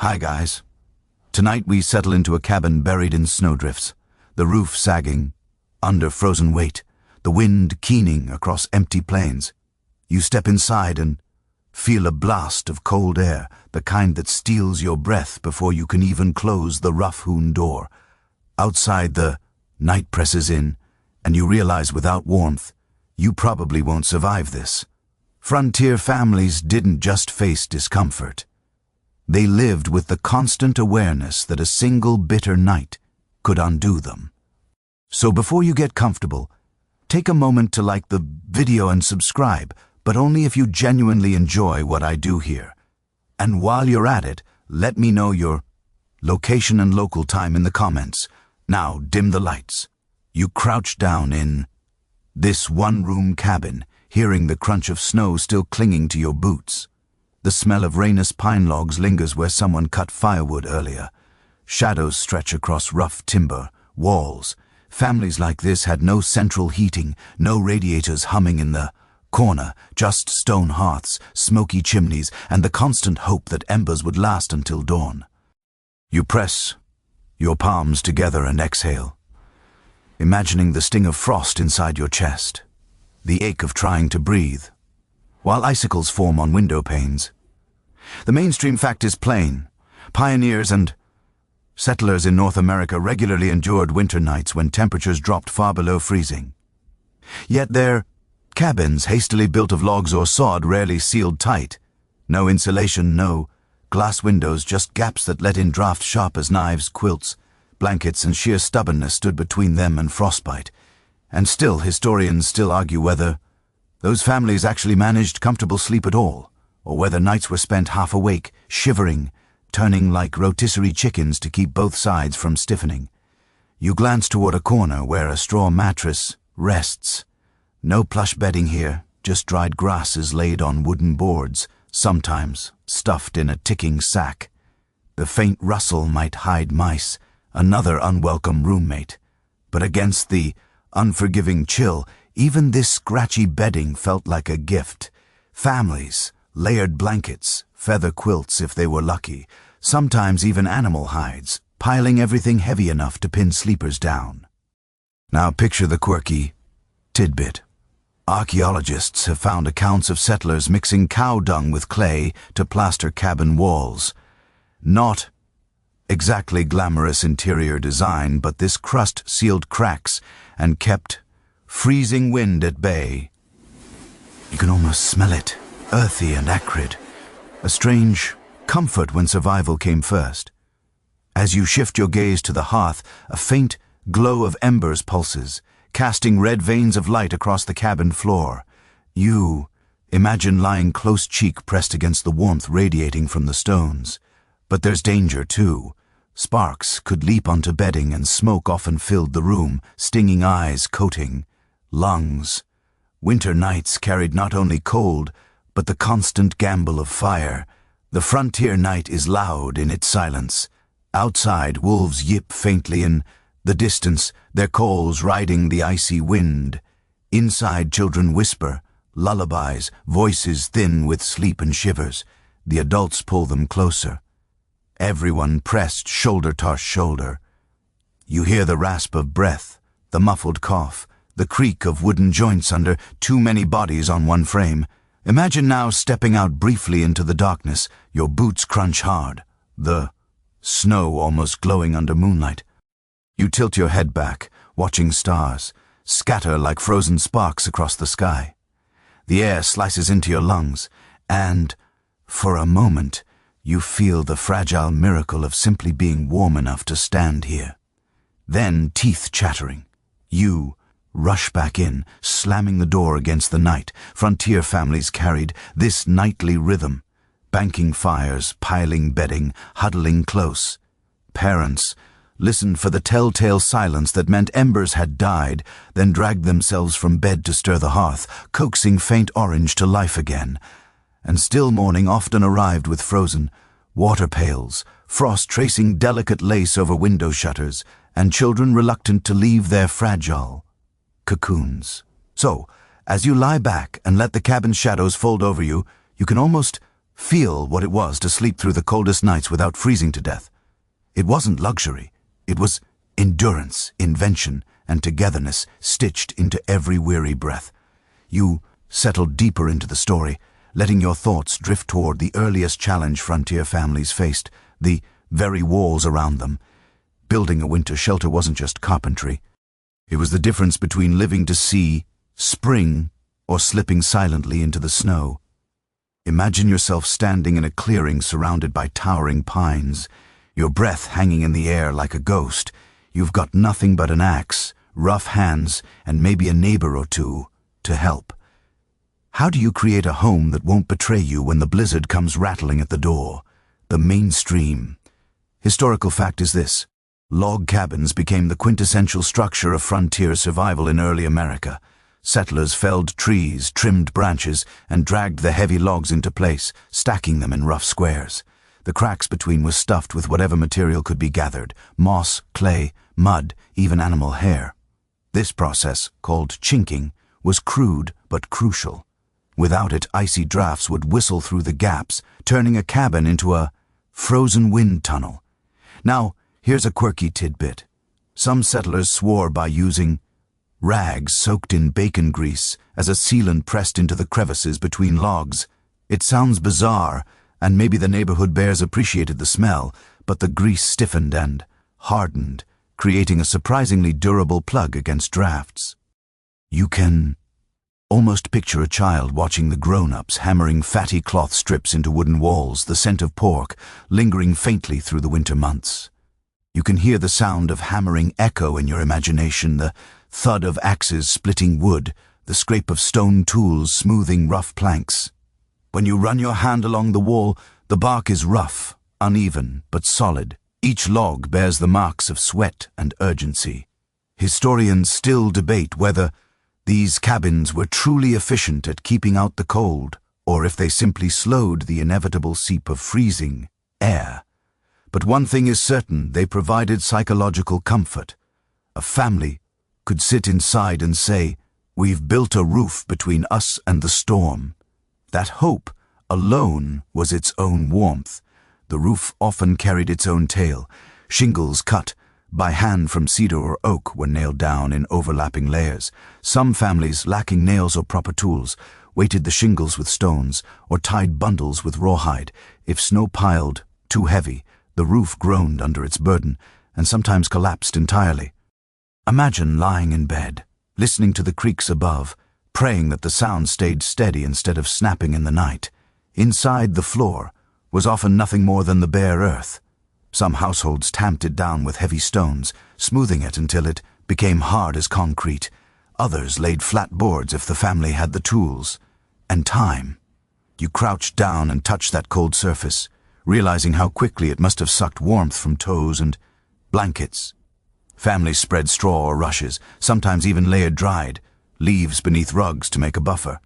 Hi guys. Tonight we settle into a cabin buried in snowdrifts, the roof sagging under frozen weight, the wind keening across empty plains. You step inside and feel a blast of cold air, the kind that steals your breath before you can even close the rough-hewn door. Outside, the night presses in, and you realize without warmth, you probably won't survive this. Frontier families didn't just face discomfort. They lived with the constant awareness that a single bitter night could undo them. So before you get comfortable, take a moment to like the video and subscribe, but only if you genuinely enjoy what I do here. And while you're at it, let me know your location and local time in the comments. Now dim the lights. You crouch down in this one-room cabin, hearing the crunch of snow still clinging to your boots. The smell of rainous pine logs lingers where someone cut firewood earlier. Shadows stretch across rough timber, walls. Families like this had no central heating, no radiators humming in the corner, just stone hearths, smoky chimneys, and the constant hope that embers would last until dawn. You press your palms together and exhale, imagining the sting of frost inside your chest, the ache of trying to breathe, while icicles form on window panes. The mainstream fact is plain. Pioneers and settlers in North America regularly endured winter nights when temperatures dropped far below freezing. Yet their cabins, hastily built of logs or sod, rarely sealed tight. No insulation, no glass windows, just gaps that let in draft sharp as knives, quilts, blankets, and sheer stubbornness stood between them and frostbite. And still, historians still argue whether those families actually managed comfortable sleep at all, or whether nights were spent half awake, shivering, turning like rotisserie chickens to keep both sides from stiffening. You glance toward a corner where a straw mattress rests. No plush bedding here, just dried grasses laid on wooden boards, sometimes stuffed in a ticking sack. The faint rustle might hide mice, another unwelcome roommate. But against the unforgiving chill, even this scratchy bedding felt like a gift. Families, layered blankets, feather quilts if they were lucky, sometimes even animal hides, piling everything heavy enough to pin sleepers down. Now picture the quirky tidbit. Archaeologists have found accounts of settlers mixing cow dung with clay to plaster cabin walls. Not exactly glamorous interior design, but this crust sealed cracks and kept freezing wind at bay. You can almost smell it, earthy and acrid, a strange comfort when survival came first. As you shift your gaze to the hearth, a faint glow of embers pulses, casting red veins of light across the cabin floor. You imagine lying close cheek pressed against the warmth radiating from the stones. But there's danger too. Sparks could leap onto bedding, and smoke often filled the room, stinging eyes, coating lungs. Winter nights carried not only cold, but the constant gamble of fire. The frontier night is loud in its silence. Outside, wolves yip faintly in the distance, their calls riding the icy wind. Inside, children whisper, lullabies, voices thin with sleep and shivers. The adults pull them closer. Everyone pressed shoulder to shoulder. You hear the rasp of breath, the muffled cough, the creak of wooden joints under too many bodies on one frame. Imagine now stepping out briefly into the darkness, your boots crunch hard, the snow almost glowing under moonlight. You tilt your head back, watching stars scatter like frozen sparks across the sky. The air slices into your lungs, and, for a moment, you feel the fragile miracle of simply being warm enough to stand here. Then, teeth chattering, you rush back in, slamming the door against the night. Frontier families carried this nightly rhythm, banking fires, piling bedding, huddling close. Parents listened for the telltale silence that meant embers had died, then dragged themselves from bed to stir the hearth, coaxing faint orange to life again. And still morning often arrived with frozen water pails, frost tracing delicate lace over window shutters, and children reluctant to leave their fragile cocoons. So, as you lie back and let the cabin shadows fold over you, you can almost Feel what it was to sleep through the coldest nights without freezing to death. It wasn't luxury. It was endurance, invention, and togetherness stitched into every weary breath. You settled deeper into the story, letting your thoughts drift toward the earliest challenge frontier families faced, the very walls around them. Building a winter shelter wasn't just carpentry. It was the difference between living to see spring or slipping silently into the snow. Imagine yourself standing in a clearing surrounded by towering pines, your breath hanging in the air like a ghost. You've got nothing but an axe, rough hands, and maybe a neighbor or two to help. How do you create a home that won't betray you when the blizzard comes rattling at the door? The mainstream. Historical fact is this: log cabins became the quintessential structure of frontier survival in early America. Settlers felled trees, trimmed branches, and dragged the heavy logs into place, stacking them in rough squares. The cracks between were stuffed with whatever material could be gathered: moss, clay, mud, even animal hair. This process, called chinking, was crude but crucial. Without it, icy drafts would whistle through the gaps, turning a cabin into a frozen wind tunnel. Now, here's a quirky tidbit. Some settlers swore by using rags soaked in bacon grease as a sealant pressed into the crevices between logs. It sounds bizarre, and maybe the neighborhood bears appreciated the smell, but the grease stiffened and hardened, creating a surprisingly durable plug against drafts. You can almost picture a child watching the grown-ups hammering fatty cloth strips into wooden walls, the scent of pork lingering faintly through the winter months. You can hear the sound of hammering echo in your imagination, the thud of axes splitting wood, the scrape of stone tools smoothing rough planks. When you run your hand along the wall, the bark is rough, uneven, but solid. Each log bears the marks of sweat and urgency. Historians still debate whether these cabins were truly efficient at keeping out the cold, or if they simply slowed the inevitable seep of freezing air. But one thing is certain: they provided psychological comfort. A family could sit inside and say, "We've built a roof between us and the storm." That hope alone was its own warmth. The roof often carried its own tale. Shingles cut by hand from cedar or oak were nailed down in overlapping layers. Some families, lacking nails or proper tools, weighted the shingles with stones or tied bundles with rawhide. If snow piled too heavy, the roof groaned under its burden and sometimes collapsed entirely. Imagine lying in bed, listening to the creaks above, praying that the sound stayed steady instead of snapping in the night. Inside, the floor was often nothing more than the bare earth. Some households tamped it down with heavy stones, smoothing it until it became hard as concrete. Others laid flat boards if the family had the tools and time. You crouched down and touched that cold surface, realizing how quickly it must have sucked warmth from toes and blankets. Families spread straw or rushes, sometimes even layered dried leaves beneath rugs to make a buffer.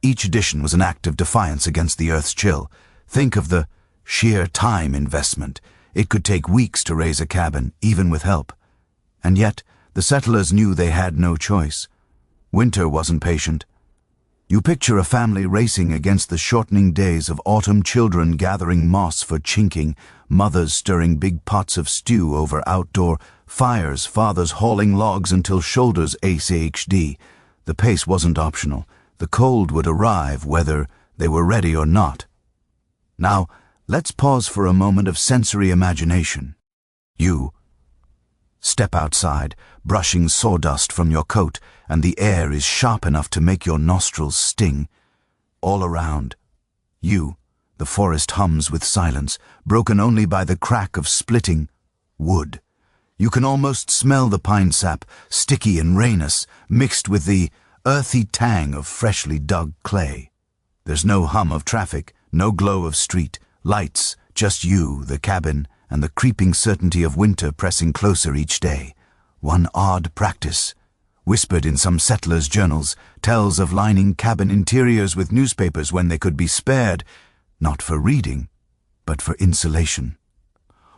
Each addition was an act of defiance against the earth's chill. Think of the sheer time investment. It could take weeks to raise a cabin, even with help. And yet, the settlers knew they had no choice. Winter wasn't patient. You picture a family racing against the shortening days of autumn, children gathering moss for chinking, mothers stirring big pots of stew over outdoor fires, fathers hauling logs until shoulders ached. The pace wasn't optional. The cold would arrive whether they were ready or not. Now, let's pause for a moment of sensory imagination. You step outside, brushing sawdust from your coat, and the air is sharp enough to make your nostrils sting. All around you, the forest hums with silence, broken only by the crack of splitting wood. You can almost smell the pine sap, sticky and rainous, mixed with the earthy tang of freshly dug clay. There's no hum of traffic, no glow of street lights, just you, the cabin, and the creeping certainty of winter pressing closer each day. One odd practice, whispered in some settlers' journals, tells of lining cabin interiors with newspapers when they could be spared, not for reading, but for insulation.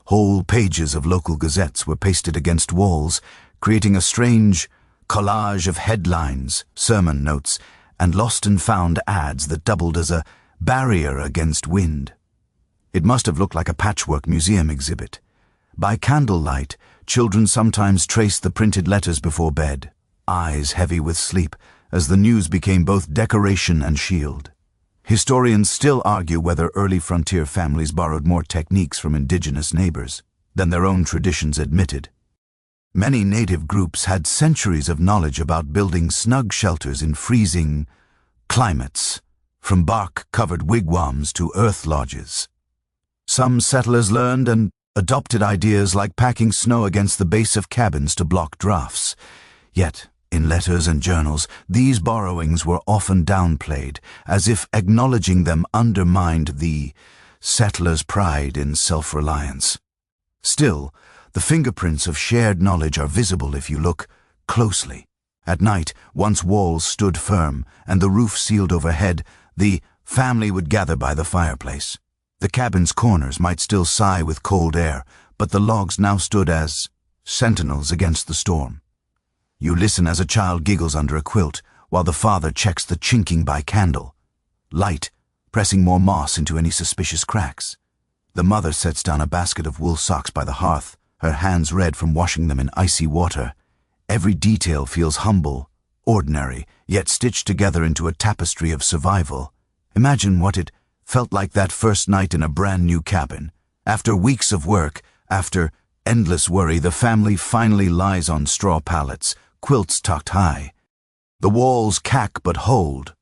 Whole pages of local gazettes were pasted against walls, creating a strange collage of headlines, sermon notes, and lost and found ads that doubled as a barrier against wind. It must have looked like a patchwork museum exhibit. By candlelight, children sometimes traced the printed letters before bed, eyes heavy with sleep, as the news became both decoration and shield. Historians still argue whether early frontier families borrowed more techniques from indigenous neighbors than their own traditions admitted. Many native groups had centuries of knowledge about building snug shelters in freezing climates, from bark-covered wigwams to earth lodges. Some settlers learned and adopted ideas like packing snow against the base of cabins to block drafts. Yet, in letters and journals, these borrowings were often downplayed, as if acknowledging them undermined the settlers' pride in self-reliance. Still, the fingerprints of shared knowledge are visible if you look closely. At night, once walls stood firm and the roof sealed overhead, the family would gather by the fireplace. The cabin's corners might still sigh with cold air, but the logs now stood as sentinels against the storm. You listen as a child giggles under a quilt, while the father checks the chinking by candle, light pressing more moss into any suspicious cracks. The mother sets down a basket of wool socks by the hearth, her hands red from washing them in icy water. Every detail feels humble, ordinary, yet stitched together into a tapestry of survival. Imagine what it felt like that first night in a brand new cabin. After weeks of work, after endless worry, the family finally lies on straw pallets, quilts tucked high. The walls cack but hold.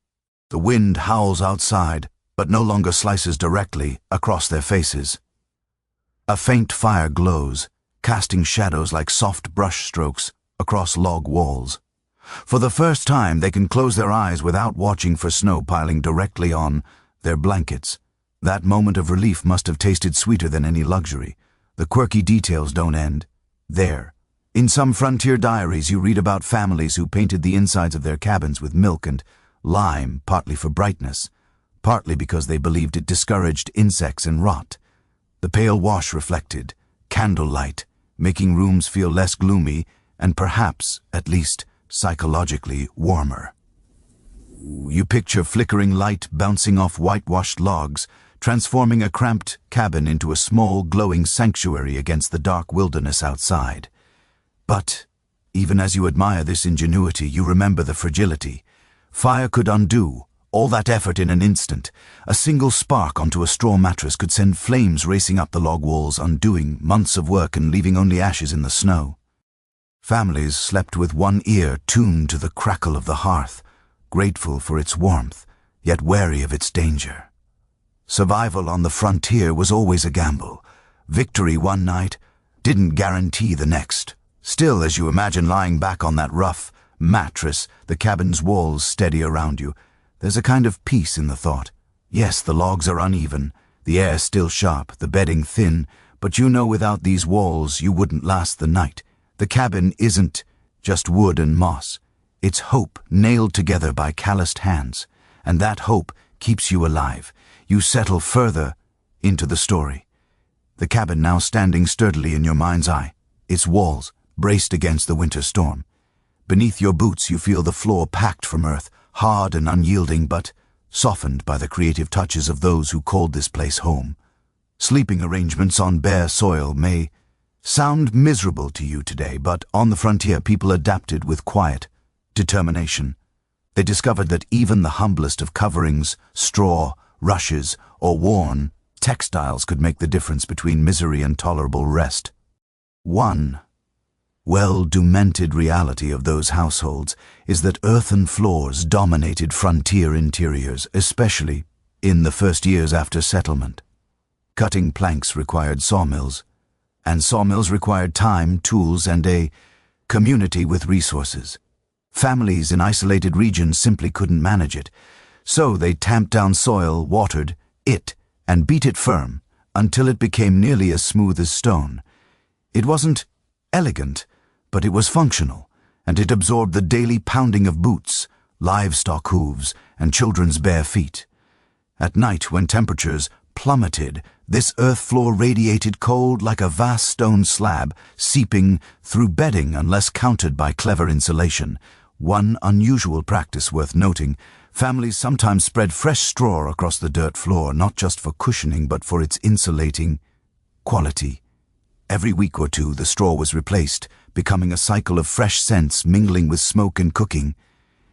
The wind howls outside, but no longer slices directly across their faces. A faint fire glows, casting shadows like soft brush strokes across log walls. For the first time, they can close their eyes without watching for snow piling directly on their blankets. That moment of relief must have tasted sweeter than any luxury. The quirky details don't end there. In some frontier diaries, you read about families who painted the insides of their cabins with milk and lime, partly for brightness, partly because they believed it discouraged insects and rot. The pale wash reflected candlelight, making rooms feel less gloomy and perhaps, at least psychologically, warmer. You picture flickering light bouncing off whitewashed logs, transforming a cramped cabin into a small, glowing sanctuary against the dark wilderness outside. But, even as you admire this ingenuity, you remember the fragility. Fire could undo all that effort in an instant. A single spark onto a straw mattress could send flames racing up the log walls, undoing months of work and leaving only ashes in the snow. Families slept with one ear tuned to the crackle of the hearth, grateful for its warmth, yet wary of its danger. Survival on the frontier was always a gamble. Victory one night didn't guarantee the next. Still, as you imagine lying back on that rough mattress, the cabin's walls steady around you, there's a kind of peace in the thought. Yes, the logs are uneven, the air still sharp, the bedding thin, but you know without these walls you wouldn't last the night. The cabin isn't just wood and moss. It's hope nailed together by calloused hands, and that hope keeps you alive. You settle further into the story. The cabin now standing sturdily in your mind's eye, its walls braced against the winter storm. Beneath your boots you feel the floor packed from earth, hard and unyielding, but softened by the creative touches of those who called this place home. Sleeping arrangements on bare soil may sound miserable to you today, but on the frontier people adapted with quiet determination. They discovered that even the humblest of coverings, straw, rushes, or worn textiles could make the difference between misery and tolerable rest. One well-documented reality of those households is that earthen floors dominated frontier interiors, especially in the first years after settlement. Cutting planks required sawmills, and sawmills required time, tools, and a community with resources. Families in isolated regions simply couldn't manage it, so they tamped down soil, watered it, and beat it firm until it became nearly as smooth as stone. It wasn't elegant, but it was functional, and it absorbed the daily pounding of boots, livestock hooves, and children's bare feet. At night, when temperatures plummeted, this earth floor radiated cold like a vast stone slab, seeping through bedding unless countered by clever insulation. One unusual practice worth noting: Families sometimes spread fresh straw across the dirt floor, not just for cushioning but for its insulating quality. Every week or two, the straw was replaced, becoming a cycle of fresh scents mingling with smoke and cooking.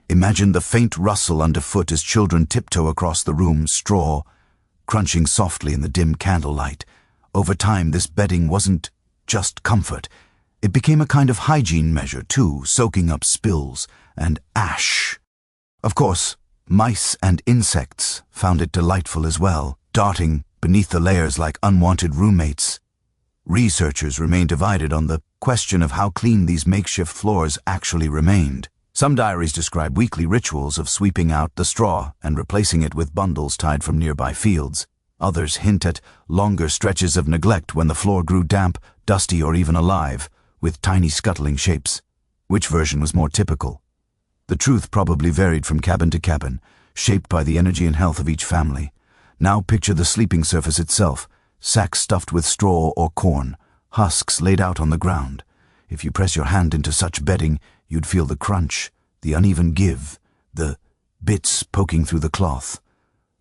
Imagine the faint rustle underfoot as children tiptoe across the room, straw crunching softly in the dim candlelight. Over time, this bedding wasn't just comfort. It became a kind of hygiene measure, too, soaking up spills and ash. Of course, mice and insects found it delightful as well, darting beneath the layers like unwanted roommates. Researchers remain divided on the question of how clean these makeshift floors actually remained. Some diaries describe weekly rituals of sweeping out the straw and replacing it with bundles tied from nearby fields. Others hint at longer stretches of neglect when the floor grew damp, dusty, or even alive, with tiny scuttling shapes. Which version was more typical? The truth probably varied from cabin to cabin, shaped by the energy and health of each family. Now picture the sleeping surface itself, sacks stuffed with straw or corn, husks laid out on the ground. If you press your hand into such bedding, you'd feel the crunch, the uneven give, the bits poking through the cloth.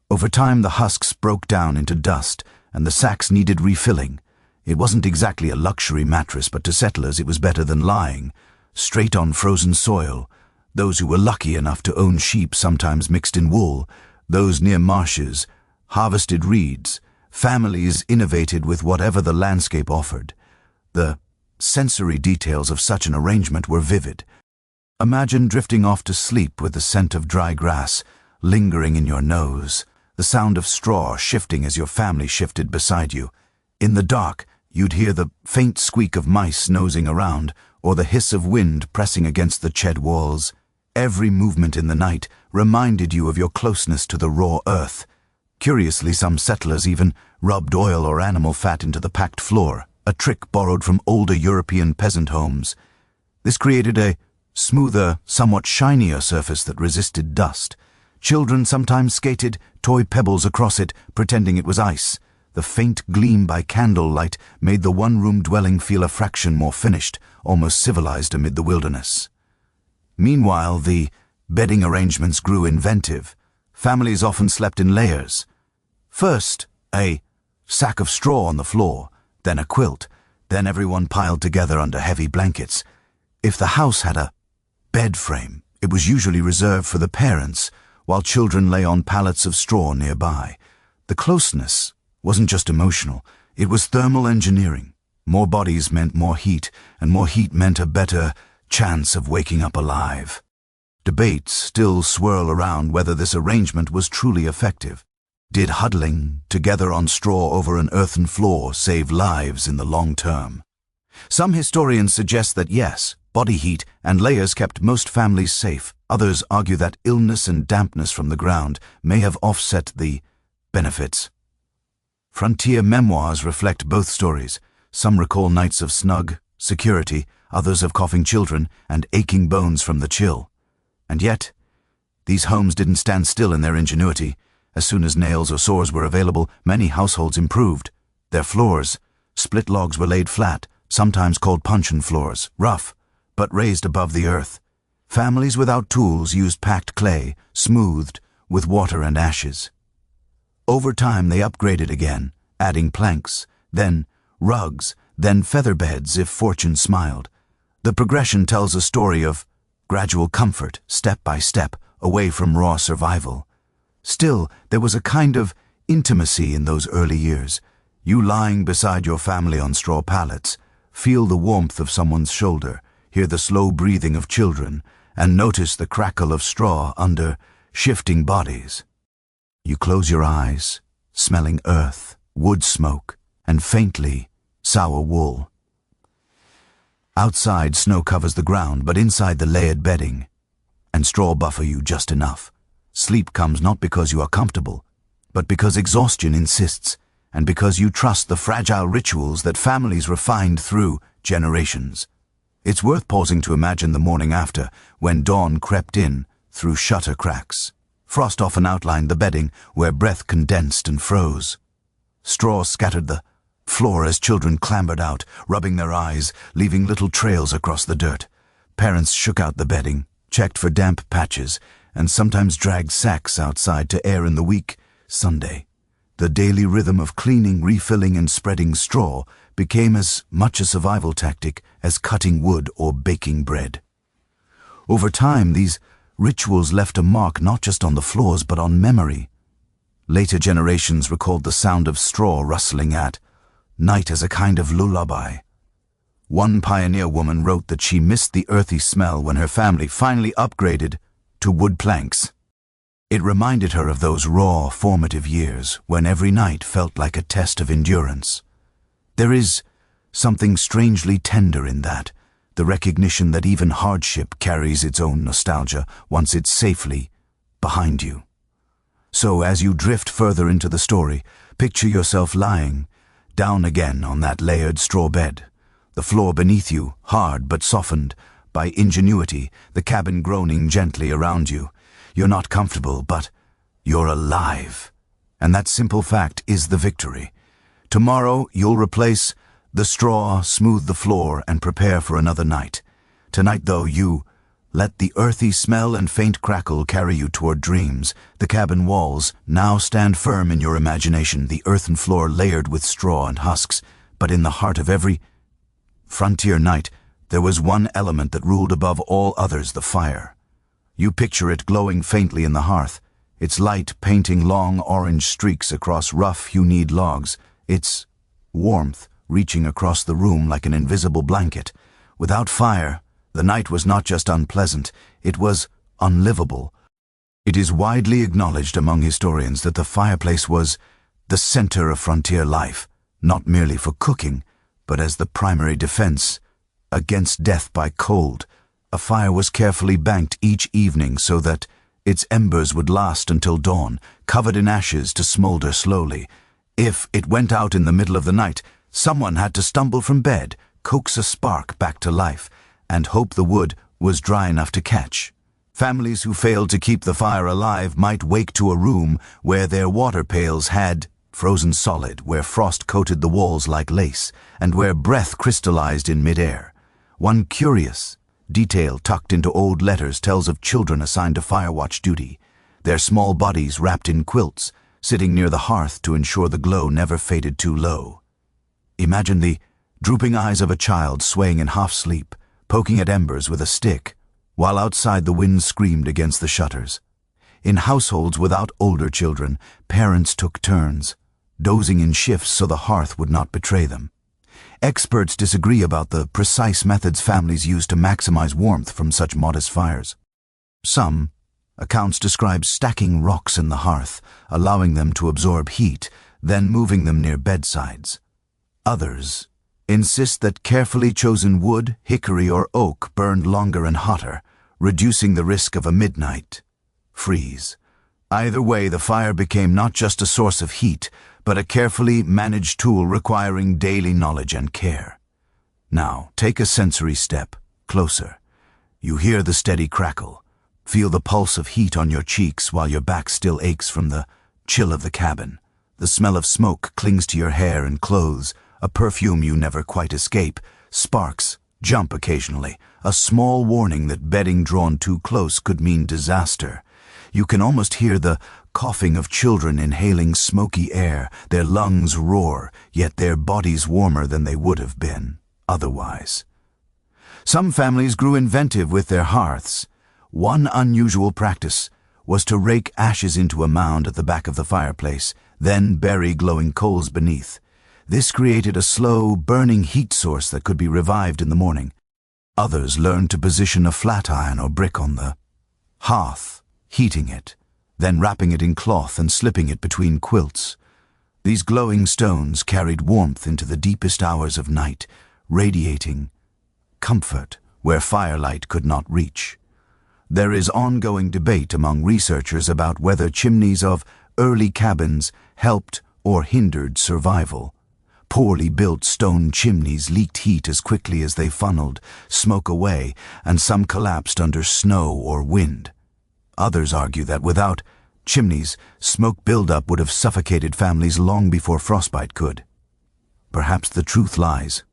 Over time, the husks broke down into dust, and the sacks needed refilling. It wasn't exactly a luxury mattress, but to settlers it was better than lying straight on frozen soil. Those who were lucky enough to own sheep sometimes mixed in wool, those near marshes harvested reeds. Families innovated with whatever the landscape offered. The sensory details of such an arrangement were vivid. Imagine drifting off to sleep with the scent of dry grass lingering in your nose, the sound of straw shifting as your family shifted beside you. In the dark, you'd hear the faint squeak of mice nosing around, or the hiss of wind pressing against the shed walls. Every movement in the night reminded you of your closeness to the raw earth. Curiously, some settlers even rubbed oil or animal fat into the packed floor, a trick borrowed from older European peasant homes. This created a smoother, somewhat shinier surface that resisted dust. Children sometimes skated toy pebbles across it, pretending it was ice. The faint gleam by candlelight made the one-room dwelling feel a fraction more finished, almost civilized amid the wilderness. Meanwhile, the bedding arrangements grew inventive. Families often slept in layers. First, a sack of straw on the floor, then a quilt, then everyone piled together under heavy blankets. If the house had a bed frame, it was usually reserved for the parents, while children lay on pallets of straw nearby. The closeness wasn't just emotional, it was thermal engineering. More bodies meant more heat, and more heat meant a better chance of waking up alive. Debates still swirl around whether this arrangement was truly effective. Did huddling together on straw over an earthen floor save lives in the long term? Some historians suggest that yes, body heat and layers kept most families safe. Others argue that illness and dampness from the ground may have offset the benefits. Frontier memoirs reflect both stories. Some recall nights of snug security, others of coughing children and aching bones from the chill. And yet, these homes didn't stand still in their ingenuity. As soon as nails or saws were available, many households improved. Their floors, split logs were laid flat, sometimes called puncheon floors, rough, but raised above the earth. Families without tools used packed clay, smoothed with water and ashes. Over time they upgraded again, adding planks, then rugs, then feather beds if fortune smiled. The progression tells a story of gradual comfort, step by step, away from raw survival. Still, there was a kind of intimacy in those early years. You lying beside your family on straw pallets, feel the warmth of someone's shoulder, hear the slow breathing of children, and notice the crackle of straw under shifting bodies. You close your eyes, smelling earth, wood smoke, and faintly sour wool. Outside, snow covers the ground, but inside the layered bedding, and straw buffer you just enough. Sleep comes not because you are comfortable, but because exhaustion insists, and because you trust the fragile rituals that families refined through generations. It's worth pausing to imagine the morning after, when dawn crept in through shutter cracks. Frost often outlined the bedding where breath condensed and froze. Straw scattered the floor as children clambered out, rubbing their eyes, leaving little trails across the dirt. Parents shook out the bedding, checked for damp patches, and sometimes dragged sacks outside to air in the week Sunday. The daily rhythm of cleaning, refilling, and spreading straw became as much a survival tactic as cutting wood or baking bread. Over time, these rituals left a mark not just on the floors but on memory. Later generations recalled the sound of straw rustling at night as a kind of lullaby. One pioneer woman wrote that she missed the earthy smell when her family finally upgraded to wood planks. It reminded her of those raw, formative years when every night felt like a test of endurance. There is something strangely tender in that, the recognition that even hardship carries its own nostalgia once it's safely behind you. So as you drift further into the story, picture yourself lying down again on that layered straw bed, the floor beneath you hard but softened by ingenuity, the cabin groaning gently around you. You're not comfortable, but you're alive. And that simple fact is the victory. Tomorrow you'll replace the straw, smooth the floor, and prepare for another night. Tonight, though, you let the earthy smell and faint crackle carry you toward dreams. The cabin walls now stand firm in your imagination, the earthen floor layered with straw and husks. But in the heart of every frontier night, there was one element that ruled above all others: the fire. You picture it glowing faintly in the hearth, its light painting long orange streaks across rough, hewn logs, its warmth reaching across the room like an invisible blanket. Without fire, the night was not just unpleasant, it was unlivable. It is widely acknowledged among historians that the fireplace was the center of frontier life, not merely for cooking, but as the primary defense against death by cold. A fire was carefully banked each evening so that its embers would last until dawn, covered in ashes to smolder slowly. If it went out in the middle of the night, someone had to stumble from bed, coax a spark back to life, and hope the wood was dry enough to catch. Families who failed to keep the fire alive might wake to a room where their water pails had frozen solid, where frost coated the walls like lace, and where breath crystallized in midair. One curious detail tucked into old letters tells of children assigned to firewatch duty, their small bodies wrapped in quilts, sitting near the hearth to ensure the glow never faded too low. Imagine the drooping eyes of a child swaying in half-sleep, poking at embers with a stick, while outside the wind screamed against the shutters. In households without older children, parents took turns, dozing in shifts so the hearth would not betray them. Experts disagree about the precise methods families used to maximize warmth from such modest fires. Some accounts describe stacking rocks in the hearth, allowing them to absorb heat, then moving them near bedsides. Others insist that carefully chosen wood, hickory, or oak burned longer and hotter, reducing the risk of a midnight freeze. Either way, the fire became not just a source of heat, but a carefully managed tool requiring daily knowledge and care. Now, take a sensory step closer. You hear the steady crackle, feel the pulse of heat on your cheeks while your back still aches from the chill of the cabin. The smell of smoke clings to your hair and clothes, a perfume you never quite escape. Sparks jump occasionally, a small warning that bedding drawn too close could mean disaster. You can almost hear the coughing of children inhaling smoky air, their lungs roar, yet their bodies warmer than they would have been otherwise. Some families grew inventive with their hearths. One unusual practice was to rake ashes into a mound at the back of the fireplace, then bury glowing coals beneath. This created a slow, burning heat source that could be revived in the morning. Others learned to position a flat iron or brick on the hearth, heating it, then wrapping it in cloth and slipping it between quilts. These glowing stones carried warmth into the deepest hours of night, radiating comfort where firelight could not reach. There is ongoing debate among researchers about whether chimneys of early cabins helped or hindered survival. Poorly built stone chimneys leaked heat as quickly as they funneled smoke away, and some collapsed under snow or wind. Others argue that without chimneys, smoke buildup would have suffocated families long before frostbite could. Perhaps the truth lies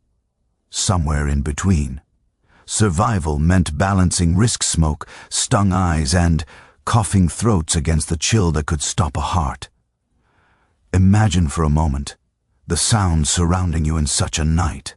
somewhere in between. Survival meant balancing risk smoke, stung eyes, and coughing throats against the chill that could stop a heart. Imagine for a moment the sound surrounding you in such a night.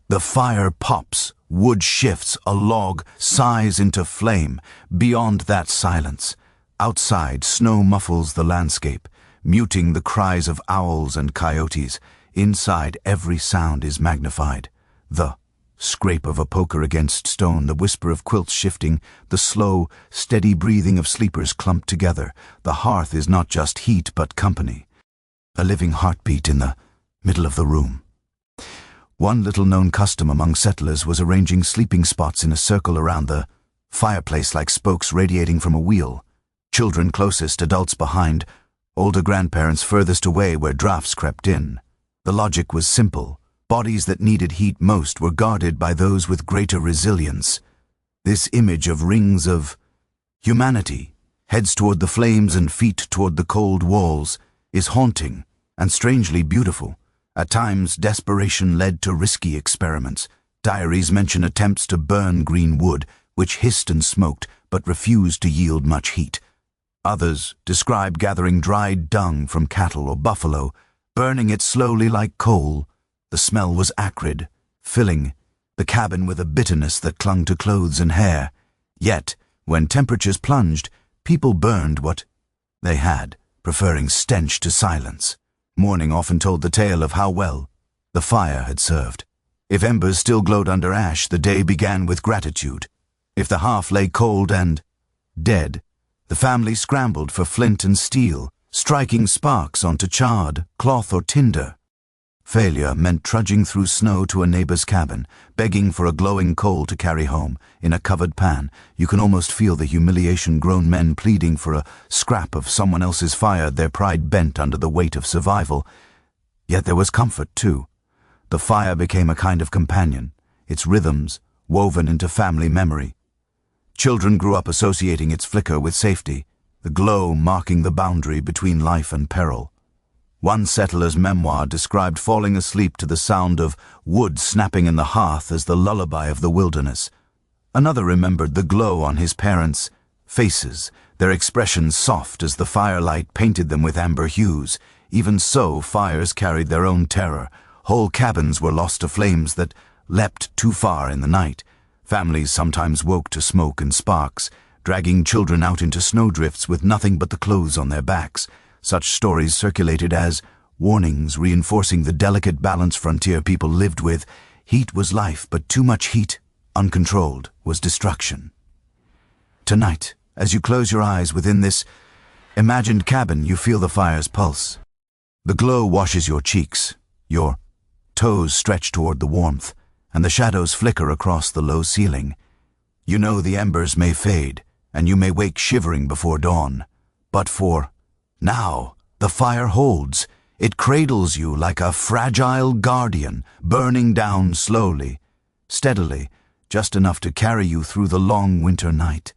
The fire pops, wood shifts, a log sighs into flame. Beyond that silence, outside, snow muffles the landscape, muting the cries of owls and coyotes. Inside, every sound is magnified. The scrape of a poker against stone, the whisper of quilts shifting, the slow, steady breathing of sleepers clumped together. The hearth is not just heat but company, a living heartbeat in the middle of the room. One little-known custom among settlers was arranging sleeping spots in a circle around the fireplace like spokes radiating from a wheel. Children closest, adults behind, older grandparents furthest away where drafts crept in. The logic was simple. Bodies that needed heat most were guarded by those with greater resilience. This image of rings of humanity, heads toward the flames and feet toward the cold walls, is haunting and strangely beautiful. At times, desperation led to risky experiments. Diaries mention attempts to burn green wood, which hissed and smoked but refused to yield much heat. Others describe gathering dried dung from cattle or buffalo, burning it slowly like coal. The smell was acrid, filling the cabin with a bitterness that clung to clothes and hair. Yet, when temperatures plunged, people burned what they had, preferring stench to silence. Morning often told the tale of how well the fire had served. If embers still glowed under ash, the day began with gratitude. If the hearth lay cold and dead, the family scrambled for flint and steel, striking sparks onto charred cloth or tinder. Failure meant trudging through snow to a neighbor's cabin, begging for a glowing coal to carry home. In a covered pan, you can almost feel the humiliation, grown men pleading for a scrap of someone else's fire, their pride bent under the weight of survival. Yet there was comfort, too. The fire became a kind of companion, its rhythms woven into family memory. Children grew up associating its flicker with safety, the glow marking the boundary between life and peril. One settler's memoir described falling asleep to the sound of wood snapping in the hearth as the lullaby of the wilderness. Another remembered the glow on his parents' faces, their expressions soft as the firelight painted them with amber hues. Even so, fires carried their own terror. Whole cabins were lost to flames that leapt too far in the night. Families sometimes woke to smoke and sparks, dragging children out into snowdrifts with nothing but the clothes on their backs. Such stories circulated as warnings, reinforcing the delicate balance frontier people lived with. Heat was life, but too much heat, uncontrolled, was destruction. Tonight, as you close your eyes within this imagined cabin, you feel the fire's pulse. The glow washes your cheeks, your toes stretch toward the warmth, and the shadows flicker across the low ceiling. You know the embers may fade, and you may wake shivering before dawn, but for now, the fire holds. It cradles you like a fragile guardian, burning down slowly, steadily, just enough to carry you through the long winter night.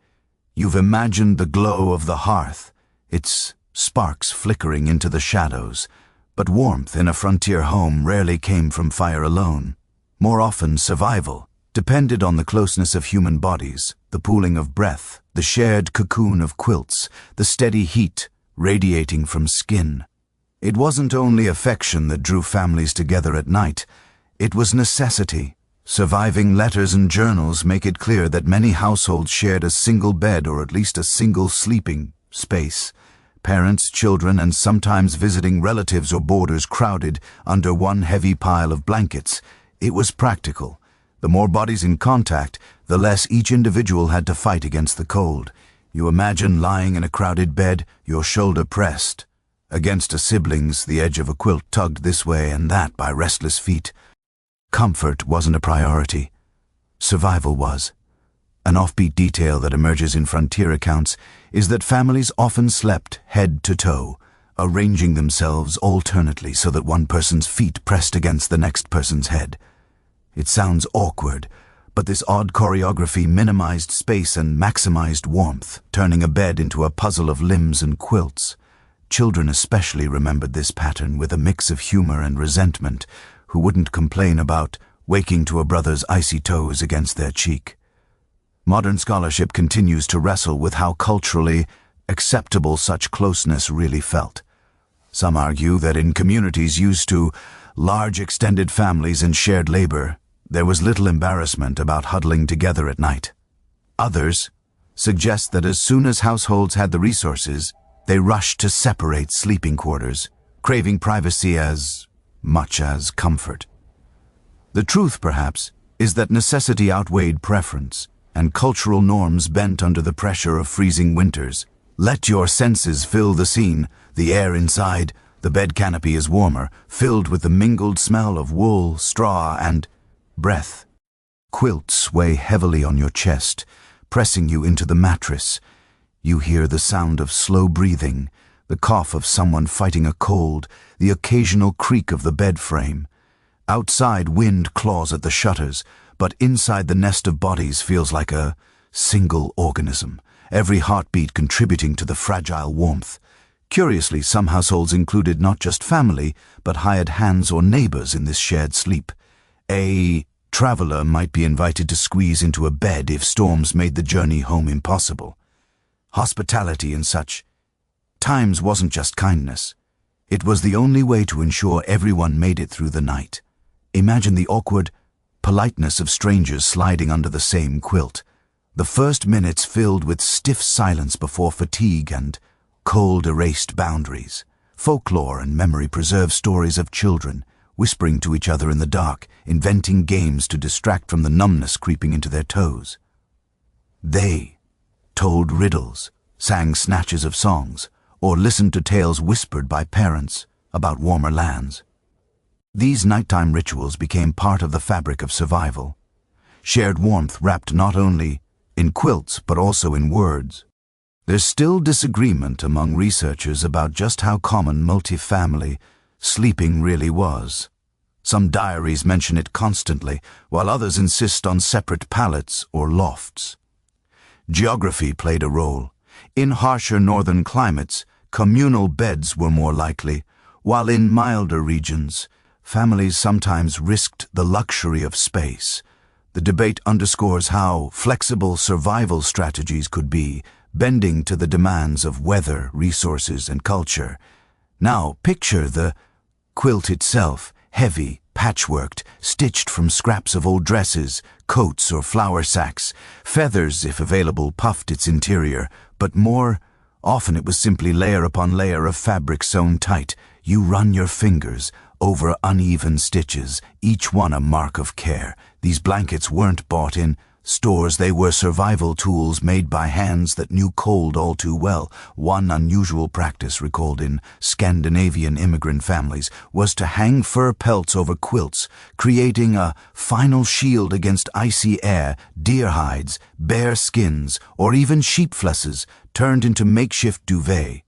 You've imagined the glow of the hearth, its sparks flickering into the shadows, but warmth in a frontier home rarely came from fire alone. More often, survival depended on the closeness of human bodies, the pooling of breath, the shared cocoon of quilts, the steady heat radiating from skin. It wasn't only affection that drew families together at night, it was necessity. Surviving letters and journals make it clear that many households shared a single bed or at least a single sleeping space. Parents, children, and sometimes visiting relatives or boarders crowded under one heavy pile of blankets. It was practical. The more bodies in contact, the less each individual had to fight against the cold. You imagine lying in a crowded bed, your shoulder pressed against a sibling's, the edge of a quilt tugged this way and that by restless feet. Comfort wasn't a priority. Survival was. An offbeat detail that emerges in frontier accounts is that families often slept head to toe, arranging themselves alternately so that one person's feet pressed against the next person's head. It sounds awkward, but this odd choreography minimized space and maximized warmth, turning a bed into a puzzle of limbs and quilts. Children especially remembered this pattern with a mix of humor and resentment, who wouldn't complain about waking to a brother's icy toes against their cheek. Modern scholarship continues to wrestle with how culturally acceptable such closeness really felt. Some argue that in communities used to large extended families and shared labor, there was little embarrassment about huddling together at night. Others suggest that as soon as households had the resources, they rushed to separate sleeping quarters, craving privacy as much as comfort. The truth, perhaps, is that necessity outweighed preference, and cultural norms bent under the pressure of freezing winters. Let your senses fill the scene. The air inside the bed canopy is warmer, filled with the mingled smell of wool, straw, and breath. Quilts weigh heavily on your chest, pressing you into the mattress. You hear the sound of slow breathing, the cough of someone fighting a cold, the occasional creak of the bed frame. Outside, wind claws at the shutters, but inside the nest of bodies feels like a single organism, every heartbeat contributing to the fragile warmth. Curiously, some households included not just family, but hired hands or neighbors in this shared sleep. A traveler might be invited to squeeze into a bed if storms made the journey home impossible. Hospitality in such times wasn't just kindness. It was the only way to ensure everyone made it through the night. Imagine the awkward politeness of strangers sliding under the same quilt. The first minutes filled with stiff silence before fatigue and cold erased boundaries. Folklore and memory preserve stories of children, whispering to each other in the dark, inventing games to distract from the numbness creeping into their toes. They told riddles, sang snatches of songs, or listened to tales whispered by parents about warmer lands. These nighttime rituals became part of the fabric of survival. Shared warmth wrapped not only in quilts but also in words. There's still disagreement among researchers about just how common multi-family sleeping really was. Some diaries mention it constantly, while others insist on separate pallets or lofts. Geography played a role. In harsher northern climates, communal beds were more likely, while in milder regions, families sometimes risked the luxury of space. The debate underscores how flexible survival strategies could be, bending to the demands of weather, resources, and culture. Now, picture the quilt itself, heavy, patchworked, stitched from scraps of old dresses, coats, or flour sacks. Feathers, if available, puffed its interior, but more often it was simply layer upon layer of fabric sewn tight. You run your fingers over uneven stitches, each one a mark of care. These blankets weren't bought in stores, they were survival tools made by hands that knew cold all too well. One unusual practice recalled in Scandinavian immigrant families was to hang fur pelts over quilts, creating a final shield against icy air. Deer hides, bear skins, or even sheep flesses turned into makeshift duvet.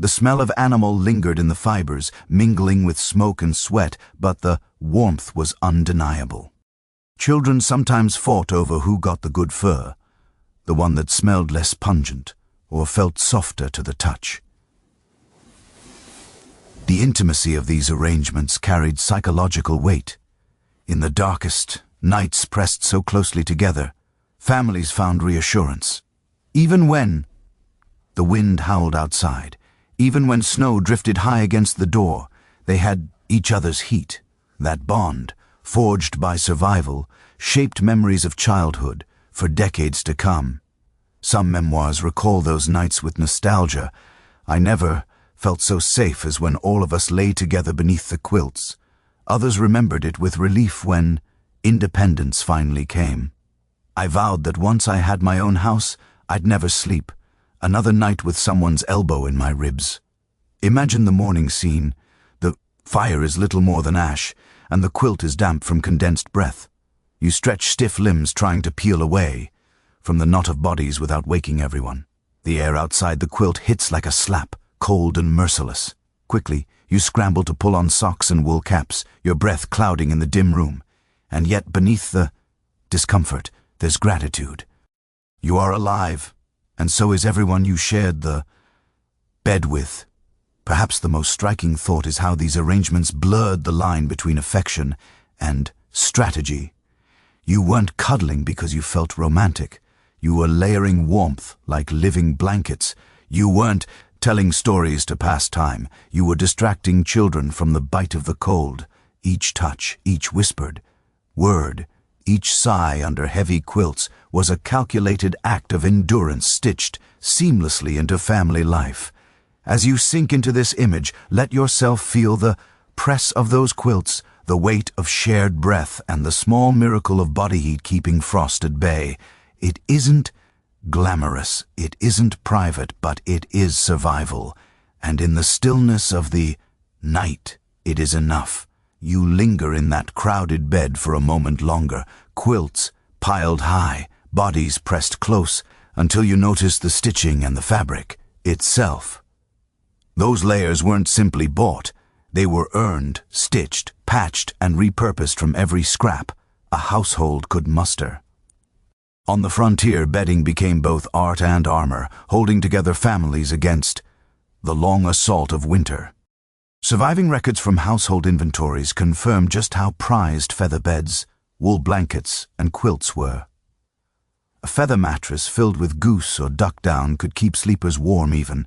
The smell of animal lingered in the fibers, mingling with smoke and sweat, but the warmth was undeniable. Children sometimes fought over who got the good fur, the one that smelled less pungent or felt softer to the touch. The intimacy of these arrangements carried psychological weight. In the darkest nights pressed so closely together, families found reassurance. Even when the wind howled outside, even when snow drifted high against the door, they had each other's heat. That bond, forged by survival, shaped memories of childhood for decades to come. Some memoirs recall those nights with nostalgia. I never felt so safe as when all of us lay together beneath the quilts. Others remembered it with relief when independence finally came. I vowed that once I had my own house, I'd never sleep. Another night with someone's elbow in my ribs. Imagine the morning scene. The fire is little more than ash, and the quilt is damp from condensed breath. You stretch stiff limbs trying to peel away from the knot of bodies without waking everyone. The air outside the quilt hits like a slap, cold and merciless. Quickly, you scramble to pull on socks and wool caps, your breath clouding in the dim room. And yet beneath the discomfort, there's gratitude. You are alive, and so is everyone you shared the bed with. Perhaps the most striking thought is how these arrangements blurred the line between affection and strategy. You weren't cuddling because you felt romantic. You were layering warmth like living blankets. You weren't telling stories to pass time. You were distracting children from the bite of the cold. Each touch, each whispered word, each sigh under heavy quilts was a calculated act of endurance stitched seamlessly into family life. As you sink into this image, let yourself feel the press of those quilts, the weight of shared breath, and the small miracle of body heat keeping frost at bay. It isn't glamorous, it isn't private, but it is survival. And in the stillness of the night, it is enough. You linger in that crowded bed for a moment longer, quilts piled high, bodies pressed close, until you notice the stitching and the fabric itself. Those layers weren't simply bought. They were earned, stitched, patched, and repurposed from every scrap a household could muster. On the frontier, bedding became both art and armor, holding together families against the long assault of winter. Surviving records from household inventories confirm just how prized feather beds, wool blankets, and quilts were. A feather mattress filled with goose or duck down could keep sleepers warm even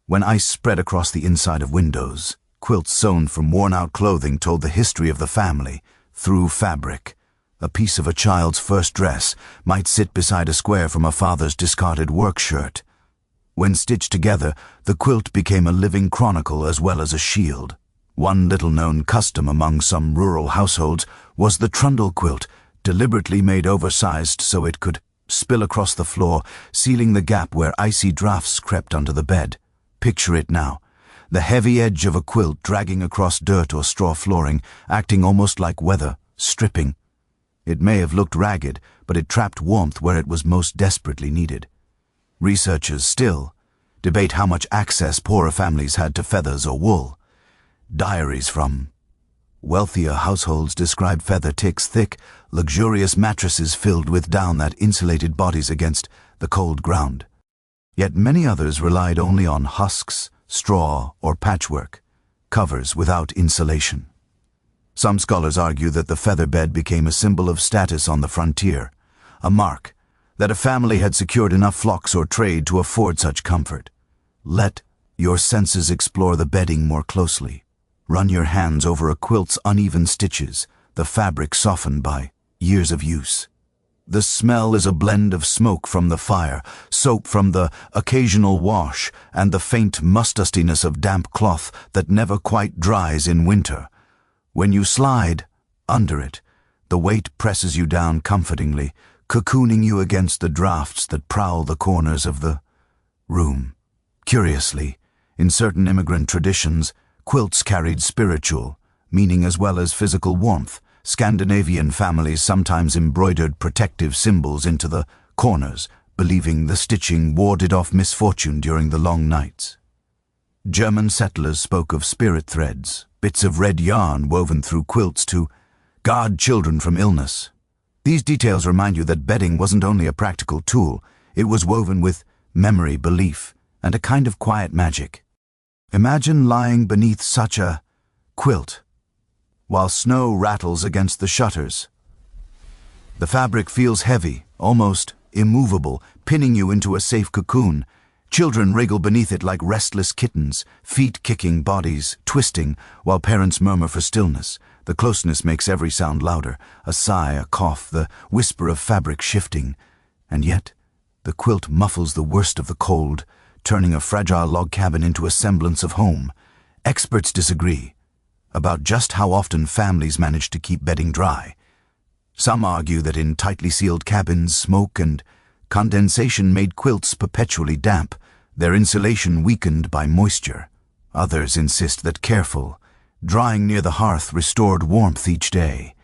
when ice spread across the inside of windows. Quilts sewn from worn-out clothing told the history of the family through fabric. A piece of a child's first dress might sit beside a square from a father's discarded work shirt. When stitched together, the quilt became a living chronicle as well as a shield. One little-known custom among some rural households was the trundle quilt, deliberately made oversized so it could spill across the floor, sealing the gap where icy drafts crept under the bed. Picture it now. The heavy edge of a quilt dragging across dirt or straw flooring, acting almost like weather, stripping. It may have looked ragged, but it trapped warmth where it was most desperately needed. Researchers still debate how much access poorer families had to feathers or wool. Diaries from wealthier households describe feather ticks, thick, luxurious mattresses filled with down that insulated bodies against the cold ground. Yet many others relied only on husks, straw, or patchwork, covers without insulation. Some scholars argue that the feather bed became a symbol of status on the frontier, a mark that a family had secured enough flocks or trade to afford such comfort. Let your senses explore the bedding more closely. Run your hands over a quilt's uneven stitches, the fabric softened by years of use. The smell is a blend of smoke from the fire, soap from the occasional wash, and the faint mustustiness of damp cloth that never quite dries in winter. When you slide under it, the weight presses you down comfortingly, cocooning you against the drafts that prowl the corners of the room. Curiously, in certain immigrant traditions, quilts carried spiritual meaning as well as physical warmth. Scandinavian families sometimes embroidered protective symbols into the corners, believing the stitching warded off misfortune during the long nights. German settlers spoke of spirit threads, bits of red yarn woven through quilts to guard children from illness. These details remind you that bedding wasn't only a practical tool, it was woven with memory, belief, and a kind of quiet magic. Imagine lying beneath such a quilt, while snow rattles against the shutters. The fabric feels heavy, almost immovable, pinning you into a safe cocoon. Children wriggle beneath it like restless kittens, feet kicking, bodies twisting, while parents murmur for stillness. The closeness makes every sound louder, a sigh, a cough, the whisper of fabric shifting. And yet, the quilt muffles the worst of the cold, turning a fragile log cabin into a semblance of home. Experts disagree about just how often families manage to keep bedding dry. Some argue that in tightly sealed cabins, smoke and condensation made quilts perpetually damp, their insulation weakened by moisture. Others insist that careful drying near the hearth restored warmth each day.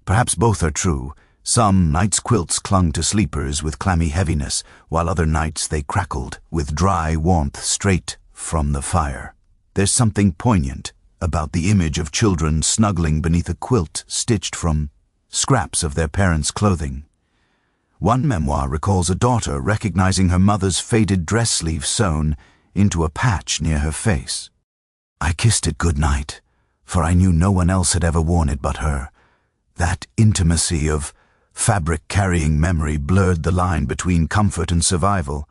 Perhaps both are true. Some nights quilts clung to sleepers with clammy heaviness, while other nights they crackled with dry warmth straight from the fire. There's something poignant about the image of children snuggling beneath a quilt stitched from scraps of their parents' clothing. One memoir recalls a daughter recognizing her mother's faded dress sleeve sewn into a patch near her face. "I kissed it good night, for I knew no one else had ever worn it but her." That intimacy of fabric carrying memory blurred the line between comfort and survival.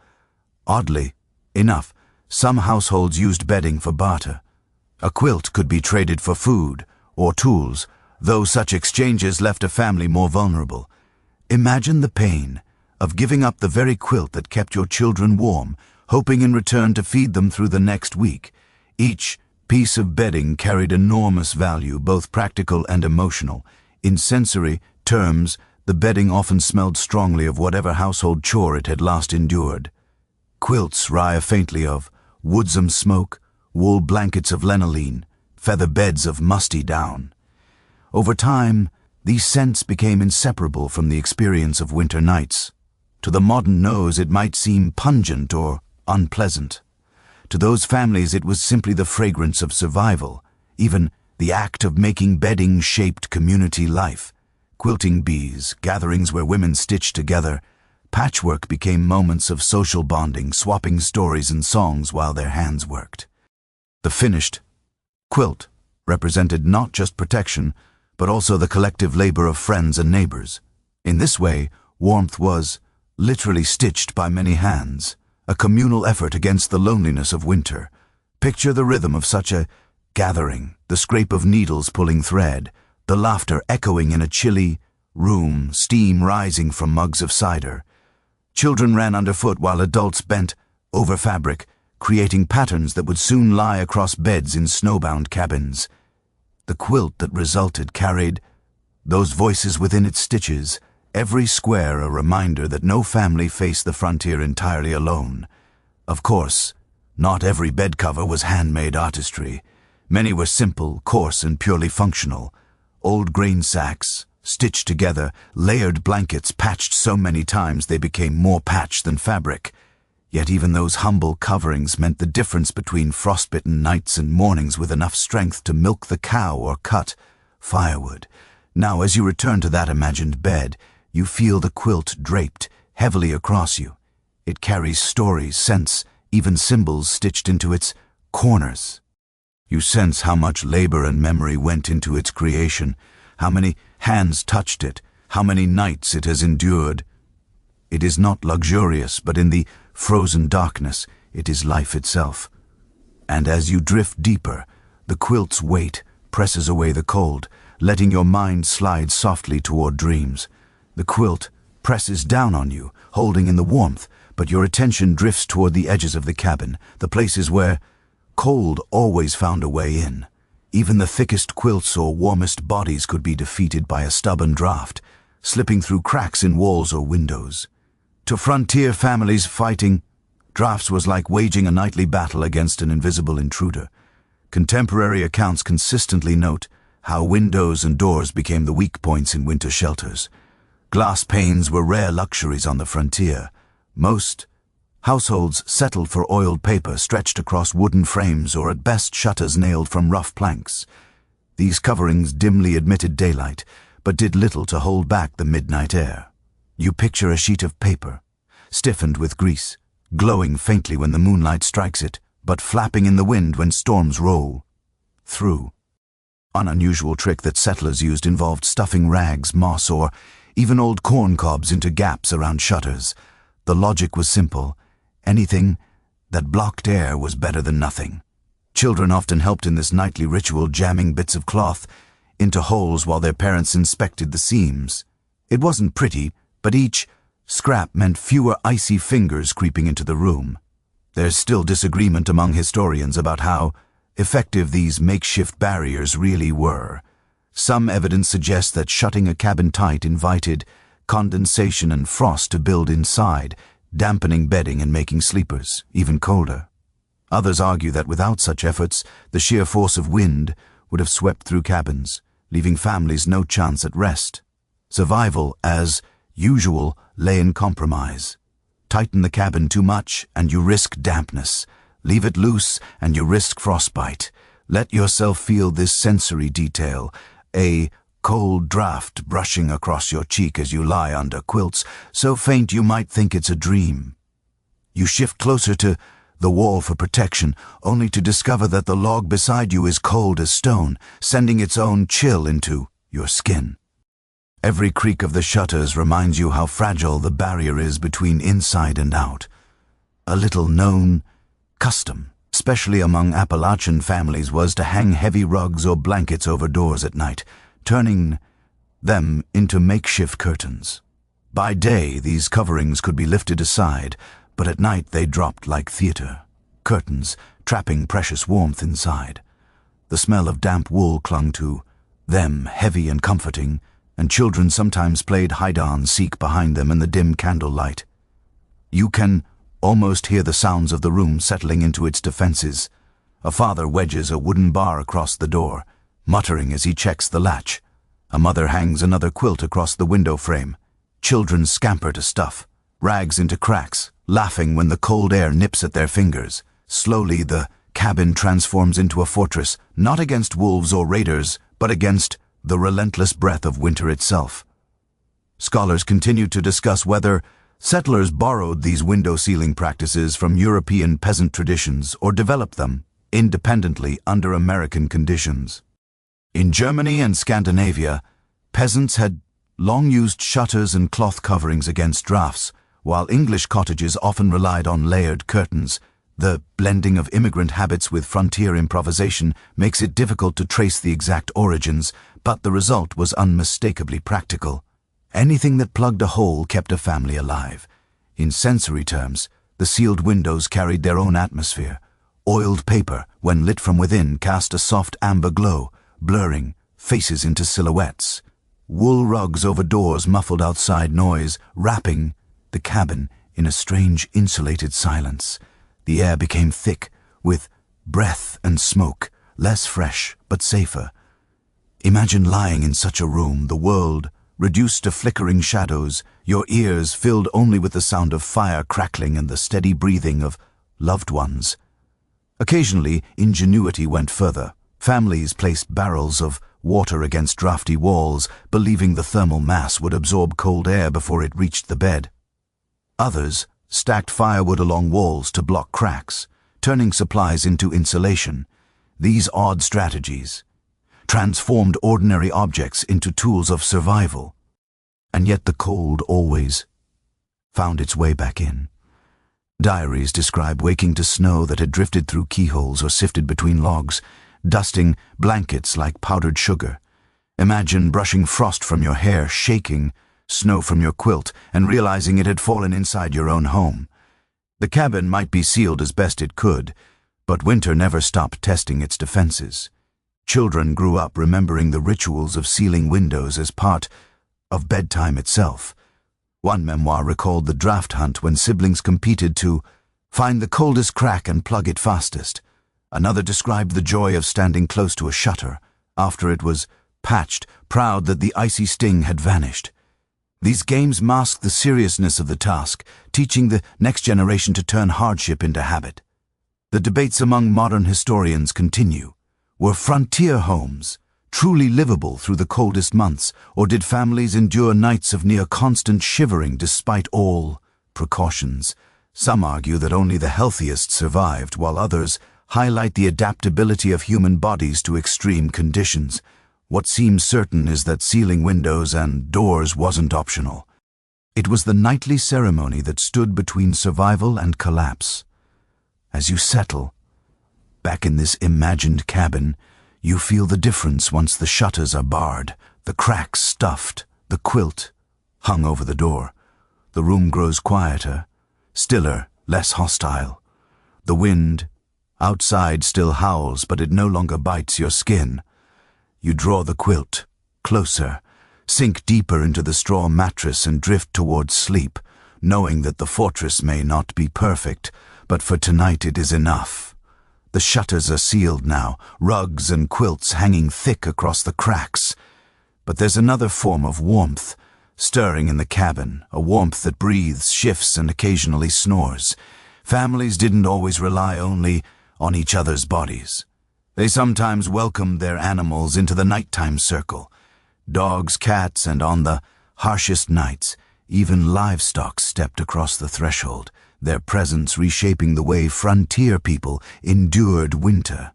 Oddly enough, some households used bedding for barter. A quilt could be traded for food or tools, though such exchanges left a family more vulnerable. Imagine the pain of giving up the very quilt that kept your children warm, hoping in return to feed them through the next week. Each piece of bedding carried enormous value, both practical and emotional. In sensory terms, the bedding often smelled strongly of whatever household chore it had last endured. Quilts rise faintly of woodsome smoke, wool blankets of lanolin, feather beds of musty down. Over time, these scents became inseparable from the experience of winter nights. To the modern nose, it might seem pungent or unpleasant. To those families, it was simply the fragrance of survival. Even the act of making bedding shaped community life. Quilting bees, gatherings where women stitched together. Patchwork became moments of social bonding, swapping stories and songs while their hands worked. The finished quilt represented not just protection, but also the collective labor of friends and neighbors. In this way, warmth was literally stitched by many hands, a communal effort against the loneliness of winter. Picture the rhythm of such a gathering, the scrape of needles pulling thread, the laughter echoing in a chilly room, steam rising from mugs of cider. Children ran underfoot while adults bent over fabric, creating patterns that would soon lie across beds in snowbound cabins. The quilt that resulted carried those voices within its stitches, every square a reminder that no family faced the frontier entirely alone. Of course, not every bed cover was handmade artistry. Many were simple, coarse, and purely functional. Old grain sacks, stitched together, layered blankets patched so many times they became more patch than fabric. Yet even those humble coverings meant the difference between frostbitten nights and mornings with enough strength to milk the cow or cut firewood. Now, as you return to that imagined bed, you feel the quilt draped heavily across you. It carries stories, scents, even symbols stitched into its corners. You sense how much labor and memory went into its creation, how many hands touched it, how many nights it has endured. It is not luxurious, but in the frozen darkness, it is life itself. And as you drift deeper, the quilt's weight presses away the cold, letting your mind slide softly toward dreams. The quilt presses down on you, holding in the warmth, but your attention drifts toward the edges of the cabin, the places where cold always found a way in. Even the thickest quilts or warmest bodies could be defeated by a stubborn draft, slipping through cracks in walls or windows. To frontier families, fighting drafts was like waging a nightly battle against an invisible intruder. Contemporary accounts consistently note how windows and doors became the weak points in winter shelters. Glass panes were rare luxuries on the frontier. Most households settled for oiled paper stretched across wooden frames or at best shutters nailed from rough planks. These coverings dimly admitted daylight, but did little to hold back the midnight air. You picture a sheet of paper, stiffened with grease, glowing faintly when the moonlight strikes it, but flapping in the wind when storms roll through. An unusual trick that settlers used involved stuffing rags, moss, or even old corn cobs into gaps around shutters. The logic was simple. Anything that blocked air was better than nothing. Children often helped in this nightly ritual, jamming bits of cloth into holes while their parents inspected the seams. It wasn't pretty, but each scrap meant fewer icy fingers creeping into the room. There's still disagreement among historians about how effective these makeshift barriers really were. Some evidence suggests that shutting a cabin tight invited condensation and frost to build inside, dampening bedding and making sleepers even colder. Others argue that without such efforts, the sheer force of wind would have swept through cabins, leaving families no chance at rest. Survival, as usual, lay in compromise. Tighten the cabin too much and you risk dampness. Leave it loose and you risk frostbite. Let yourself feel this sensory detail, a cold draft brushing across your cheek as you lie under quilts, so faint you might think it's a dream. You shift closer to the wall for protection, only to discover that the log beside you is cold as stone, sending its own chill into your skin. Every creak of the shutters reminds you how fragile the barrier is between inside and out. A little known custom, especially among Appalachian families, was to hang heavy rugs or blankets over doors at night, turning them into makeshift curtains. By day, these coverings could be lifted aside, but at night they dropped like theater curtains, trapping precious warmth inside. The smell of damp wool clung to them, heavy and comforting, and children sometimes played hide-and-seek behind them in the dim candlelight. You can almost hear the sounds of the room settling into its defenses. A father wedges a wooden bar across the door, muttering as he checks the latch. A mother hangs another quilt across the window frame. Children scamper to stuff, rags into cracks, laughing when the cold air nips at their fingers. Slowly, the cabin transforms into a fortress, not against wolves or raiders, but against the relentless breath of winter itself. Scholars continue to discuss whether settlers borrowed these window-sealing practices from European peasant traditions or developed them independently under American conditions. In Germany and Scandinavia, peasants had long used shutters and cloth coverings against drafts, while English cottages often relied on layered curtains. The blending of immigrant habits with frontier improvisation makes it difficult to trace the exact origins, but the result was unmistakably practical. Anything that plugged a hole kept a family alive. In sensory terms, the sealed windows carried their own atmosphere. Oiled paper, when lit from within, cast a soft amber glow, blurring faces into silhouettes. Wool rugs over doors muffled outside noise, wrapping the cabin in a strange insulated silence. The air became thick with breath and smoke, less fresh but safer. Imagine lying in such a room, the world reduced to flickering shadows, your ears filled only with the sound of fire crackling and the steady breathing of loved ones. Occasionally, ingenuity went further. Families placed barrels of water against drafty walls, believing the thermal mass would absorb cold air before it reached the bed. Others stacked firewood along walls to block cracks, turning supplies into insulation. These odd strategies transformed ordinary objects into tools of survival. And yet the cold always found its way back in. Diaries describe waking to snow that had drifted through keyholes or sifted between logs, dusting blankets like powdered sugar. Imagine brushing frost from your hair, shaking snow from your quilt, and realizing it had fallen inside your own home. The cabin might be sealed as best it could, but winter never stopped testing its defenses. Children grew up remembering the rituals of sealing windows as part of bedtime itself. One memoir recalled the draft hunt when siblings competed to find the coldest crack and plug it fastest. Another described the joy of standing close to a shutter after it was patched, proud that the icy sting had vanished. These games masked the seriousness of the task, teaching the next generation to turn hardship into habit. The debates among modern historians continue. Were frontier homes truly livable through the coldest months, or did families endure nights of near-constant shivering despite all precautions? Some argue that only the healthiest survived, while others highlight the adaptability of human bodies to extreme conditions. What seems certain is that sealing windows and doors wasn't optional. It was the nightly ceremony that stood between survival and collapse. As you settle back in this imagined cabin, you feel the difference once the shutters are barred, the cracks stuffed, the quilt hung over the door. The room grows quieter, stiller, less hostile. The wind outside still howls, but it no longer bites your skin. You draw the quilt closer, sink deeper into the straw mattress and drift towards sleep, knowing that the fortress may not be perfect, but for tonight it is enough. The shutters are sealed now, rugs and quilts hanging thick across the cracks. But there's another form of warmth stirring in the cabin, a warmth that breathes, shifts, and occasionally snores. Families didn't always rely only on each other's bodies. They sometimes welcomed their animals into the nighttime circle. Dogs, cats, and on the harshest nights, even livestock stepped across the threshold, their presence reshaping the way frontier people endured winter.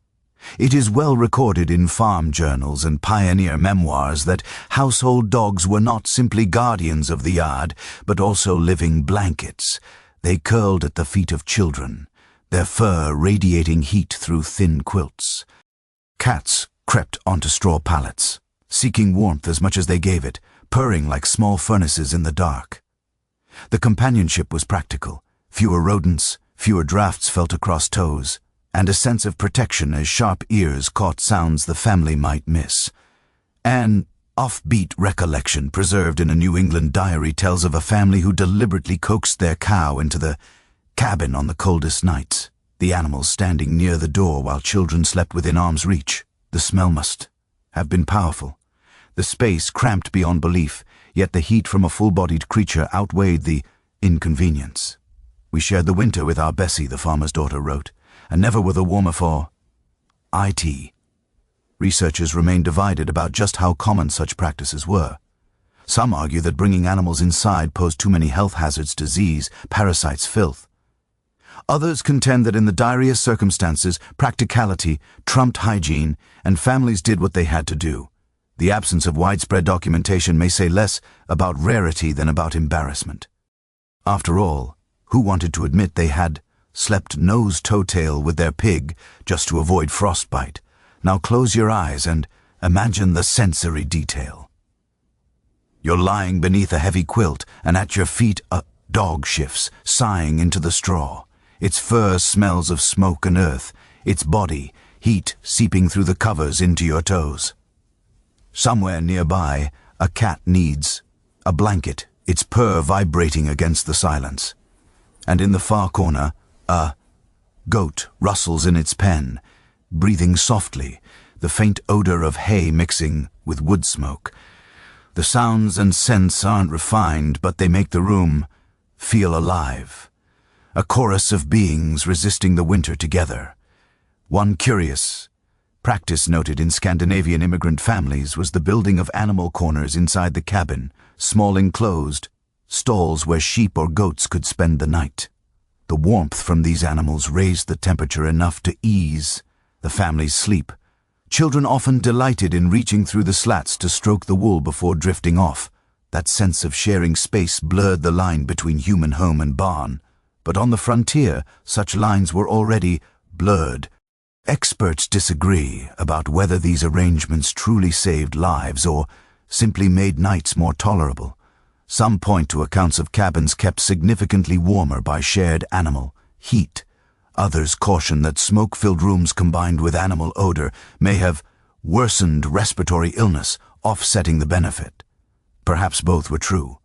It is well recorded in farm journals and pioneer memoirs that household dogs were not simply guardians of the yard, but also living blankets. They curled at the feet of children, their fur radiating heat through thin quilts. Cats crept onto straw pallets, seeking warmth as much as they gave it, purring like small furnaces in the dark. The companionship was practical. Fewer rodents, fewer drafts felt across toes, and a sense of protection as sharp ears caught sounds the family might miss. An offbeat recollection preserved in a New England diary tells of a family who deliberately coaxed their cow into the cabin on the coldest nights, the animals standing near the door while children slept within arm's reach. The smell must have been powerful. The space cramped beyond belief, yet the heat from a full-bodied creature outweighed the inconvenience. "We shared the winter with our Bessie," the farmer's daughter wrote, "and never were the warmer for IT." Researchers remain divided about just how common such practices were. Some argue that bringing animals inside posed too many health hazards: disease, parasites, filth. Others contend that in the direst circumstances, practicality trumped hygiene, and families did what they had to do. The absence of widespread documentation may say less about rarity than about embarrassment. After all, who wanted to admit they had slept nose-to-tail with their pig just to avoid frostbite? Now close your eyes and imagine the sensory detail. You're lying beneath a heavy quilt, and at your feet a dog shifts, sighing into the straw. Its fur smells of smoke and earth, its body, heat seeping through the covers into your toes. Somewhere nearby, a cat needs a blanket, its purr vibrating against the silence. And in the far corner, a goat rustles in its pen, breathing softly, the faint odor of hay mixing with wood smoke. The sounds and scents aren't refined, but they make the room feel alive. A chorus of beings resisting the winter together. One curious practice noted in Scandinavian immigrant families was the building of animal corners inside the cabin, small enclosed stalls where sheep or goats could spend the night. The warmth from these animals raised the temperature enough to ease the family's sleep. Children often delighted in reaching through the slats to stroke the wool before drifting off. That sense of sharing space blurred the line between human home and barn. But on the frontier, such lines were already blurred. Experts disagree about whether these arrangements truly saved lives or simply made nights more tolerable. Some point to accounts of cabins kept significantly warmer by shared animal heat. Others caution that smoke-filled rooms combined with animal odor may have worsened respiratory illness, offsetting the benefit. Perhaps both were true.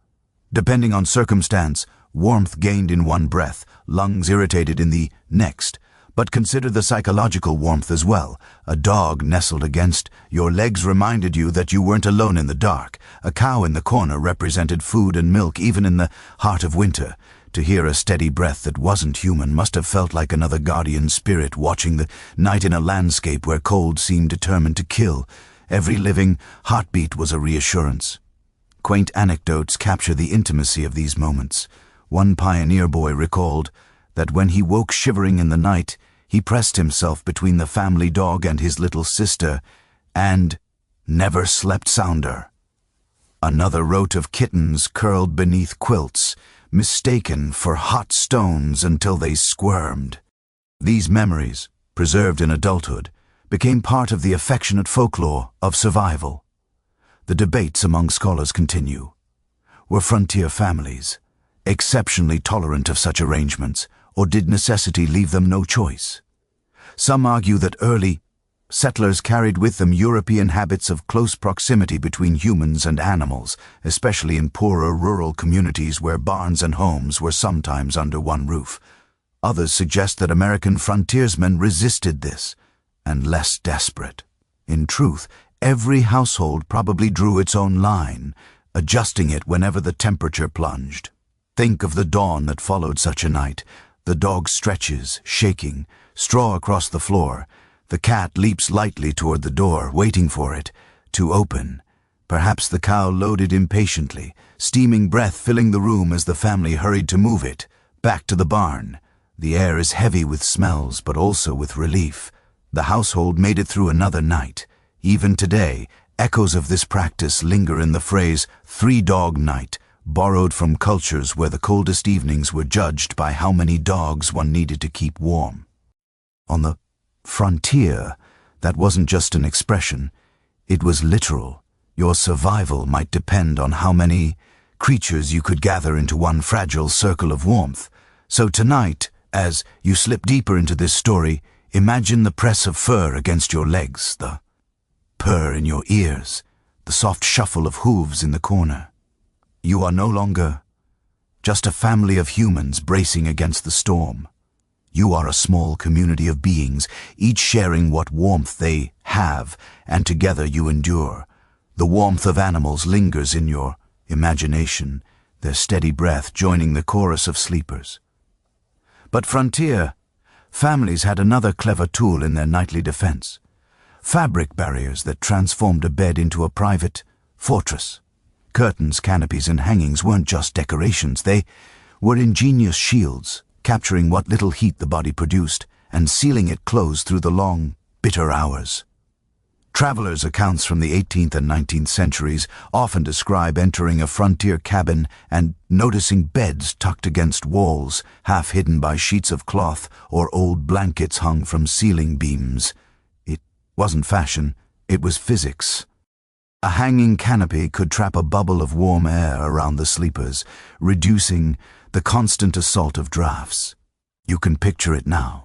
Depending on circumstance, warmth gained in one breath, lungs irritated in the next. But consider the psychological warmth as well. A dog nestled against your legs reminded you that you weren't alone in the dark. A cow in the corner represented food and milk even in the heart of winter. To hear a steady breath that wasn't human must have felt like another guardian spirit watching the night in a landscape where cold seemed determined to kill. Every living heartbeat was a reassurance. Quaint anecdotes capture the intimacy of these moments. One pioneer boy recalled that when he woke shivering in the night, he pressed himself between the family dog and his little sister, and never slept sounder. Another wrote of kittens curled beneath quilts, mistaken for hot stones until they squirmed. These memories, preserved in adulthood, became part of the affectionate folklore of survival. The debates among scholars continue. Were frontier families exceptionally tolerant of such arrangements, or did necessity leave them no choice? Some argue that early settlers carried with them European habits of close proximity between humans and animals, especially in poorer rural communities where barns and homes were sometimes under one roof. Others suggest that American frontiersmen resisted this, and less desperate. In truth, every household probably drew its own line, adjusting it whenever the temperature plunged. Think of the dawn that followed such a night. The dog stretches, shaking, straw across the floor. The cat leaps lightly toward the door, waiting for it to open. Perhaps the cow loaded impatiently, steaming breath filling the room as the family hurried to move it back to the barn. The air is heavy with smells, but also with relief. The household made it through another night. Even today, echoes of this practice linger in the phrase three-dog night, borrowed from cultures where the coldest evenings were judged by how many dogs one needed to keep warm. On the frontier, that wasn't just an expression, it was literal. Your survival might depend on how many creatures you could gather into one fragile circle of warmth. So tonight, as you slip deeper into this story, imagine the press of fur against your legs, the purr in your ears, the soft shuffle of hooves in the corner. You are no longer just a family of humans bracing against the storm. You are a small community of beings, each sharing what warmth they have, and together you endure. The warmth of animals lingers in your imagination, their steady breath joining the chorus of sleepers. But frontier families had another clever tool in their nightly defense: fabric barriers that transformed a bed into a private fortress. Curtains, canopies, and hangings weren't just decorations, they were ingenious shields, capturing what little heat the body produced and sealing it closed through the long, bitter hours. Travelers' accounts from the 18th and 19th centuries often describe entering a frontier cabin and noticing beds tucked against walls, half hidden by sheets of cloth or old blankets hung from ceiling beams. It wasn't fashion, it was physics. A hanging canopy could trap a bubble of warm air around the sleepers, reducing the constant assault of drafts. You can picture it now.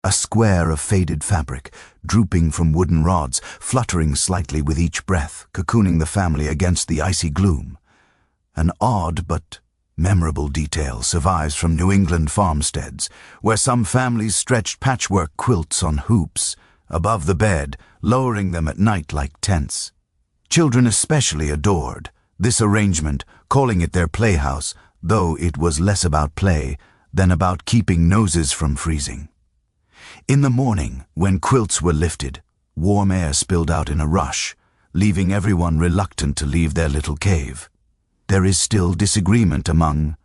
A square of faded fabric, drooping from wooden rods, fluttering slightly with each breath, cocooning the family against the icy gloom. An odd but memorable detail survives from New England farmsteads, where some families stretched patchwork quilts on hoops above the bed, lowering them at night like tents. Children especially adored this arrangement, calling it their playhouse, though it was less about play than about keeping noses from freezing. In the morning, when quilts were lifted, warm air spilled out in a rush, leaving everyone reluctant to leave their little cave. There is still disagreement among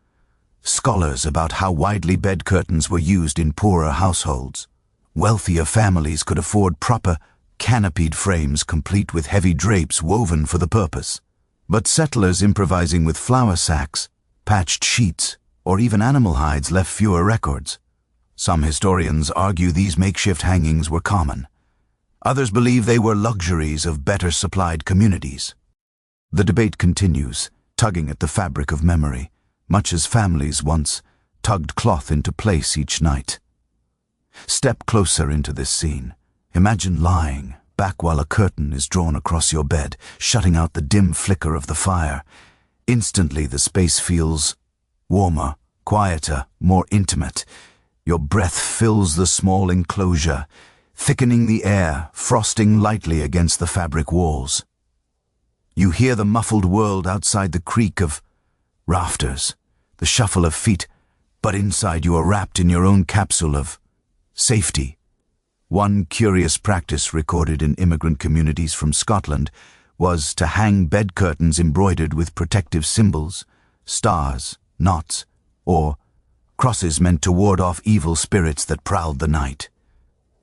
scholars about how widely bed curtains were used in poorer households. Wealthier families could afford proper canopied frames complete with heavy drapes woven for the purpose. But settlers improvising with flour sacks, patched sheets, or even animal hides left fewer records. Some historians argue these makeshift hangings were common. Others believe they were luxuries of better supplied communities. The debate continues, tugging at the fabric of memory, much as families once tugged cloth into place each night. Step closer into this scene. Imagine lying back while a curtain is drawn across your bed, shutting out the dim flicker of the fire. Instantly the space feels warmer, quieter, more intimate. Your breath fills the small enclosure, thickening the air, frosting lightly against the fabric walls. You hear the muffled world outside the creak of rafters, the shuffle of feet, but inside you are wrapped in your own capsule of safety. One curious practice recorded in immigrant communities from Scotland was to hang bed curtains embroidered with protective symbols, stars, knots, or crosses meant to ward off evil spirits that prowled the night.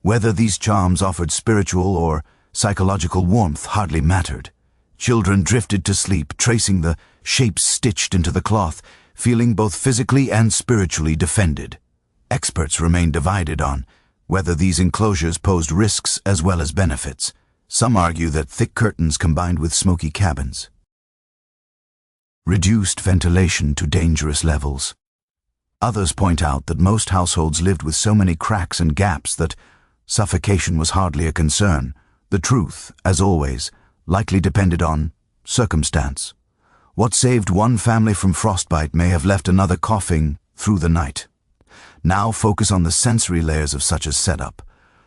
Whether these charms offered spiritual or psychological warmth hardly mattered. Children drifted to sleep, tracing the shapes stitched into the cloth, feeling both physically and spiritually defended. Experts remain divided on whether these enclosures posed risks as well as benefits. Some argue that thick curtains combined with smoky cabins reduced ventilation to dangerous levels. Others point out that most households lived with so many cracks and gaps that suffocation was hardly a concern. The truth, as always, likely depended on circumstance. What saved one family from frostbite may have left another coughing through the night. Now focus on the sensory layers of such a setup.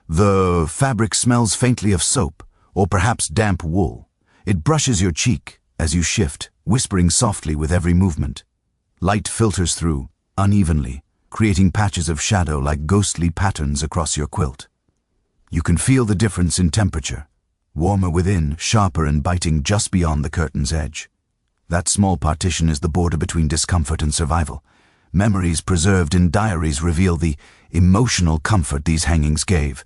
The fabric smells faintly of soap, or perhaps damp wool. It brushes your cheek as you shift, whispering softly with every movement. Light filters through, unevenly, creating patches of shadow like ghostly patterns across your quilt. You can feel the difference in temperature, warmer within, sharper and biting just beyond the curtain's edge. That small partition is the border between discomfort and survival. Memories preserved in diaries reveal the emotional comfort these hangings gave.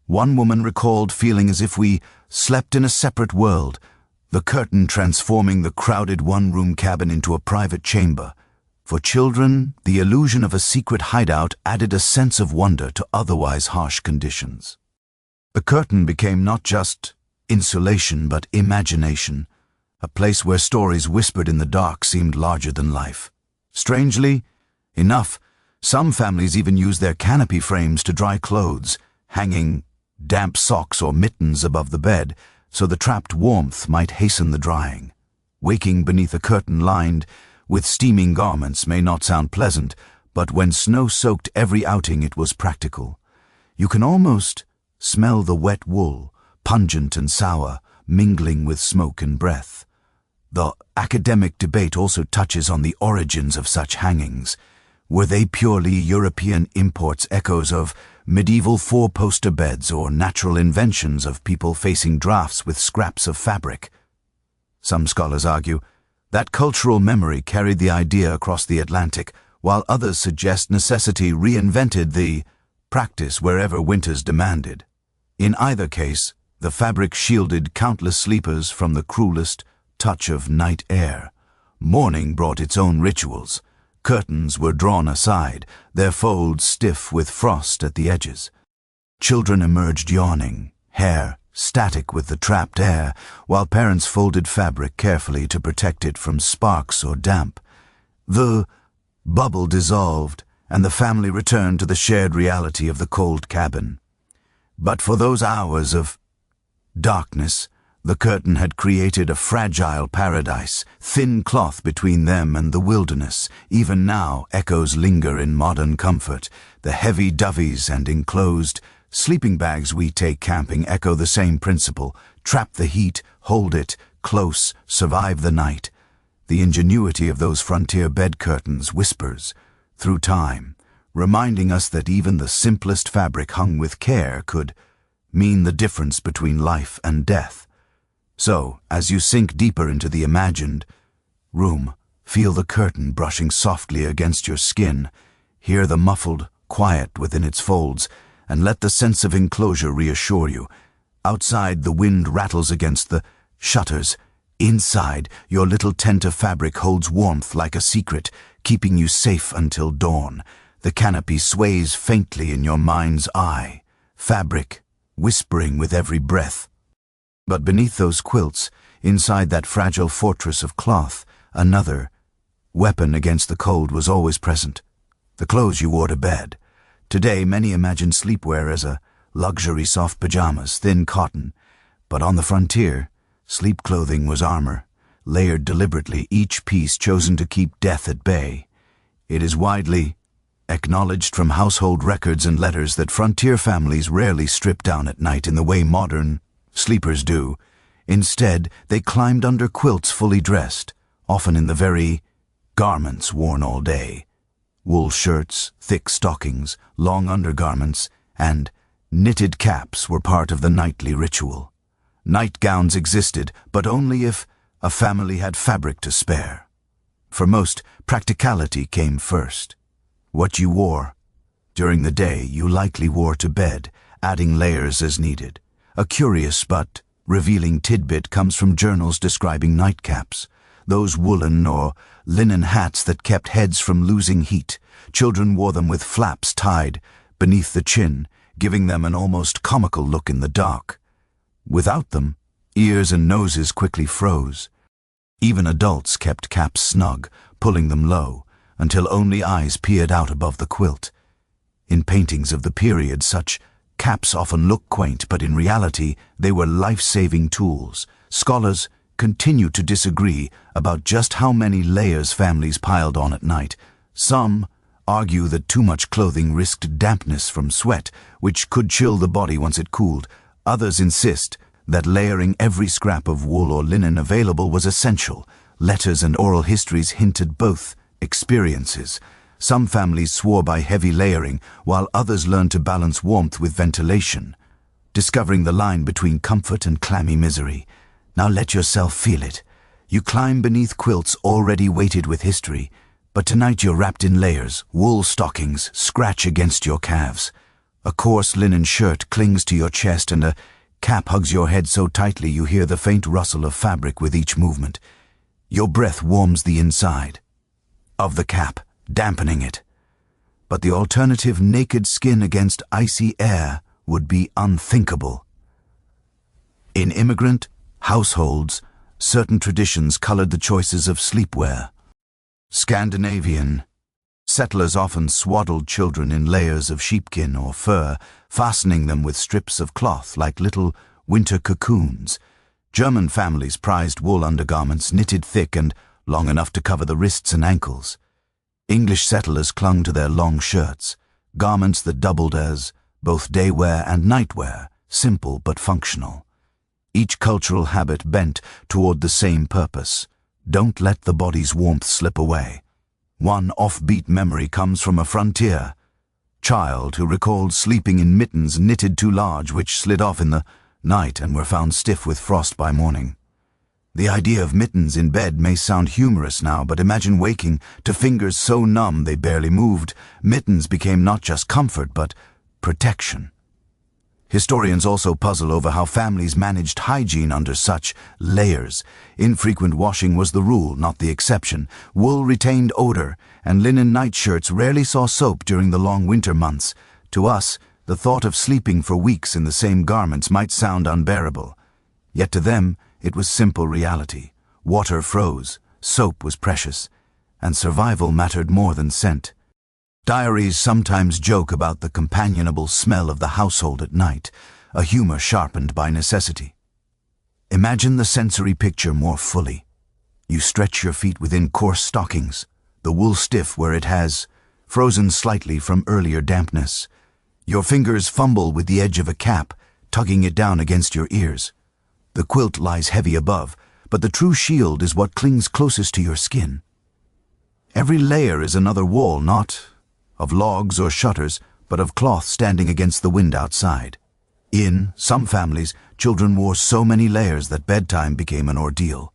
One woman recalled feeling as if we slept in a separate world, the curtain transforming the crowded one-room cabin into a private chamber. For children, the illusion of a secret hideout added a sense of wonder to otherwise harsh conditions. The curtain became not just insulation but imagination, a place where stories whispered in the dark seemed larger than life. Strangely enough, some families even used their canopy frames to dry clothes, hanging damp socks or mittens above the bed so the trapped warmth might hasten the drying. Waking beneath a curtain lined with steaming garments may not sound pleasant, but when snow soaked every outing it was practical. You can almost smell the wet wool, pungent and sour, mingling with smoke and breath. The academic debate also touches on the origins of such hangings. Were they purely European imports, echoes of medieval four-poster beds, or natural inventions of people facing drafts with scraps of fabric? Some scholars argue that cultural memory carried the idea across the Atlantic, while others suggest necessity reinvented the practice wherever winters demanded. In either case, the fabric shielded countless sleepers from the cruelest touch of night air. Morning brought its own rituals. Curtains were drawn aside, their folds stiff with frost at the edges. Children emerged yawning, hair static with the trapped air, while parents folded fabric carefully to protect it from sparks or damp. The bubble dissolved, and the family returned to the shared reality of the cold cabin. But for those hours of darkness, the curtain had created a fragile paradise, thin cloth between them and the wilderness. Even now, echoes linger in modern comfort. The heavy dovies and enclosed sleeping bags we take camping echo the same principle. Trap the heat, hold it close, survive the night. The ingenuity of those frontier bed curtains whispers through time, reminding us that even the simplest fabric hung with care could mean the difference between life and death. So, as you sink deeper into the imagined room, feel the curtain brushing softly against your skin, hear the muffled quiet within its folds, and let the sense of enclosure reassure you. Outside, the wind rattles against the shutters. Inside, your little tent of fabric holds warmth like a secret, keeping you safe until dawn. The canopy sways faintly in your mind's eye, fabric whispering with every breath. But beneath those quilts, inside that fragile fortress of cloth, another weapon against the cold was always present: the clothes you wore to bed. Today, many imagine sleepwear as a luxury soft pajamas, thin cotton. But on the frontier, sleep clothing was armor, layered deliberately, each piece chosen to keep death at bay. It is widely acknowledged from household records and letters that frontier families rarely strip down at night in the way modern sleepers do. Instead, they climbed under quilts fully dressed, often in the very garments worn all day. Wool shirts, thick stockings, long undergarments, and knitted caps were part of the nightly ritual. Nightgowns existed, but only if a family had fabric to spare. For most, practicality came first. What you wore during the day you likely wore to bed, adding layers as needed. A curious but revealing tidbit comes from journals describing nightcaps, those woolen or linen hats that kept heads from losing heat. Children wore them with flaps tied beneath the chin, giving them an almost comical look in the dark. Without them, ears and noses quickly froze. Even adults kept caps snug, pulling them low, until only eyes peered out above the quilt. In paintings of the period, such caps often look quaint, but in reality, they were life-saving tools. Scholars continue to disagree about just how many layers families piled on at night. Some argue that too much clothing risked dampness from sweat, which could chill the body once it cooled. Others insist that layering every scrap of wool or linen available was essential. Letters and oral histories hinted both experiences. Some families swore by heavy layering, while others learned to balance warmth with ventilation, discovering the line between comfort and clammy misery. Now let yourself feel it. You climb beneath quilts already weighted with history, but tonight you're wrapped in layers. Wool stockings scratch against your calves. A coarse linen shirt clings to your chest and a cap hugs your head so tightly you hear the faint rustle of fabric with each movement. Your breath warms the inside of the cap, dampening it. But the alternative, naked skin against icy air, would be unthinkable. In immigrant households, certain traditions colored the choices of sleepwear. Scandinavian settlers often swaddled children in layers of sheepskin or fur, fastening them with strips of cloth like little winter cocoons. German families prized wool undergarments knitted thick and long enough to cover the wrists and ankles. English settlers clung to their long shirts, garments that doubled as both day wear and night wear, simple but functional. Each cultural habit bent toward the same purpose: don't let the body's warmth slip away. One offbeat memory comes from a frontier child who recalled sleeping in mittens knitted too large which slid off in the night and were found stiff with frost by morning. The idea of mittens in bed may sound humorous now, but imagine waking to fingers so numb they barely moved. Mittens became not just comfort, but protection. Historians also puzzle over how families managed hygiene under such layers. Infrequent washing was the rule, not the exception. Wool retained odor, and linen nightshirts rarely saw soap during the long winter months. To us, the thought of sleeping for weeks in the same garments might sound unbearable. Yet to them, it was simple reality. Water froze, soap was precious, and survival mattered more than scent. Diaries sometimes joke about the companionable smell of the household at night, a humor sharpened by necessity. Imagine the sensory picture more fully. You stretch your feet within coarse stockings, the wool stiff where it has frozen slightly from earlier dampness. Your fingers fumble with the edge of a cap, tugging it down against your ears. The quilt lies heavy above, but the true shield is what clings closest to your skin. Every layer is another wall, not of logs or shutters, but of cloth standing against the wind outside. In some families, children wore so many layers that bedtime became an ordeal.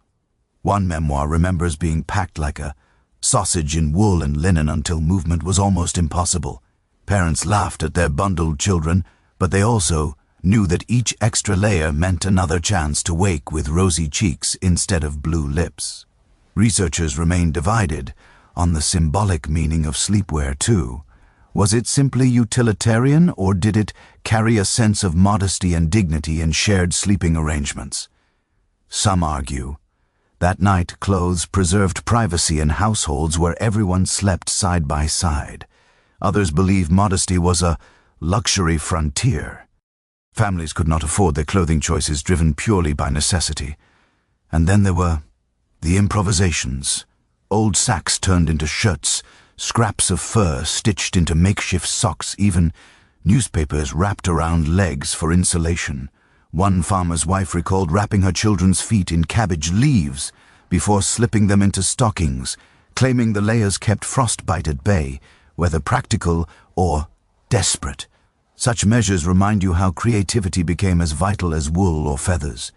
One memoir remembers being packed like a sausage in wool and linen until movement was almost impossible. Parents laughed at their bundled children, but they also knew that each extra layer meant another chance to wake with rosy cheeks instead of blue lips. Researchers remain divided on the symbolic meaning of sleepwear too. Was it simply utilitarian, or did it carry a sense of modesty and dignity in shared sleeping arrangements? Some argue that night clothes preserved privacy in households where everyone slept side by side. Others believe modesty was a luxury frontier. Families could not afford their clothing choices driven purely by necessity. And then there were the improvisations. Old sacks turned into shirts, scraps of fur stitched into makeshift socks, even newspapers wrapped around legs for insulation. One farmer's wife recalled wrapping her children's feet in cabbage leaves before slipping them into stockings, claiming the layers kept frostbite at bay, whether practical or desperate. Such measures remind you how creativity became as vital as wool or feathers.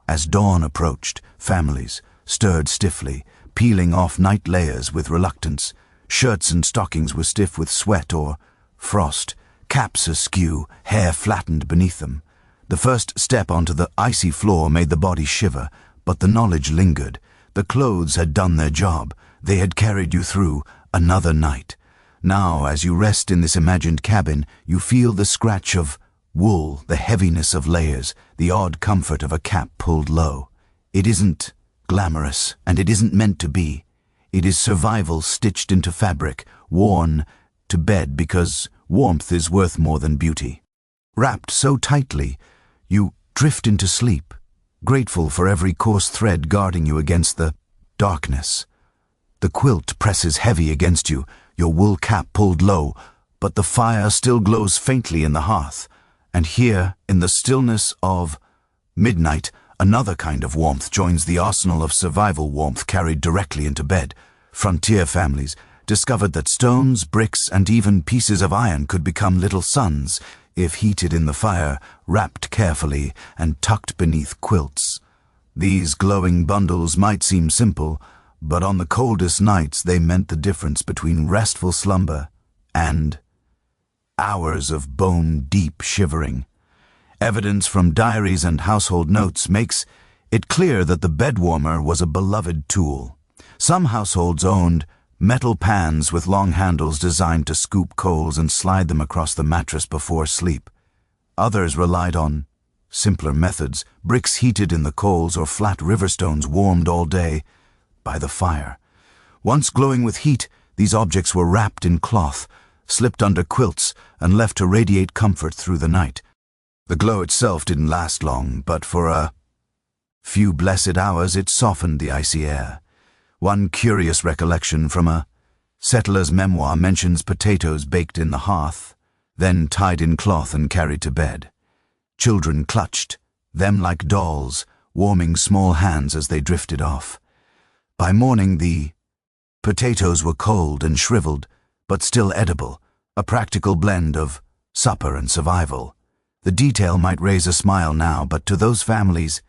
As dawn approached, families stirred stiffly, peeling off night layers with reluctance. Shirts and stockings were stiff with sweat or frost, caps askew, hair flattened beneath them. The first step onto the icy floor made the body shiver, but the knowledge lingered. The clothes had done their job. They had carried you through another night. Now, as you rest in this imagined cabin, you feel the scratch of wool, the heaviness of layers, the odd comfort of a cap pulled low. It isn't glamorous, and it isn't meant to be. It is survival stitched into fabric, worn to bed because warmth is worth more than beauty. Wrapped so tightly, you drift into sleep, grateful for every coarse thread guarding you against the darkness. The quilt presses heavy against you, your wool cap pulled low, but the fire still glows faintly in the hearth. And here, in the stillness of midnight, another kind of warmth joins the arsenal of survival warmth carried directly into bed. Frontier families discovered that stones, bricks, and even pieces of iron could become little suns if heated in the fire, wrapped carefully and tucked beneath quilts. These glowing bundles might seem simple, but on the coldest nights they meant the difference between restful slumber and hours of bone-deep shivering. Evidence from diaries and household notes makes it clear that the bed warmer was a beloved tool. Some households owned metal pans with long handles designed to scoop coals and slide them across the mattress before sleep. Others relied on simpler methods, bricks heated in the coals or flat river stones warmed all day by the fire. Once glowing with heat, these objects were wrapped in cloth, slipped under quilts, and left to radiate comfort through the night. The glow itself didn't last long, but for a few blessed hours it softened the icy air. One curious recollection from a settler's memoir mentions potatoes baked in the hearth, then tied in cloth and carried to bed. Children clutched them like dolls, warming small hands as they drifted off. By morning the potatoes were cold and shriveled, but still edible, a practical blend of supper and survival. The detail might raise a smile now, but to those families,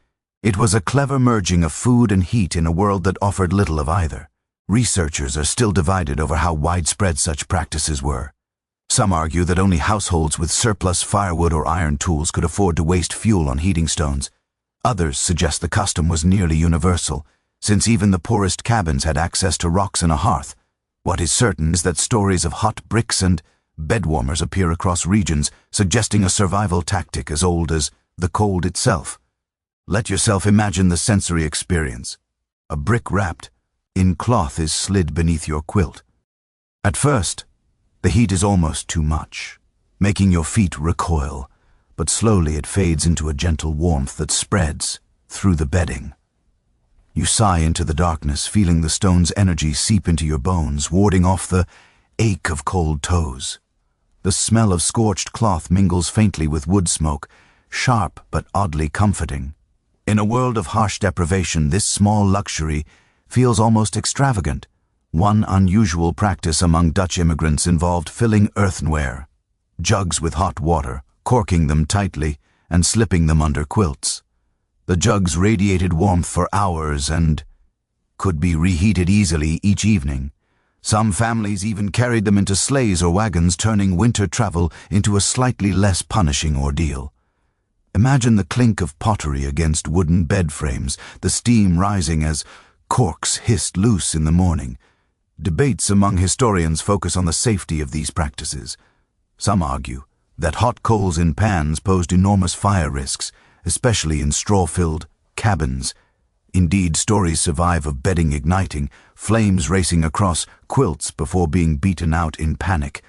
it was a clever merging of food and heat in a world that offered little of either. Researchers are still divided over how widespread such practices were. Some argue that only households with surplus firewood or iron tools could afford to waste fuel on heating stones. Others suggest the custom was nearly universal, since even the poorest cabins had access to rocks and a hearth. What is certain is that stories of hot bricks and bed warmers appear across regions, suggesting a survival tactic as old as the cold itself. Let yourself imagine the sensory experience. A brick wrapped in cloth is slid beneath your quilt. At first, the heat is almost too much, making your feet recoil, but slowly it fades into a gentle warmth that spreads through the bedding. You sigh into the darkness, feeling the stone's energy seep into your bones, warding off the ache of cold toes. The smell of scorched cloth mingles faintly with wood smoke, sharp but oddly comforting. In a world of harsh deprivation, this small luxury feels almost extravagant. One unusual practice among Dutch immigrants involved filling earthenware jugs with hot water, corking them tightly, and slipping them under quilts. The jugs radiated warmth for hours and could be reheated easily each evening. Some families even carried them into sleighs or wagons, turning winter travel into a slightly less punishing ordeal. Imagine the clink of pottery against wooden bed frames, the steam rising as corks hissed loose in the morning. Debates among historians focus on the safety of these practices. Some argue that hot coals in pans posed enormous fire risks, especially in straw-filled cabins. Indeed, stories survive of bedding igniting, flames racing across quilts before being beaten out in panic.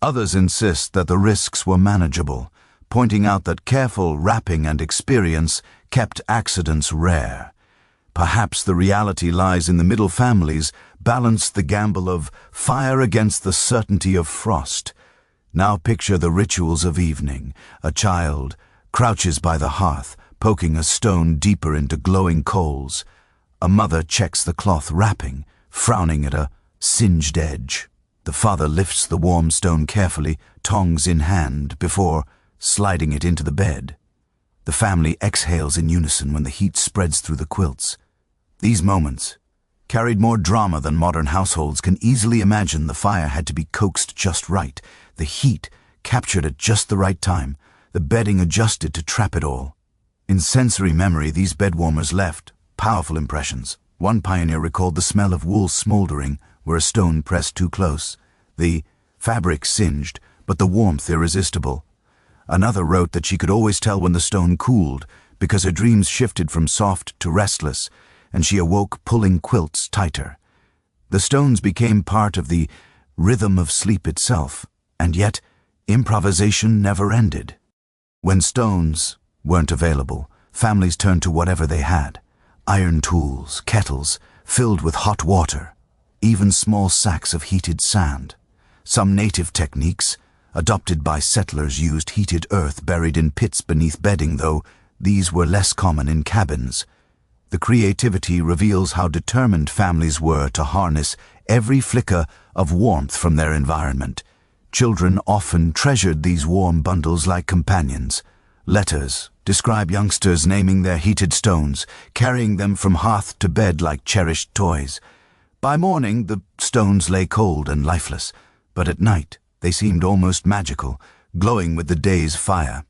Others insist that the risks were manageable, pointing out that careful wrapping and experience kept accidents rare. Perhaps the reality lies in the middle families balanced the gamble of fire against the certainty of frost. Now picture the rituals of evening. A child crouches by the hearth, poking a stone deeper into glowing coals. A mother checks the cloth wrapping, frowning at a singed edge. The father lifts the warm stone carefully, tongs in hand, before sliding it into the bed. The family exhales in unison when the heat spreads through the quilts. These moments carried more drama than modern households can easily imagine. The fire had to be coaxed just right, the heat captured at just the right time, the bedding adjusted to trap it all. In sensory memory, these bed warmers left powerful impressions. One pioneer recalled the smell of wool smoldering where a stone pressed too close, the fabric singed, but the warmth irresistible. Another wrote that she could always tell when the stone cooled because her dreams shifted from soft to restless, and she awoke pulling quilts tighter. The stones became part of the rhythm of sleep itself, and yet improvisation never ended. When stones weren't available, families turned to whatever they had: iron tools, kettles filled with hot water, even small sacks of heated sand. Some native techniques adopted by settlers used heated earth buried in pits beneath bedding, though these were less common in cabins. The creativity reveals how determined families were to harness every flicker of warmth from their environment. Children often treasured these warm bundles like companions. Letters describe youngsters naming their heated stones, carrying them from hearth to bed like cherished toys. By morning, the stones lay cold and lifeless, but at night, They seemed almost magical, glowing with the day's fire.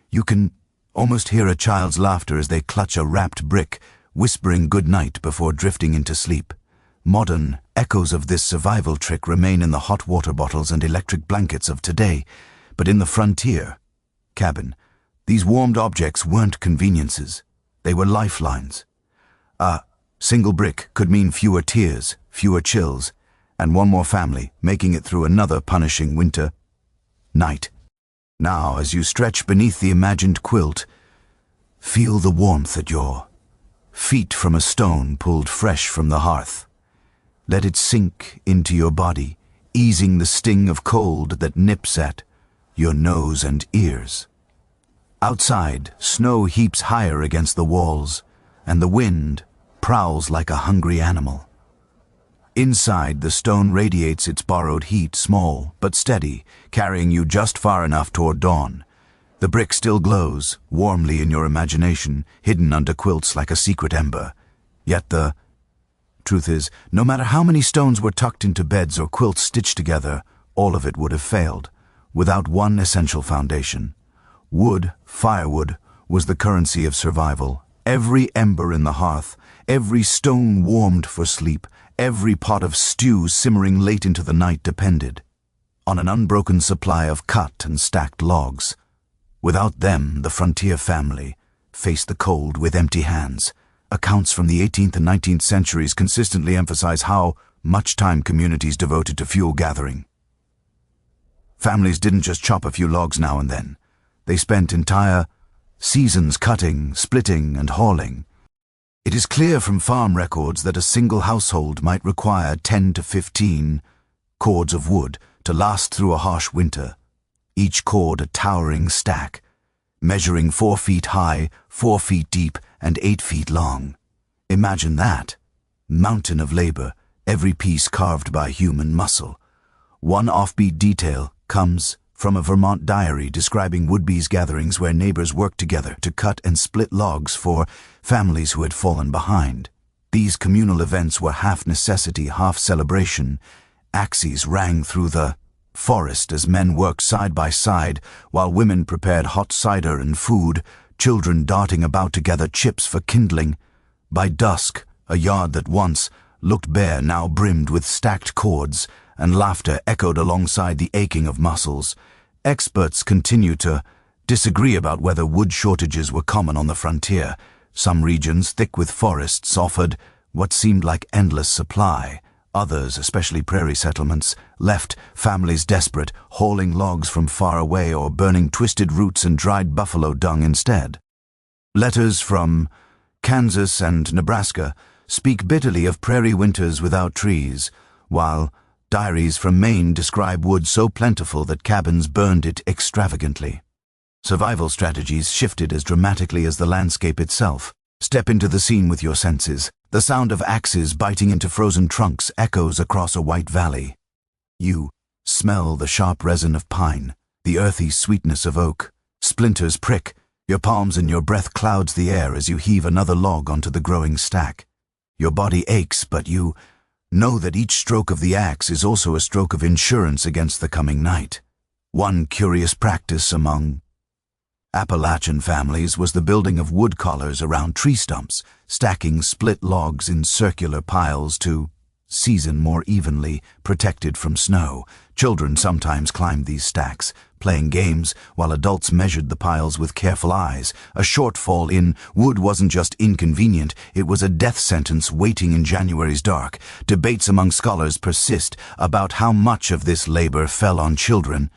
You can almost hear a child's laughter as they clutch a wrapped brick, whispering good night before drifting into sleep. Modern echoes of this survival trick remain in the hot water bottles and electric blankets of today, but in the frontier cabin, these warmed objects weren't conveniences. They were lifelines. A single brick could mean fewer tears, fewer chills, and one more family making it through another punishing winter night. Now, as you stretch beneath the imagined quilt, feel the warmth at your feet from a stone pulled fresh from the hearth. Let it sink into your body, easing the sting of cold that nips at your nose and ears. Outside, snow heaps higher against the walls, and the wind prowls like a hungry animal. Inside, the stone radiates its borrowed heat, small but steady, carrying you just far enough toward dawn. The brick still glows, warmly in your imagination, hidden under quilts like a secret ember. Yet the truth is, no matter how many stones were tucked into beds or quilts stitched together, all of it would have failed, without one essential foundation. Wood, firewood, was the currency of survival. Every ember in the hearth, every stone warmed for sleep, every pot of stew simmering late into the night depended on an unbroken supply of cut and stacked logs. Without them, the frontier family faced the cold with empty hands. Accounts from the 18th and 19th centuries consistently emphasize how much time communities devoted to fuel gathering. Families didn't just chop a few logs now and then. They spent entire seasons cutting, splitting, and hauling. It is clear from farm records that a single household might require 10 to 15 cords of wood to last through a harsh winter, each cord a towering stack, measuring 4 feet high, 4 feet deep, and 8 feet long. Imagine that. Mountain of labor, every piece carved by human muscle. One offbeat detail comes from a Vermont diary describing Woodbee's gatherings where neighbors worked together to cut and split logs for families who had fallen behind. These communal events were half necessity, half celebration. Axes rang through the forest as men worked side by side while women prepared hot cider and food, children darting about to gather chips for kindling. By dusk, a yard that once looked bare now brimmed with stacked cords, and laughter echoed alongside the aching of muscles. Experts continue to disagree about whether wood shortages were common on the frontier. Some regions, thick with forests, offered what seemed like endless supply. Others, especially prairie settlements, left families desperate, hauling logs from far away or burning twisted roots and dried buffalo dung instead. Letters from Kansas and Nebraska speak bitterly of prairie winters without trees, while diaries from Maine describe wood so plentiful that cabins burned it extravagantly. Survival strategies shifted as dramatically as the landscape itself. Step into the scene with your senses. The sound of axes biting into frozen trunks echoes across a white valley. You smell the sharp resin of pine, the earthy sweetness of oak. Splinters prick your palms and your breath clouds the air as you heave another log onto the growing stack. Your body aches, but you know that each stroke of the axe is also a stroke of insurance against the coming night. One curious practice among Appalachian families was the building of wood collars around tree stumps, stacking split logs in circular piles to season more evenly, protected from snow. Children sometimes climbed these stacks, playing games while adults measured the piles with careful eyes. A shortfall in wood wasn't just inconvenient, it was a death sentence waiting in January's dark. Debates among scholars persist about how much of this labor fell on children.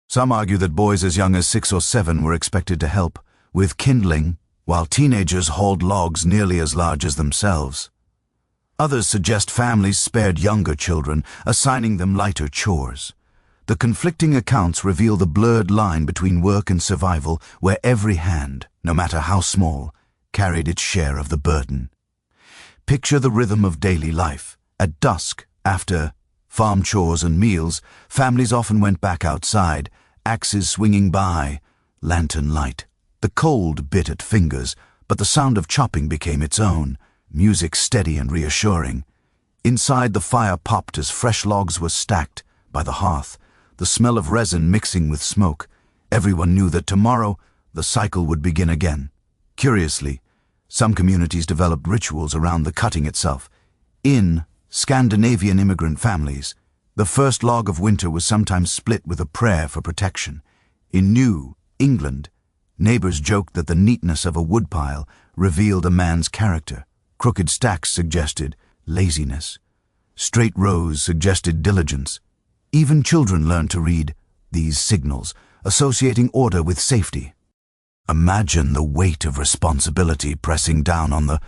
Some argue that boys as young as 6 or 7 were expected to help with kindling, while teenagers hauled logs nearly as large as themselves. Others suggest families spared younger children, assigning them lighter chores. The conflicting accounts reveal the blurred line between work and survival, where every hand, no matter how small, carried its share of the burden. Picture the rhythm of daily life. At dusk, after farm chores and meals, families often went back outside, axes swinging by, lantern light. The cold bit at fingers, but the sound of chopping became its own, music steady and reassuring. Inside, the fire popped as fresh logs were stacked by the hearth, the smell of resin mixing with smoke. Everyone knew that tomorrow the cycle would begin again. Curiously, some communities developed rituals around the cutting itself. In Scandinavian immigrant families, the first log of winter was sometimes split with a prayer for protection. In New England, neighbors joked that the neatness of a woodpile revealed a man's character. Crooked stacks suggested laziness. Straight rows suggested diligence. Even children learned to read these signals, associating order with safety. Imagine the weight of responsibility pressing down on the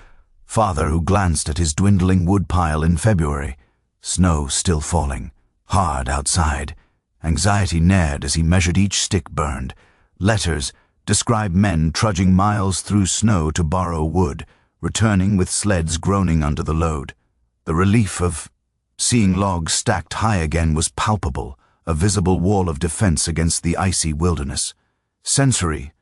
father who glanced at his dwindling woodpile in February. Snow still falling, hard outside. Anxiety nared as he measured each stick burned. Letters describe men trudging miles through snow to borrow wood, returning with sleds groaning under the load. The relief of seeing logs stacked high again was palpable, a visible wall of defense against the icy wilderness. Sensory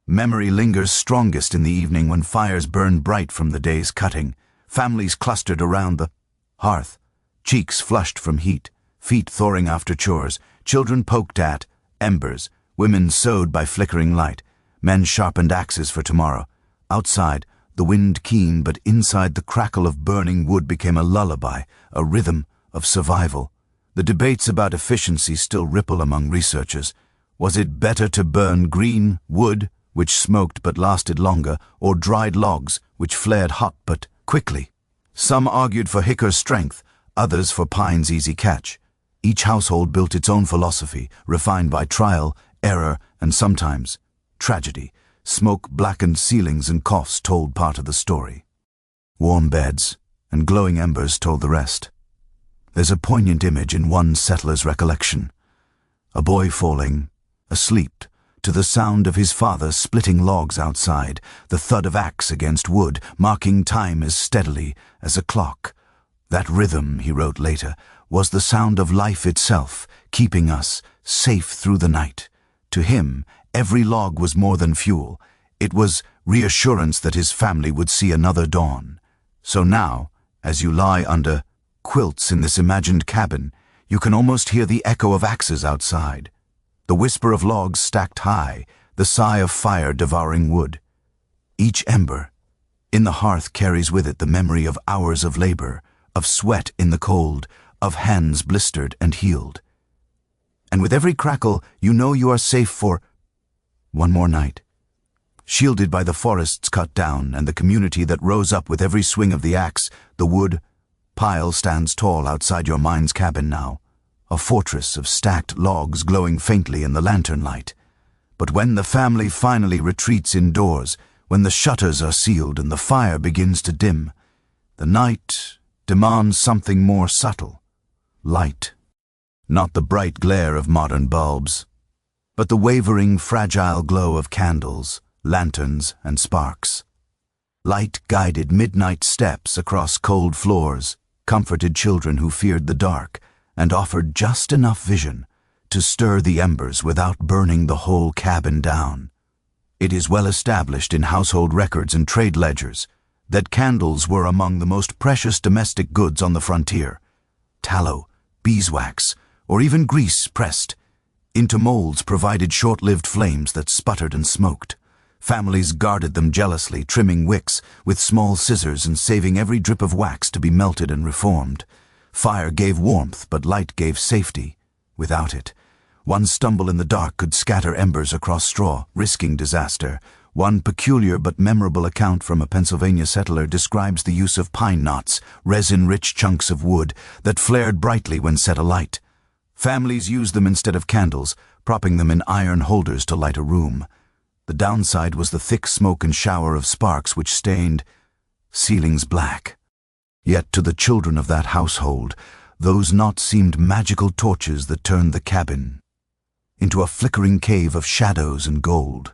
memory lingers strongest in the evening when fires burn bright from the day's cutting. Families clustered around the hearth, cheeks flushed from heat, feet thawing after chores, children poked at embers, women sewed by flickering light, men sharpened axes for tomorrow. Outside, the wind keen, but inside the crackle of burning wood became a lullaby, a rhythm of survival. The debates about efficiency still ripple among researchers. Was it better to burn green wood, which smoked but lasted longer, or dried logs, which flared hot but quickly? Some argued for hickor's strength, others for pine's easy catch. Each household built its own philosophy, refined by trial, error, and sometimes tragedy. Smoke-blackened ceilings and coughs told part of the story. Warm beds and glowing embers told the rest. There's a poignant image in one settler's recollection. A boy falling, asleep, to the sound of his father splitting logs outside, the thud of axe against wood, marking time as steadily as a clock. That rhythm, he wrote later, was the sound of life itself, keeping us safe through the night. To him, every log was more than fuel. It was reassurance that his family would see another dawn. So now, as you lie under quilts in this imagined cabin, you can almost hear the echo of axes outside, the whisper of logs stacked high, the sigh of fire devouring wood. Each ember in the hearth carries with it the memory of hours of labor, of sweat in the cold, of hands blistered and healed. And with every crackle, you know you are safe for one more night. Shielded by the forests cut down and the community that rose up with every swing of the axe, the wood pile stands tall outside your mind's cabin now, a fortress of stacked logs glowing faintly in the lantern light. But when the family finally retreats indoors, when the shutters are sealed and the fire begins to dim, the night demands something more subtle. Light. Not the bright glare of modern bulbs, but the wavering, fragile glow of candles, lanterns, and sparks. Light guided midnight steps across cold floors, comforted children who feared the dark, and offered just enough vision to stir the embers without burning the whole cabin down. It is well established in household records and trade ledgers that candles were among the most precious domestic goods on the frontier. Tallow, beeswax, or even grease pressed into molds provided short-lived flames that sputtered and smoked. Families guarded them jealously, trimming wicks with small scissors and saving every drip of wax to be melted and reformed. Fire gave warmth, but light gave safety. Without it, one stumble in the dark could scatter embers across straw, risking disaster. One peculiar but memorable account from a Pennsylvania settler describes the use of pine knots, resin-rich chunks of wood that flared brightly when set alight. Families used them instead of candles, propping them in iron holders to light a room. The downside was the thick smoke and shower of sparks which stained ceilings black. Yet to the children of that household, those knots seemed magical torches that turned the cabin into a flickering cave of shadows and gold.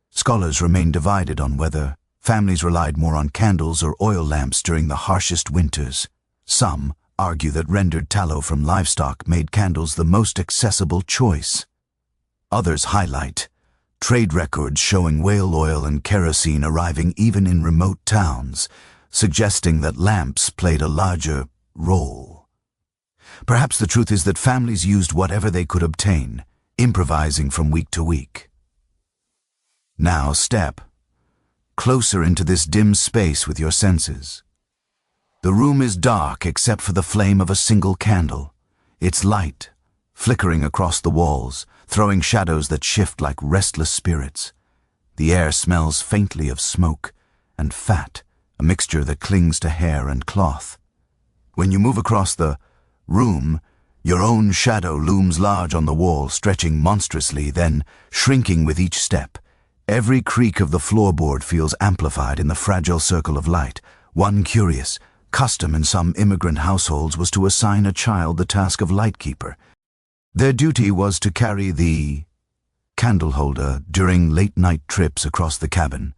Scholars remain divided on whether families relied more on candles or oil lamps during the harshest winters. Some argue that rendered tallow from livestock made candles the most accessible choice. Others highlight trade records showing whale oil and kerosene arriving even in remote towns, suggesting that lamps played a larger role. Perhaps the truth is that families used whatever they could obtain, improvising from week to week. Now step closer into this dim space with your senses. The room is dark except for the flame of a single candle, its light flickering across the walls, throwing shadows that shift like restless spirits. The air smells faintly of smoke and fat, a mixture that clings to hair and cloth. When you move across the room, your own shadow looms large on the wall, stretching monstrously, then shrinking with each step. Every creak of the floorboard feels amplified in the fragile circle of light. One curious custom in some immigrant households was to assign a child the task of lightkeeper. Their duty was to carry the candle holder during late-night trips across the cabin,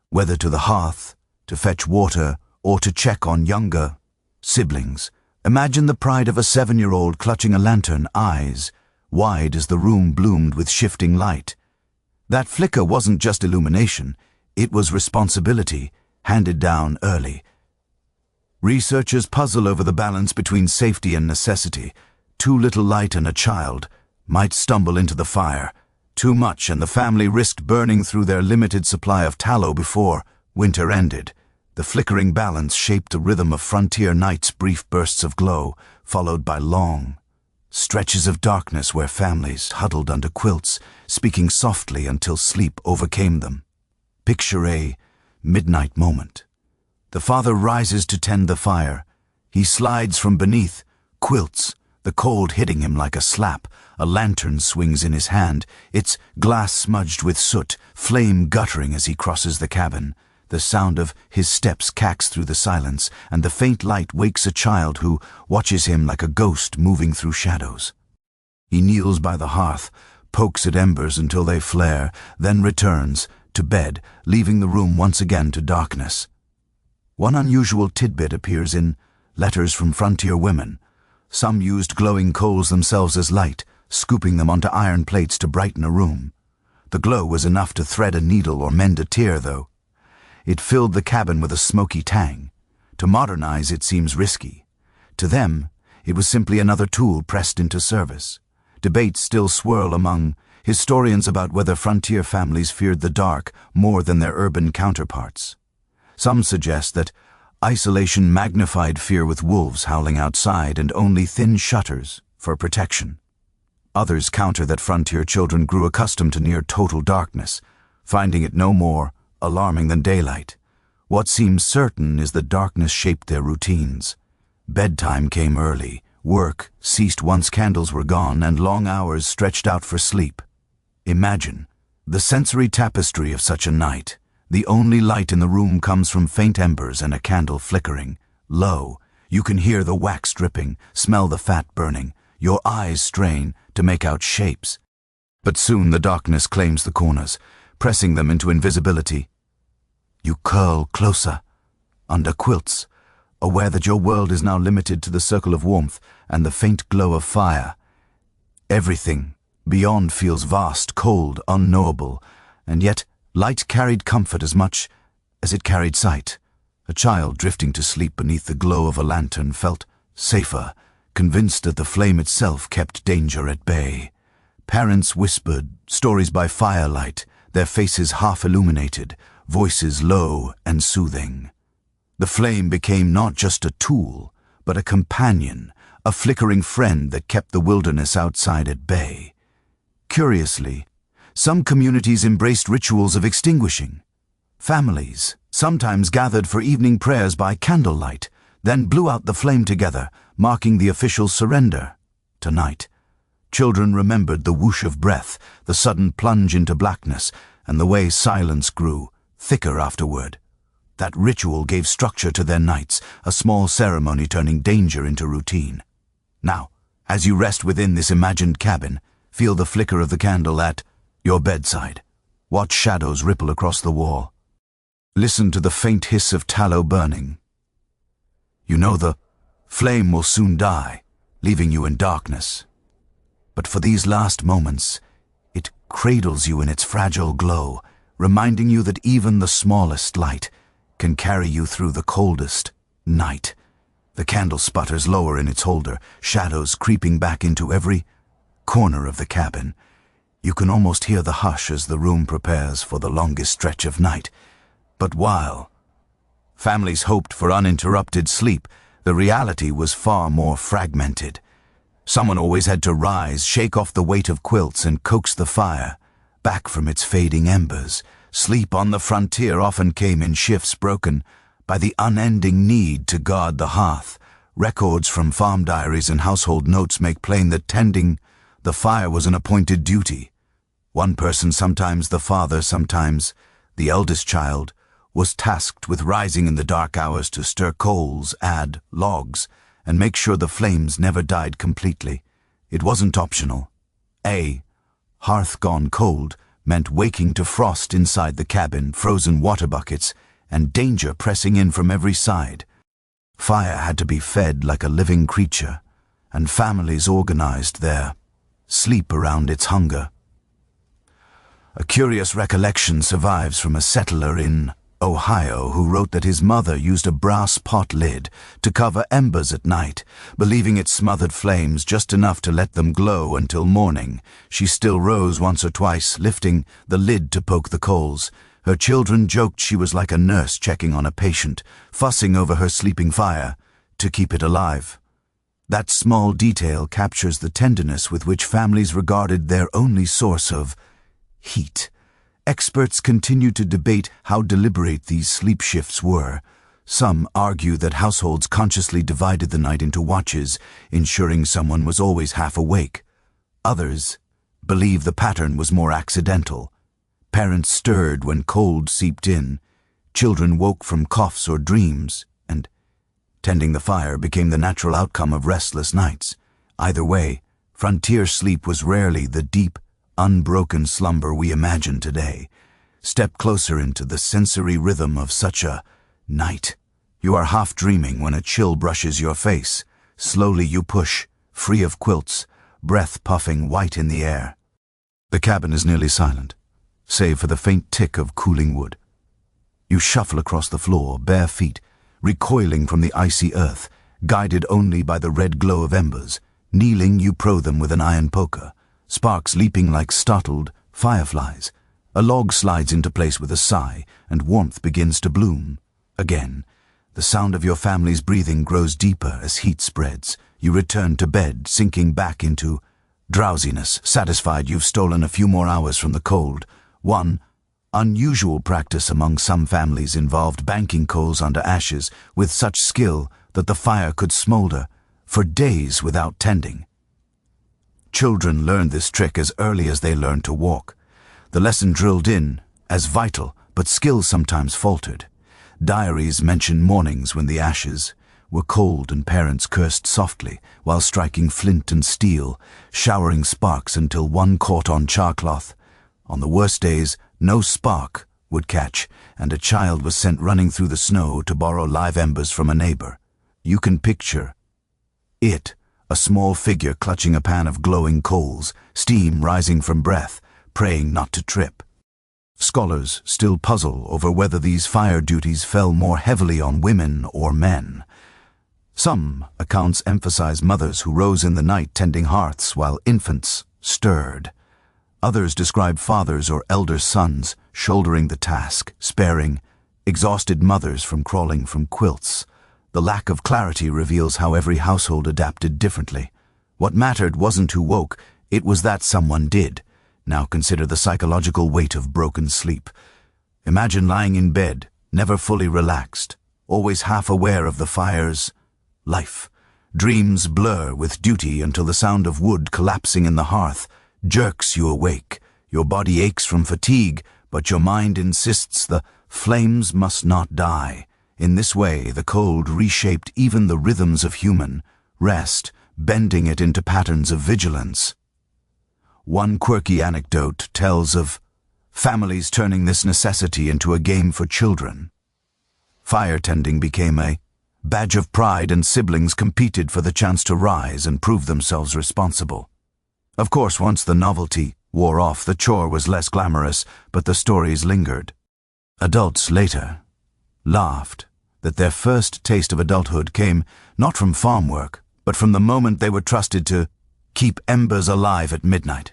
whether to the hearth, to fetch water, or to check on younger siblings. Imagine the pride of a 7-year-old clutching a lantern, eyes wide as the room bloomed with shifting light. That flicker wasn't just illumination, it was responsibility, handed down early. Researchers puzzle over the balance between safety and necessity. Too little light and a child might stumble into the fire. Too much and the family risked burning through their limited supply of tallow before winter ended. The flickering balance shaped the rhythm of frontier nights, brief bursts of glow, followed by long stretches of darkness where families huddled under quilts, speaking softly until sleep overcame them. Picture a midnight moment. The father rises to tend the fire. He slides from beneath quilts, the cold hitting him like a slap. A lantern swings in his hand, its glass smudged with soot, flame guttering as he crosses the cabin. The sound of his steps cacks through the silence, and the faint light wakes a child who watches him like a ghost moving through shadows. He kneels by the hearth, pokes at embers until they flare, then returns to bed, leaving the room once again to darkness. One unusual tidbit appears in letters from frontier women. Some used glowing coals themselves as light, scooping them onto iron plates to brighten a room. The glow was enough to thread a needle or mend a tear, though. It filled the cabin with a smoky tang. To modernize it seems risky. To them, it was simply another tool pressed into service. Debates still swirl among historians about whether frontier families feared the dark more than their urban counterparts. Some suggest that isolation magnified fear, with wolves howling outside and only thin shutters for protection. Others counter that frontier children grew accustomed to near total darkness, finding it no more alarming than daylight. What seems certain is that darkness shaped their routines. Bedtime came early, work ceased once candles were gone, and long hours stretched out for sleep. Imagine the sensory tapestry of such a night. The only light in the room comes from faint embers and a candle flickering. Low, you can hear the wax dripping, smell the fat burning. Your eyes strain to make out shapes. But soon the darkness claims the corners, pressing them into invisibility. You curl closer, under quilts, aware that your world is now limited to the circle of warmth and the faint glow of fire. Everything beyond feels vast, cold, unknowable, and yet light carried comfort as much as it carried sight. A child drifting to sleep beneath the glow of a lantern felt safer, convinced that the flame itself kept danger at bay. Parents whispered stories by firelight, their faces half illuminated, voices low and soothing. The flame became not just a tool, but a companion, a flickering friend that kept the wilderness outside at bay. Curiously, some communities embraced rituals of extinguishing. Families sometimes gathered for evening prayers by candlelight, then blew out the flame together, marking the official surrender. Tonight, children remembered the whoosh of breath, the sudden plunge into blackness, and the way silence grew thicker afterward. That ritual gave structure to their nights, a small ceremony turning danger into routine. Now, as you rest within this imagined cabin, feel the flicker of the candle at your bedside. Watch shadows ripple across the wall. Listen to the faint hiss of tallow burning. You know the flame will soon die, leaving you in darkness. But for these last moments, it cradles you in its fragile glow, reminding you that even the smallest light can carry you through the coldest night. The candle sputters lower in its holder, shadows creeping back into every corner of the cabin. You can almost hear the hush as the room prepares for the longest stretch of night. But while families hoped for uninterrupted sleep, the reality was far more fragmented. Someone always had to rise, shake off the weight of quilts, and coax the fire back from its fading embers. Sleep on the frontier often came in shifts broken by the unending need to guard the hearth. Records from farm diaries and household notes make plain that tending the fire was an appointed duty. One person, sometimes the father, sometimes the eldest child, was tasked with rising in the dark hours to stir coals, add logs, and make sure the flames never died completely. It wasn't optional. A hearth gone cold meant waking to frost inside the cabin, frozen water buckets, and danger pressing in from every side. Fire had to be fed like a living creature, and families organized their sleep around its hunger. A curious recollection survives from a settler in Ohio who wrote that his mother used a brass pot lid to cover embers at night, believing it smothered flames just enough to let them glow until morning. She still rose once or twice, lifting the lid to poke the coals. Her children joked she was like a nurse checking on a patient, fussing over her sleeping fire to keep it alive. That small detail captures the tenderness with which families regarded their only source of heat. Experts continue to debate how deliberate these sleep shifts were. Some argue that households consciously divided the night into watches, ensuring someone was always half awake. Others believe the pattern was more accidental. Parents stirred when cold seeped in, children woke from coughs or dreams, and tending the fire became the natural outcome of restless nights. Either way, frontier sleep was rarely the deep, unbroken slumber we imagine today. Step closer into the sensory rhythm of such a night. You are half dreaming when a chill brushes your face. Slowly you push, free of quilts, breath puffing white in the air. The cabin is nearly silent, save for the faint tick of cooling wood. You shuffle across the floor, bare feet, recoiling from the icy earth, guided only by the red glow of embers. Kneeling, you probe them with an iron poker, sparks leaping like startled fireflies. A log slides into place with a sigh, and warmth begins to bloom. Again, the sound of your family's breathing grows deeper as heat spreads. You return to bed, sinking back into drowsiness, satisfied you've stolen a few more hours from the cold. One unusual practice among some families involved banking coals under ashes with such skill that the fire could smolder for days without tending. Children learned this trick as early as they learned to walk. The lesson drilled in as vital, but skill sometimes faltered. Diaries mention mornings when the ashes were cold and parents cursed softly while striking flint and steel, showering sparks until one caught on charcloth. On the worst days, no spark would catch, and a child was sent running through the snow to borrow live embers from a neighbor. You can picture it, a small figure clutching a pan of glowing coals, steam rising from breath, praying not to trip. Scholars still puzzle over whether these fire duties fell more heavily on women or men. Some accounts emphasize mothers who rose in the night tending hearths while infants stirred. Others describe fathers or elder sons shouldering the task, sparing exhausted mothers from crawling from quilts. The lack of clarity reveals how every household adapted differently. What mattered wasn't who woke, it was that someone did. Now consider the psychological weight of broken sleep. Imagine lying in bed, never fully relaxed, always half aware of the fire's life. Dreams blur with duty until the sound of wood collapsing in the hearth jerks you awake. Your body aches from fatigue, but your mind insists the flames must not die. In this way, the cold reshaped even the rhythms of human rest, bending it into patterns of vigilance. One quirky anecdote tells of families turning this necessity into a game for children. Fire tending became a badge of pride, and siblings competed for the chance to rise and prove themselves responsible. Of course, once the novelty wore off, the chore was less glamorous, but the stories lingered. Adults later laughed that their first taste of adulthood came not from farm work, but from the moment they were trusted to keep embers alive at midnight.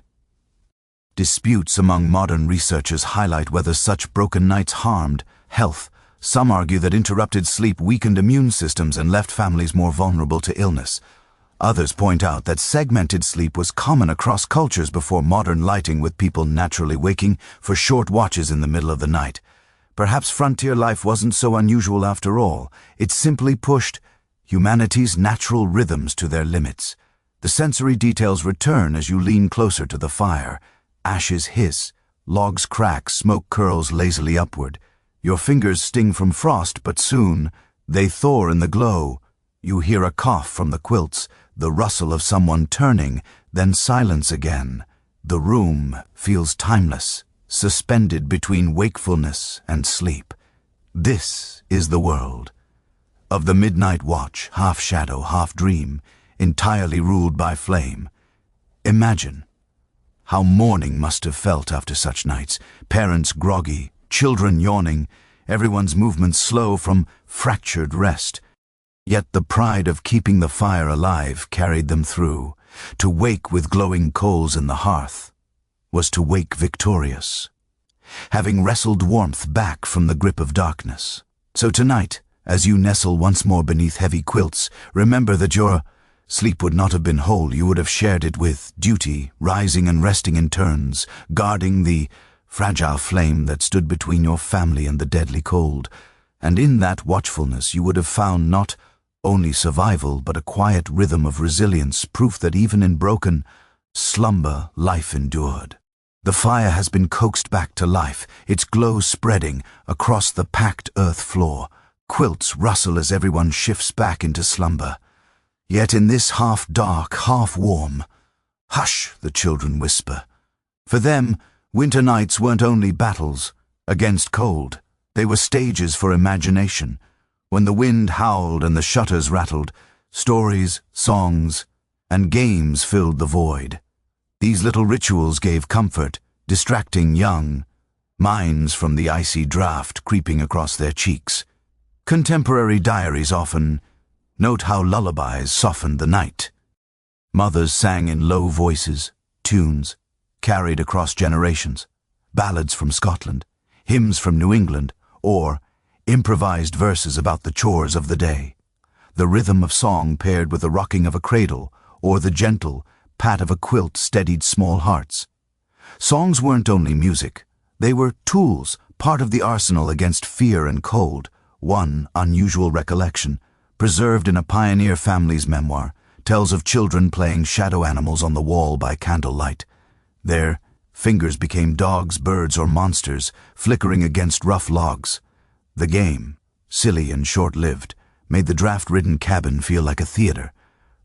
Disputes among modern researchers highlight whether such broken nights harmed health. Some argue that interrupted sleep weakened immune systems and left families more vulnerable to illness. Others point out that segmented sleep was common across cultures before modern lighting, with people naturally waking for short watches in the middle of the night. Perhaps frontier life wasn't so unusual after all. It simply pushed humanity's natural rhythms to their limits. The sensory details return as you lean closer to the fire. Ashes hiss, logs crack, smoke curls lazily upward. Your fingers sting from frost, but soon they thaw in the glow. You hear a cough from the quilts, the rustle of someone turning, then silence again. The room feels timeless, suspended between wakefulness and sleep. This is the world of the midnight watch, half shadow, half dream, entirely ruled by flame. Imagine how morning must have felt after such nights. Parents groggy, children yawning, everyone's movements slow from fractured rest. Yet the pride of keeping the fire alive carried them through. To wake with glowing coals in the hearth was to wake victorious, having wrestled warmth back from the grip of darkness. So tonight, as you nestle once more beneath heavy quilts, remember that your sleep would not have been whole. You would have shared it with duty, rising and resting in turns, guarding the fragile flame that stood between your family and the deadly cold. And in that watchfulness you would have found not only survival, but a quiet rhythm of resilience, proof that even in broken slumber life endured. The fire has been coaxed back to life, its glow spreading across the packed earth floor. Quilts rustle as everyone shifts back into slumber. Yet in this half-dark, half-warm, "Hush," the children whisper. For them, winter nights weren't only battles against cold. They were stages for imagination. When the wind howled and the shutters rattled, stories, songs, and games filled the void. These little rituals gave comfort, distracting young minds from the icy draft creeping across their cheeks. Contemporary diaries often note how lullabies softened the night. Mothers sang in low voices, tunes carried across generations, ballads from Scotland, hymns from New England, or improvised verses about the chores of the day. The rhythm of song paired with the rocking of a cradle or the gentle pat of a quilt steadied small hearts. Songs weren't only music. They were tools, part of the arsenal against fear and cold. One unusual recollection, preserved in a pioneer family's memoir, tells of children playing shadow animals on the wall by candlelight. Their fingers became dogs, birds, or monsters, flickering against rough logs. The game, silly and short-lived, made the draft-ridden cabin feel like a theater.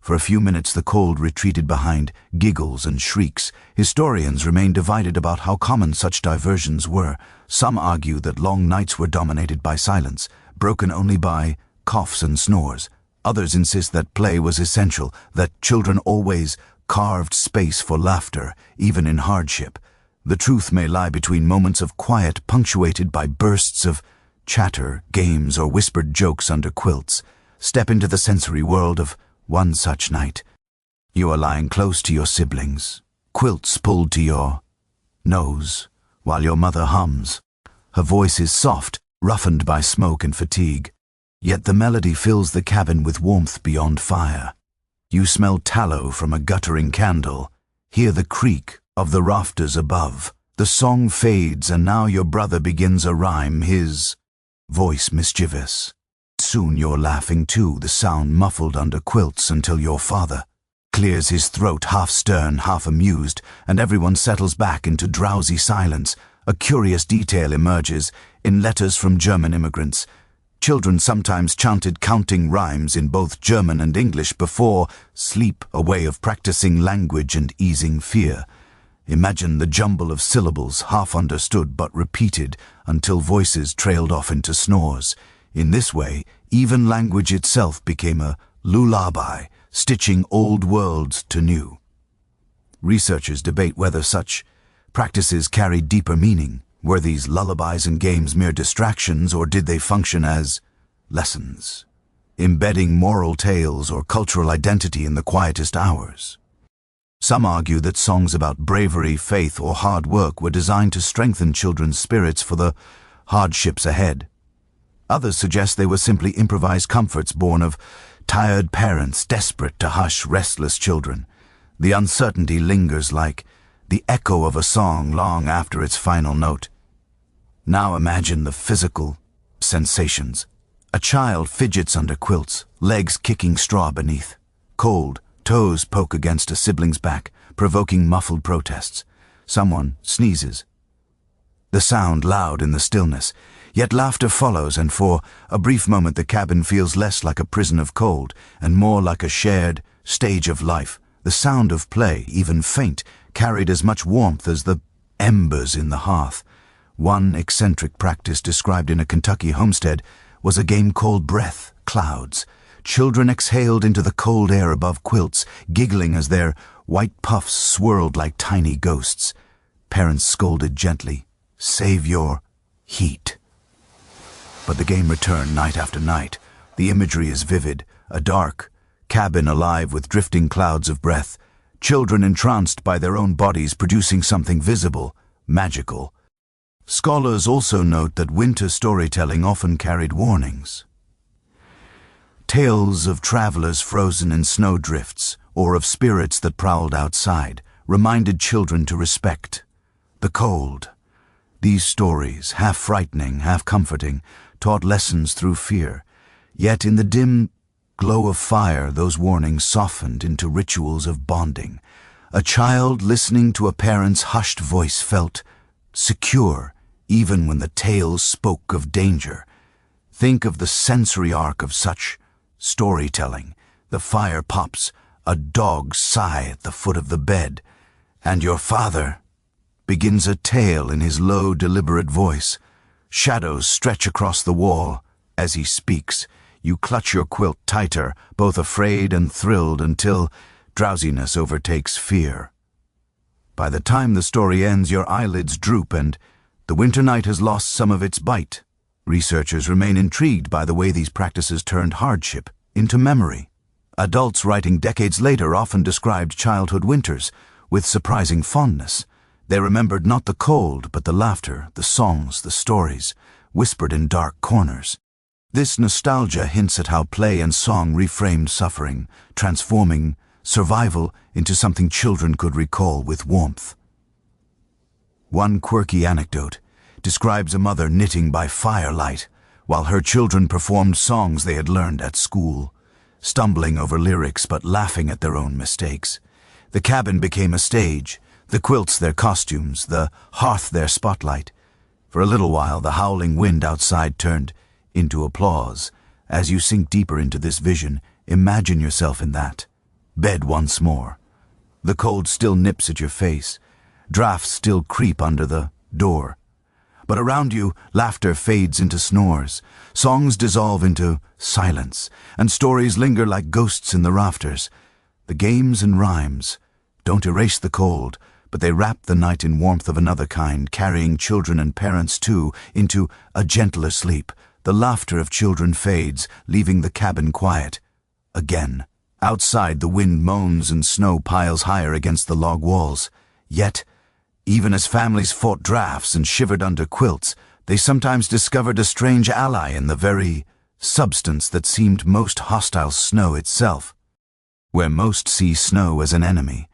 For a few minutes the cold retreated behind giggles and shrieks. Historians remain divided about how common such diversions were. Some argue that long nights were dominated by silence, broken only by coughs and snores. Others insist that play was essential, that children always carved space for laughter, even in hardship. The truth may lie between moments of quiet punctuated by bursts of chatter, games, or whispered jokes under quilts. Step into the sensory world of one such night. You are lying close to your siblings, quilts pulled to your nose, while your mother hums. Her voice is soft, roughened by smoke and fatigue, yet the melody fills the cabin with warmth beyond fire. You smell tallow from a guttering candle, hear the creak of the rafters above. The song fades, and now your brother begins a rhyme, his voice mischievous. Soon you're laughing too, the sound muffled under quilts, until your father clears his throat, half stern, half amused, and everyone settles back into drowsy silence. A curious detail emerges in letters from German immigrants. Children sometimes chanted counting rhymes in both German and English before sleep, a way of practicing language and easing fear. Imagine the jumble of syllables, half understood but repeated until voices trailed off into snores. In this way, even language itself became a lullaby, stitching old worlds to new. Researchers debate whether such practices carried deeper meaning. Were these lullabies and games mere distractions, or did they function as lessons, embedding moral tales or cultural identity in the quietest hours. Some argue that songs about bravery, faith, or hard work were designed to strengthen children's spirits for the hardships ahead. Others suggest they were simply improvised comforts born of tired parents desperate to hush restless children. The uncertainty lingers like the echo of a song long after its final note. Now imagine the physical sensations. A child fidgets under quilts, legs kicking straw beneath. Cold, toes poke against a sibling's back, provoking muffled protests. Someone sneezes. The sound loud in the stillness, yet laughter follows, and for a brief moment the cabin feels less like a prison of cold and more like a shared stage of life. The sound of play, even faint, carried as much warmth as the embers in the hearth. One eccentric practice described in a Kentucky homestead was a game called breath clouds. Children exhaled into the cold air above quilts, giggling as their white puffs swirled like tiny ghosts. Parents scolded gently, "Save your heat." But the game returned night after night. The imagery is vivid, a dark cabin alive with drifting clouds of breath, children entranced by their own bodies producing something visible, magical. Scholars also note that winter storytelling often carried warnings. Tales of travelers frozen in snowdrifts or of spirits that prowled outside reminded children to respect the cold. These stories, half frightening, half comforting, taught lessons through fear. Yet in the dim glow of fire, those warnings softened into rituals of bonding. A child listening to a parent's hushed voice felt secure, even when the tales spoke of danger. Think of the sensory arc of such storytelling. The fire pops, a dog sigh at the foot of the bed, and your father begins a tale in his low, deliberate voice. Shadows stretch across the wall. As he speaks, you clutch your quilt tighter, both afraid and thrilled, until drowsiness overtakes fear. By the time the story ends, your eyelids droop and the winter night has lost some of its bite. Researchers remain intrigued by the way these practices turned hardship into memory. Adults writing decades later often described childhood winters with surprising fondness. They remembered not the cold, but the laughter, the songs, the stories, whispered in dark corners. This nostalgia hints at how play and song reframed suffering, transforming survival into something children could recall with warmth. One quirky anecdote describes a mother knitting by firelight while her children performed songs they had learned at school, stumbling over lyrics but laughing at their own mistakes. The cabin became a stage, the quilts their costumes, the hearth their spotlight. For a little while, the howling wind outside turned into applause. As you sink deeper into this vision, imagine yourself in that bed once more. The cold still nips at your face. Drafts still creep under the door. But around you, laughter fades into snores. Songs dissolve into silence, and stories linger like ghosts in the rafters. The games and rhymes don't erase the cold, but they wrap the night in warmth of another kind, carrying children and parents too into a gentler sleep. The laughter of children fades, leaving the cabin quiet. Again, outside the wind moans and snow piles higher against the log walls. Yet, even as families fought drafts and shivered under quilts, they sometimes discovered a strange ally in the very substance that seemed most hostile: snow itself. Where most see snow as an enemy,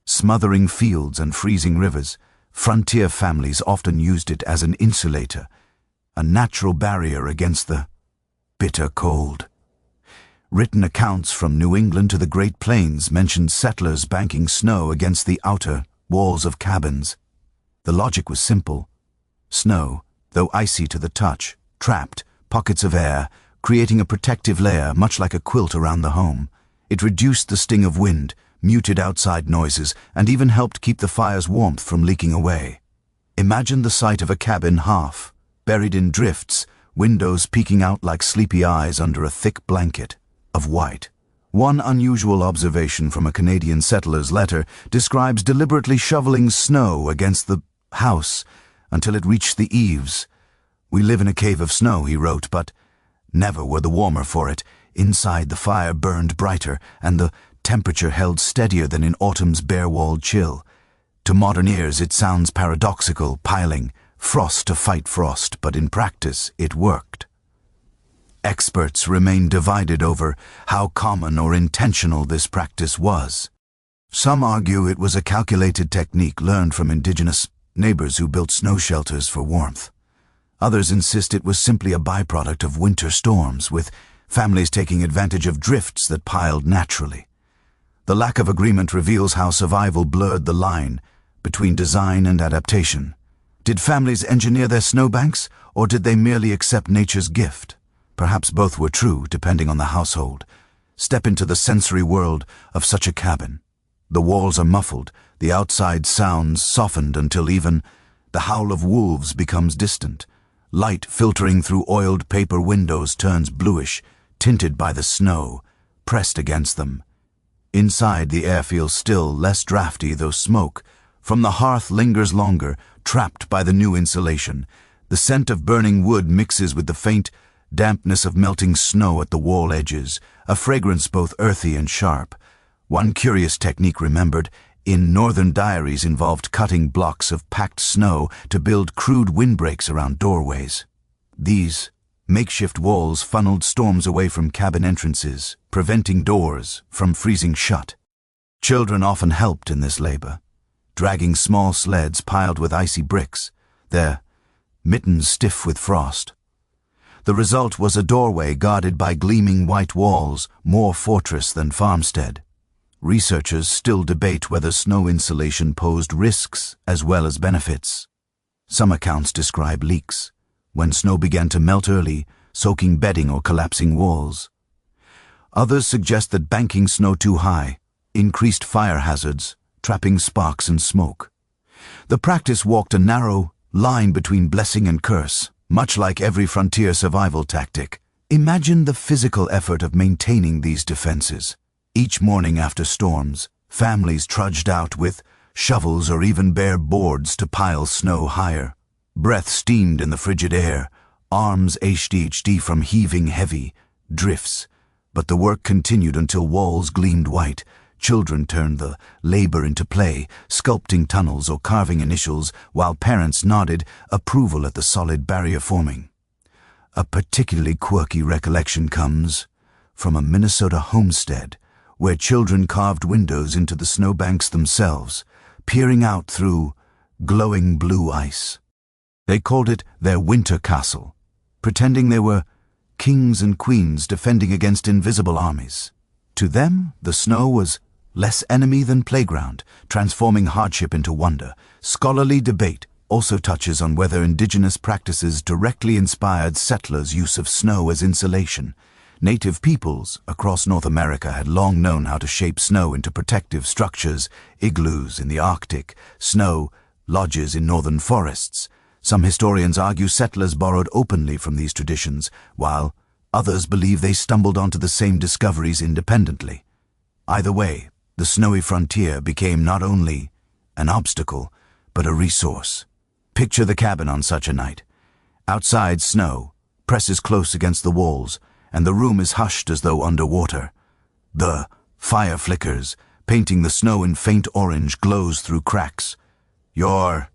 smothering fields and freezing rivers, frontier families often used it as an insulator, a natural barrier against the bitter cold. Written accounts from New England to the Great Plains mentioned settlers banking snow against the outer walls of cabins. The logic was simple. Snow, though icy to the touch, trapped pockets of air, creating a protective layer much like a quilt around the home. It reduced the sting of wind, muted outside noises, and even helped keep the fire's warmth from leaking away. Imagine the sight of a cabin half buried in drifts, windows peeking out like sleepy eyes under a thick blanket of white. One unusual observation from a Canadian settler's letter describes deliberately shoveling snow against the house until it reached the eaves. "We live in a cave of snow," he wrote, "but never were the warmer for it. Inside, the fire burned brighter, and the temperature held steadier than in autumn's bare-walled chill. To modern ears, it sounds paradoxical, piling frost to fight frost, but in practice, it worked. Experts remain divided over how common or intentional this practice was. Some argue it was a calculated technique learned from indigenous neighbors who built snow shelters for warmth. Others insist it was simply a byproduct of winter storms, with families taking advantage of drifts that piled naturally. The lack of agreement reveals how survival blurred the line between design and adaptation. Did families engineer their snowbanks, or did they merely accept nature's gift? Perhaps both were true, depending on the household. Step into the sensory world of such a cabin. The walls are muffled, the outside sounds softened until even the howl of wolves becomes distant. Light filtering through oiled paper windows turns bluish, tinted by the snow, pressed against them. Inside, the air feels still, less drafty, though smoke from the hearth lingers longer, trapped by the new insulation. The scent of burning wood mixes with the faint dampness of melting snow at the wall edges, a fragrance both earthy and sharp. One curious technique remembered in northern diaries involved cutting blocks of packed snow to build crude windbreaks around doorways. These makeshift walls funneled storms away from cabin entrances, preventing doors from freezing shut. Children often helped in this labor, dragging small sleds piled with icy bricks, their mittens stiff with frost. The result was a doorway guarded by gleaming white walls, more fortress than farmstead. Researchers still debate whether snow insulation posed risks as well as benefits. Some accounts describe leaks, when snow began to melt early, soaking bedding or collapsing walls. Others suggest that banking snow too high increased fire hazards, trapping sparks and smoke. The practice walked a narrow line between blessing and curse, much like every frontier survival tactic. Imagine the physical effort of maintaining these defenses. Each morning after storms, families trudged out with shovels or even bare boards to pile snow higher. Breath steamed in the frigid air, arms HDHD from heaving heavy drifts. But the work continued until walls gleamed white. Children turned the labor into play, sculpting tunnels or carving initials, while parents nodded approval at the solid barrier forming. A particularly quirky recollection comes from a Minnesota homestead, where children carved windows into the snowbanks themselves, peering out through glowing blue ice. They called it their winter castle, pretending they were kings and queens defending against invisible armies. To them, the snow was less enemy than playground, transforming hardship into wonder. Scholarly debate also touches on whether indigenous practices directly inspired settlers' use of snow as insulation. Native peoples across North America had long known how to shape snow into protective structures, igloos in the Arctic, snow lodges in northern forests. Some historians argue settlers borrowed openly from these traditions, while others believe they stumbled onto the same discoveries independently. Either way, the snowy frontier became not only an obstacle, but a resource. Picture the cabin on such a night. Outside, snow presses close against the walls, and the room is hushed as though underwater. The fire flickers, painting the snow in faint orange, glows through cracks. Your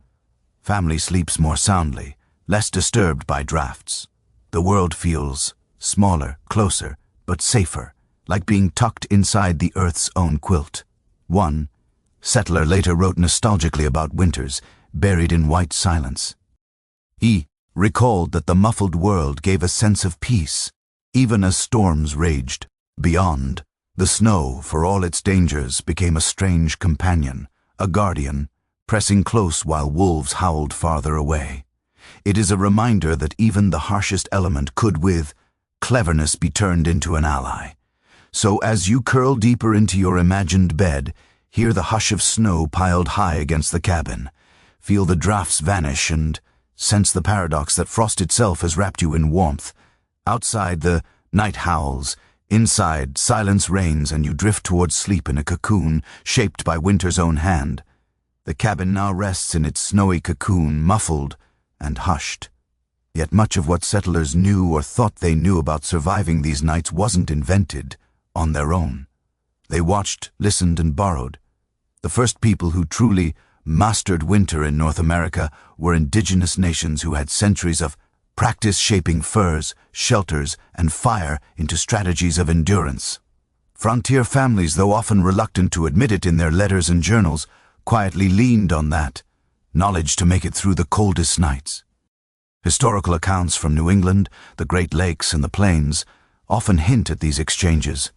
family sleeps more soundly, less disturbed by drafts. The world feels smaller, closer, but safer, like being tucked inside the earth's own quilt. One settler later wrote nostalgically about winters, buried in white silence. He recalled that the muffled world gave a sense of peace, even as storms raged. Beyond, the snow, for all its dangers, became a strange companion, a guardian, pressing close while wolves howled farther away. It is a reminder that even the harshest element could, with cleverness, be turned into an ally. So as you curl deeper into your imagined bed, hear the hush of snow piled high against the cabin. Feel the drafts vanish and sense the paradox that frost itself has wrapped you in warmth. Outside, the night howls. Inside, silence reigns and you drift towards sleep in a cocoon shaped by winter's own hand. The cabin now rests in its snowy cocoon, muffled and hushed. Yet much of what settlers knew or thought they knew about surviving these nights wasn't invented on their own. They watched, listened, and borrowed. The first people who truly mastered winter in North America were indigenous nations who had centuries of practice shaping furs, shelters, and fire into strategies of endurance. Frontier families, though often reluctant to admit it in their letters and journals, quietly leaned on that knowledge to make it through the coldest nights. Historical accounts from New England, the Great Lakes, and the Plains often hint at these exchanges.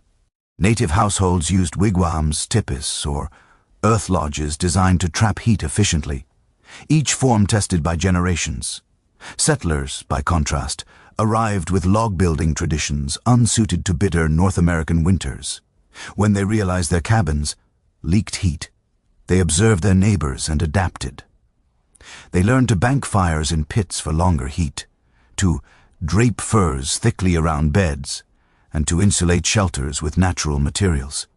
Native households used wigwams, tipis, or earth lodges designed to trap heat efficiently, each form tested by generations. Settlers, by contrast, arrived with log-building traditions unsuited to bitter North American winters. When they realized their cabins leaked heat, they observed their neighbors and adapted. They learned to bank fires in pits for longer heat, to drape furs thickly around beds, and to insulate shelters with natural materials.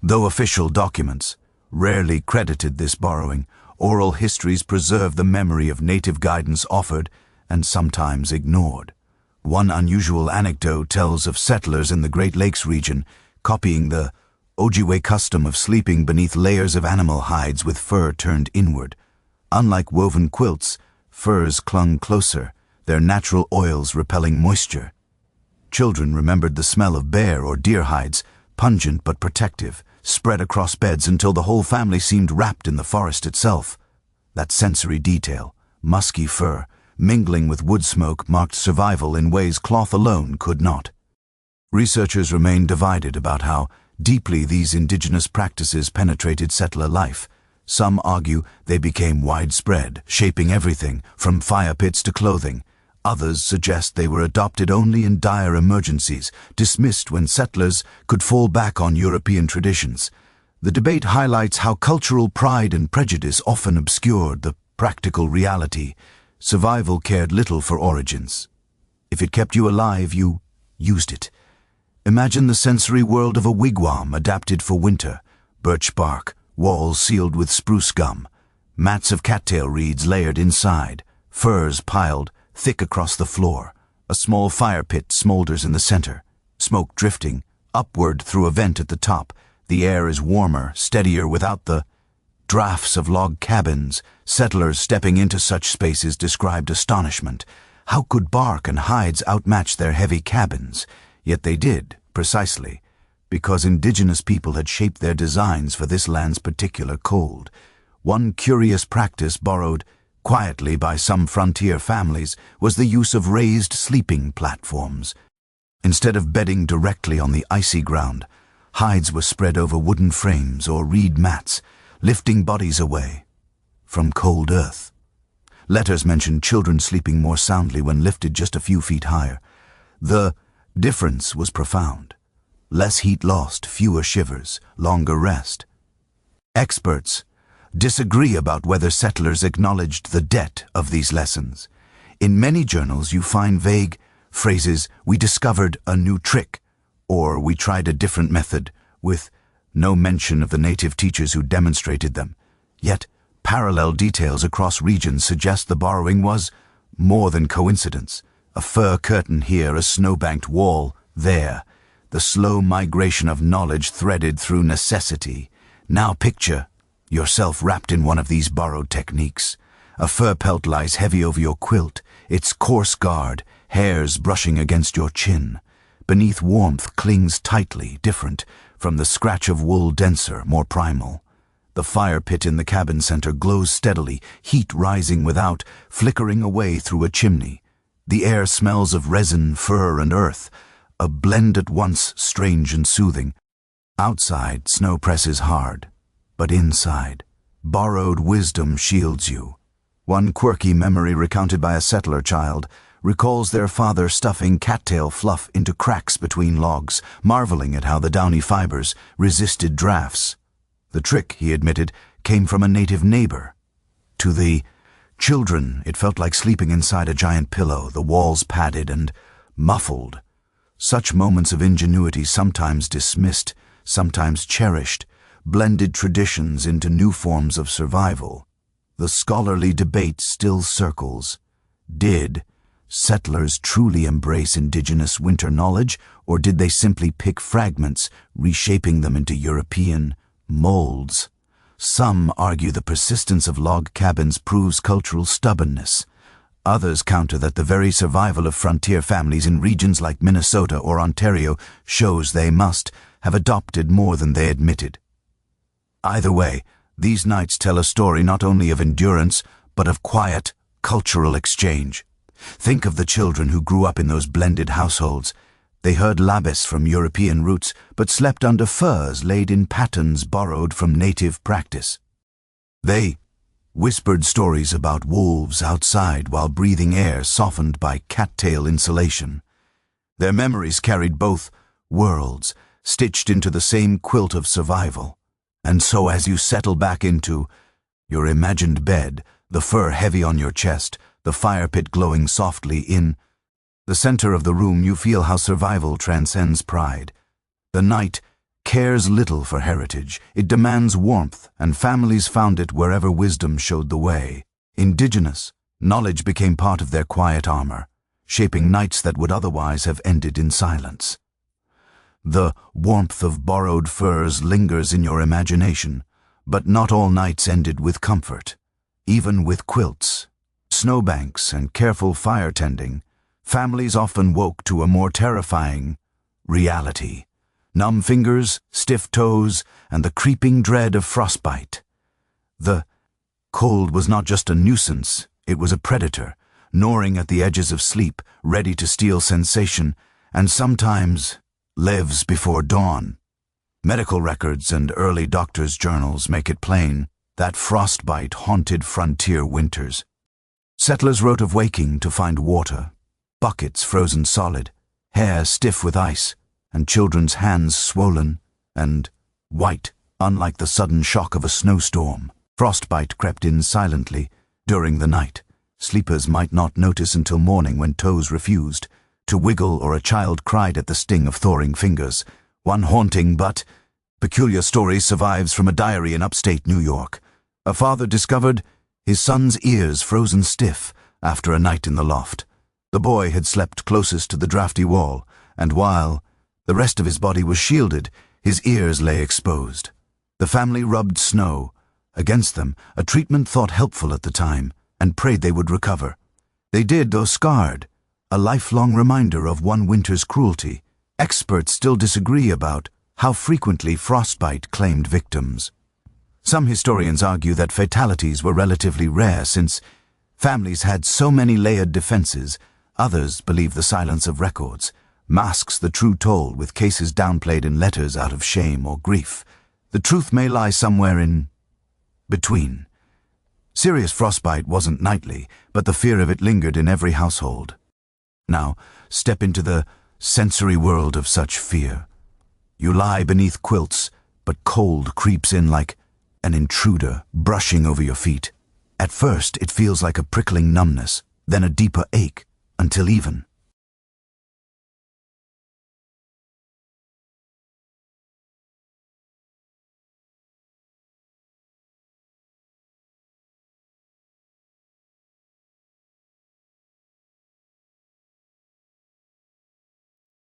Though official documents rarely credited this borrowing, oral histories preserve the memory of native guidance offered and sometimes ignored. One unusual anecdote tells of settlers in the Great Lakes region copying the Ojibwe custom of sleeping beneath layers of animal hides with fur turned inward. Unlike woven quilts, furs clung closer, their natural oils repelling moisture. Children remembered the smell of bear or deer hides, pungent but protective, spread across beds until the whole family seemed wrapped in the forest itself. That sensory detail, musky fur, mingling with wood smoke, marked survival in ways cloth alone could not. Researchers remain divided about how deeply these indigenous practices penetrated settler life. Some argue they became widespread, shaping everything from fire pits to clothing. Others suggest they were adopted only in dire emergencies, dismissed when settlers could fall back on European traditions. The debate highlights how cultural pride and prejudice often obscured the practical reality. Survival cared little for origins. If it kept you alive, you used it. Imagine the sensory world of a wigwam adapted for winter. Birch bark, walls sealed with spruce gum, mats of cattail reeds layered inside, furs piled thick across the floor. A small fire pit smolders in the center, smoke drifting upward through a vent at the top. The air is warmer, steadier without the drafts of log cabins. Settlers stepping into such spaces described astonishment. How could bark and hides outmatch their heavy cabins? Yet they did, precisely, because indigenous people had shaped their designs for this land's particular cold. One curious practice borrowed quietly by some frontier families was the use of raised sleeping platforms. Instead of bedding directly on the icy ground, hides were spread over wooden frames or reed mats, lifting bodies away from cold earth. Letters mention children sleeping more soundly when lifted just a few feet higher. The difference was profound. Less heat lost, fewer shivers, longer rest. Experts disagree about whether settlers acknowledged the debt of these lessons. In many journals you find vague phrases, "We discovered a new trick," or "We tried a different method," with no mention of the native teachers who demonstrated them. Yet parallel details across regions suggest the borrowing was more than coincidence. A fir curtain here, a snowbanked wall there. The slow migration of knowledge threaded through necessity. Now picture yourself wrapped in one of these borrowed techniques. A fur pelt lies heavy over your quilt, its coarse guard, hairs brushing against your chin. Beneath warmth clings tightly, different from the scratch of wool, denser, more primal. The fire pit in the cabin center glows steadily, heat rising without, flickering away through a chimney. The air smells of resin, fur, and earth, a blend at once strange and soothing. Outside, snow presses hard, but inside, borrowed wisdom shields you. One quirky memory recounted by a settler child recalls their father stuffing cattail fluff into cracks between logs, marveling at how the downy fibers resisted drafts. The trick, he admitted, came from a native neighbor. To the children, it felt like sleeping inside a giant pillow, the walls padded and muffled. Such moments of ingenuity, sometimes dismissed, sometimes cherished, blended traditions into new forms of survival. The scholarly debate still circles. Did settlers truly embrace indigenous winter knowledge, or did they simply pick fragments, reshaping them into European molds? Some argue the persistence of log cabins proves cultural stubbornness. Others counter that the very survival of frontier families in regions like Minnesota or Ontario shows they must have adopted more than they admitted. Either way, these nights tell a story not only of endurance, but of quiet, cultural exchange. Think of the children who grew up in those blended households. They heard labis from European roots, but slept under furs laid in patterns borrowed from native practice. They whispered stories about wolves outside while breathing air softened by cattail insulation. Their memories carried both worlds, stitched into the same quilt of survival. And so as you settle back into your imagined bed, the fur heavy on your chest, the fire pit glowing softly in the center of the room, you feel how survival transcends pride. The night cares little for heritage. It demands warmth, and families found it wherever wisdom showed the way. Indigenous knowledge became part of their quiet armor, shaping nights that would otherwise have ended in silence. The warmth of borrowed furs lingers in your imagination, but not all nights ended with comfort. Even with quilts, snowbanks, and careful fire tending, families often woke to a more terrifying reality. Numb fingers, stiff toes, and the creeping dread of frostbite. The cold was not just a nuisance, it was a predator, gnawing at the edges of sleep, ready to steal sensation, and sometimes lives before dawn. Medical records and early doctors' journals make it plain that frostbite haunted frontier winters. Settlers wrote of waking to find water, buckets frozen solid, hair stiff with ice, and children's hands swollen and white, unlike the sudden shock of a snowstorm. Frostbite crept in silently during the night. Sleepers might not notice until morning when toes refused to wiggle or a child cried at the sting of thawing fingers. One haunting but peculiar story survives from a diary in upstate New York. A father discovered his son's ears frozen stiff after a night in the loft. The boy had slept closest to the drafty wall, and while the rest of his body was shielded, his ears lay exposed. The family rubbed snow against them, a treatment thought helpful at the time, and prayed they would recover. They did, though scarred, a lifelong reminder of one winter's cruelty. Experts still disagree about how frequently frostbite claimed victims. Some historians argue that fatalities were relatively rare since families had so many layered defenses. Others believe the silence of records masks the true toll, with cases downplayed in letters out of shame or grief. The truth may lie somewhere in between. Serious frostbite wasn't nightly, but the fear of it lingered in every household. Now, step into the sensory world of such fear. You lie beneath quilts, but cold creeps in like an intruder brushing over your feet. At first, it feels like a prickling numbness, then a deeper ache, until even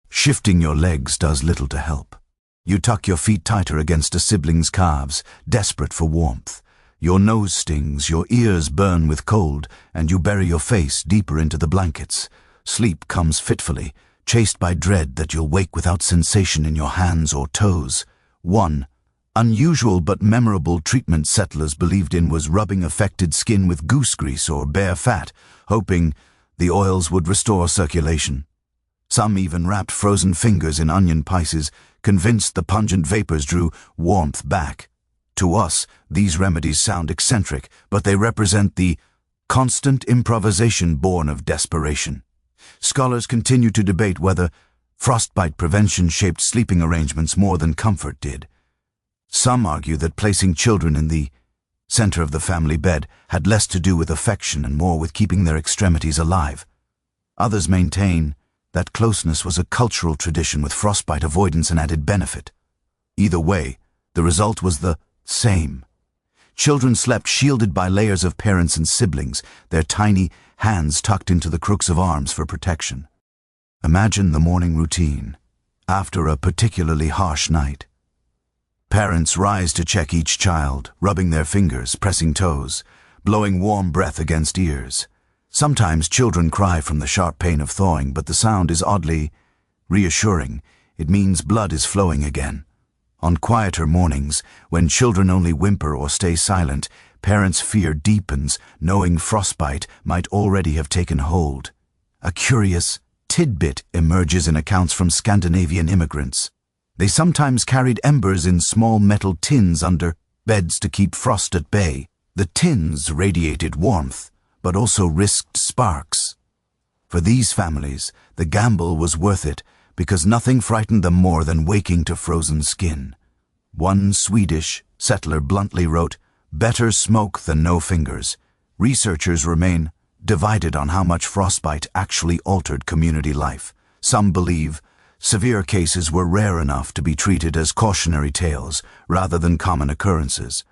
shifting your legs does little to help. You tuck your feet tighter against a sibling's calves, desperate for warmth. Your nose stings, your ears burn with cold, and you bury your face deeper into the blankets. Sleep comes fitfully, chased by dread that you'll wake without sensation in your hands or toes. One unusual but memorable treatment settlers believed in was rubbing affected skin with goose grease or bear fat, hoping the oils would restore circulation. Some even wrapped frozen fingers in onion pieces, convinced the pungent vapors drew warmth back. To us, these remedies sound eccentric, but they represent the constant improvisation born of desperation. Scholars continue to debate whether frostbite prevention shaped sleeping arrangements more than comfort did. Some argue that placing children in the center of the family bed had less to do with affection and more with keeping their extremities alive. Others maintain that closeness was a cultural tradition with frostbite avoidance an added benefit. Either way, the result was the same. Children slept shielded by layers of parents and siblings, their tiny hands tucked into the crooks of arms for protection. Imagine the morning routine after a particularly harsh night. Parents rise to check each child, rubbing their fingers, pressing toes, blowing warm breath against ears. Sometimes children cry from the sharp pain of thawing, but the sound is oddly reassuring. It means blood is flowing again. On quieter mornings, when children only whimper or stay silent, parents' fear deepens, knowing frostbite might already have taken hold. A curious tidbit emerges in accounts from Scandinavian immigrants. They sometimes carried embers in small metal tins under beds to keep frost at bay. The tins radiated warmth, but also risked sparks. For these families, the gamble was worth it, because nothing frightened them more than waking to frozen skin. One Swedish settler bluntly wrote, "Better smoke than no fingers." Researchers remain divided on how much frostbite actually altered community life. Some believe severe cases were rare enough to be treated as cautionary tales rather than common occurrences.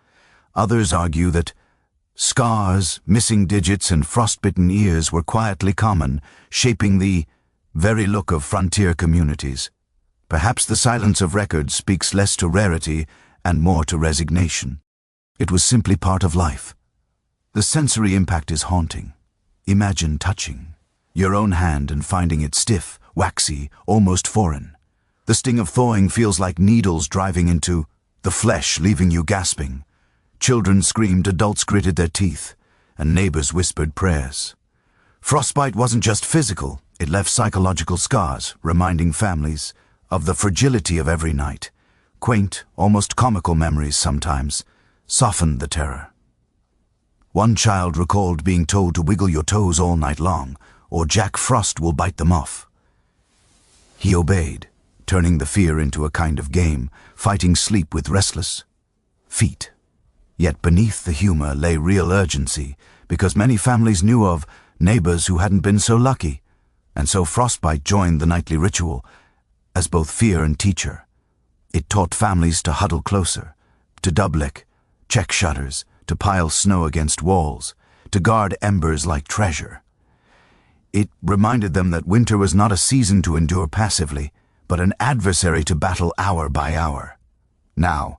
Others argue that scars, missing digits, and frostbitten ears were quietly common, shaping the very look of frontier communities. Perhaps the silence of records speaks less to rarity and more to resignation. It was simply part of life. The sensory impact is haunting. Imagine touching your own hand and finding it stiff, waxy, almost foreign. The sting of thawing feels like needles driving into the flesh, leaving you gasping. Children screamed, adults gritted their teeth, and neighbors whispered prayers. Frostbite wasn't just physical, it left psychological scars, reminding families of the fragility of every night. Quaint, almost comical memories sometimes softened the terror. One child recalled being told to wiggle your toes all night long, or Jack Frost will bite them off. He obeyed, turning the fear into a kind of game, fighting sleep with restless feet. Yet beneath the humor lay real urgency, because many families knew of neighbors who hadn't been so lucky, and so frostbite joined the nightly ritual as both fear and teacher. It taught families to huddle closer, to double-lick, check shutters, to pile snow against walls, to guard embers like treasure. It reminded them that winter was not a season to endure passively, but an adversary to battle hour by hour. Now,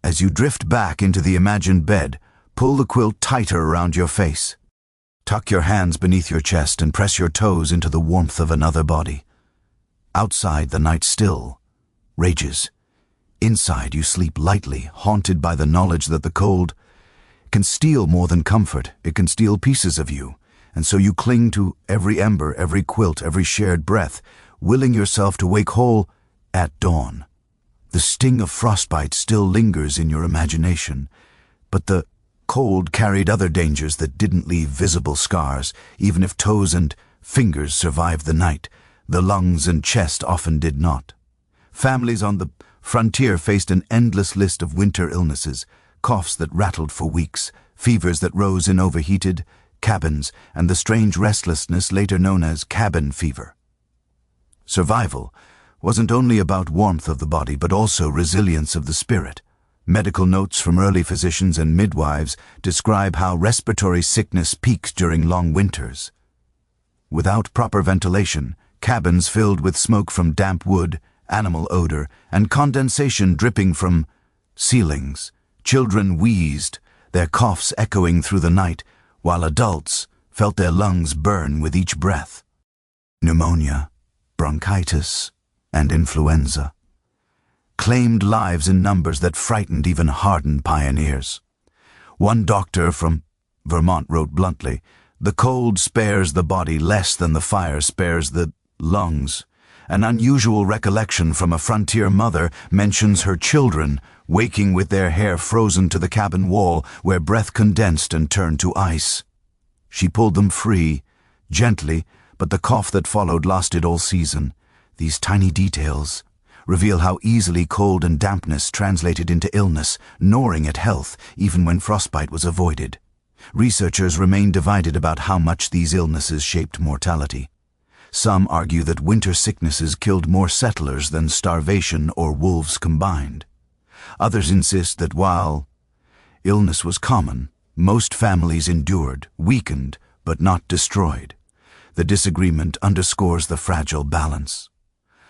as you drift back into the imagined bed, pull the quilt tighter around your face. Tuck your hands beneath your chest and press your toes into the warmth of another body. Outside, the night still rages. Inside, you sleep lightly, haunted by the knowledge that the cold can steal more than comfort. It can steal pieces of you, and so you cling to every ember, every quilt, every shared breath, willing yourself to wake whole at dawn. The sting of frostbite still lingers in your imagination, but the cold carried other dangers that didn't leave visible scars. Even if toes and fingers survived the night, the lungs and chest often did not. Families on the frontier faced an endless list of winter illnesses, coughs that rattled for weeks, fevers that rose in overheated cabins, and the strange restlessness later known as cabin fever. Survival wasn't only about warmth of the body, but also resilience of the spirit. Medical notes from early physicians and midwives describe how respiratory sickness peaks during long winters. Without proper ventilation, cabins filled with smoke from damp wood, animal odor, and condensation dripping from ceilings, children wheezed, their coughs echoing through the night, while adults felt their lungs burn with each breath. Pneumonia, bronchitis, and influenza claimed lives in numbers that frightened even hardened pioneers. One doctor from Vermont wrote bluntly, "The cold spares the body less than the fire spares the lungs." An unusual recollection from a frontier mother mentions her children waking with their hair frozen to the cabin wall where breath condensed and turned to ice. She pulled them free, gently, but the cough that followed lasted all season. These tiny details reveal how easily cold and dampness translated into illness, gnawing at health even when frostbite was avoided. Researchers remain divided about how much these illnesses shaped mortality. Some argue that winter sicknesses killed more settlers than starvation or wolves combined. Others insist that while Illness was common. Most families endured, weakened, but not destroyed. The disagreement underscores the fragile balance.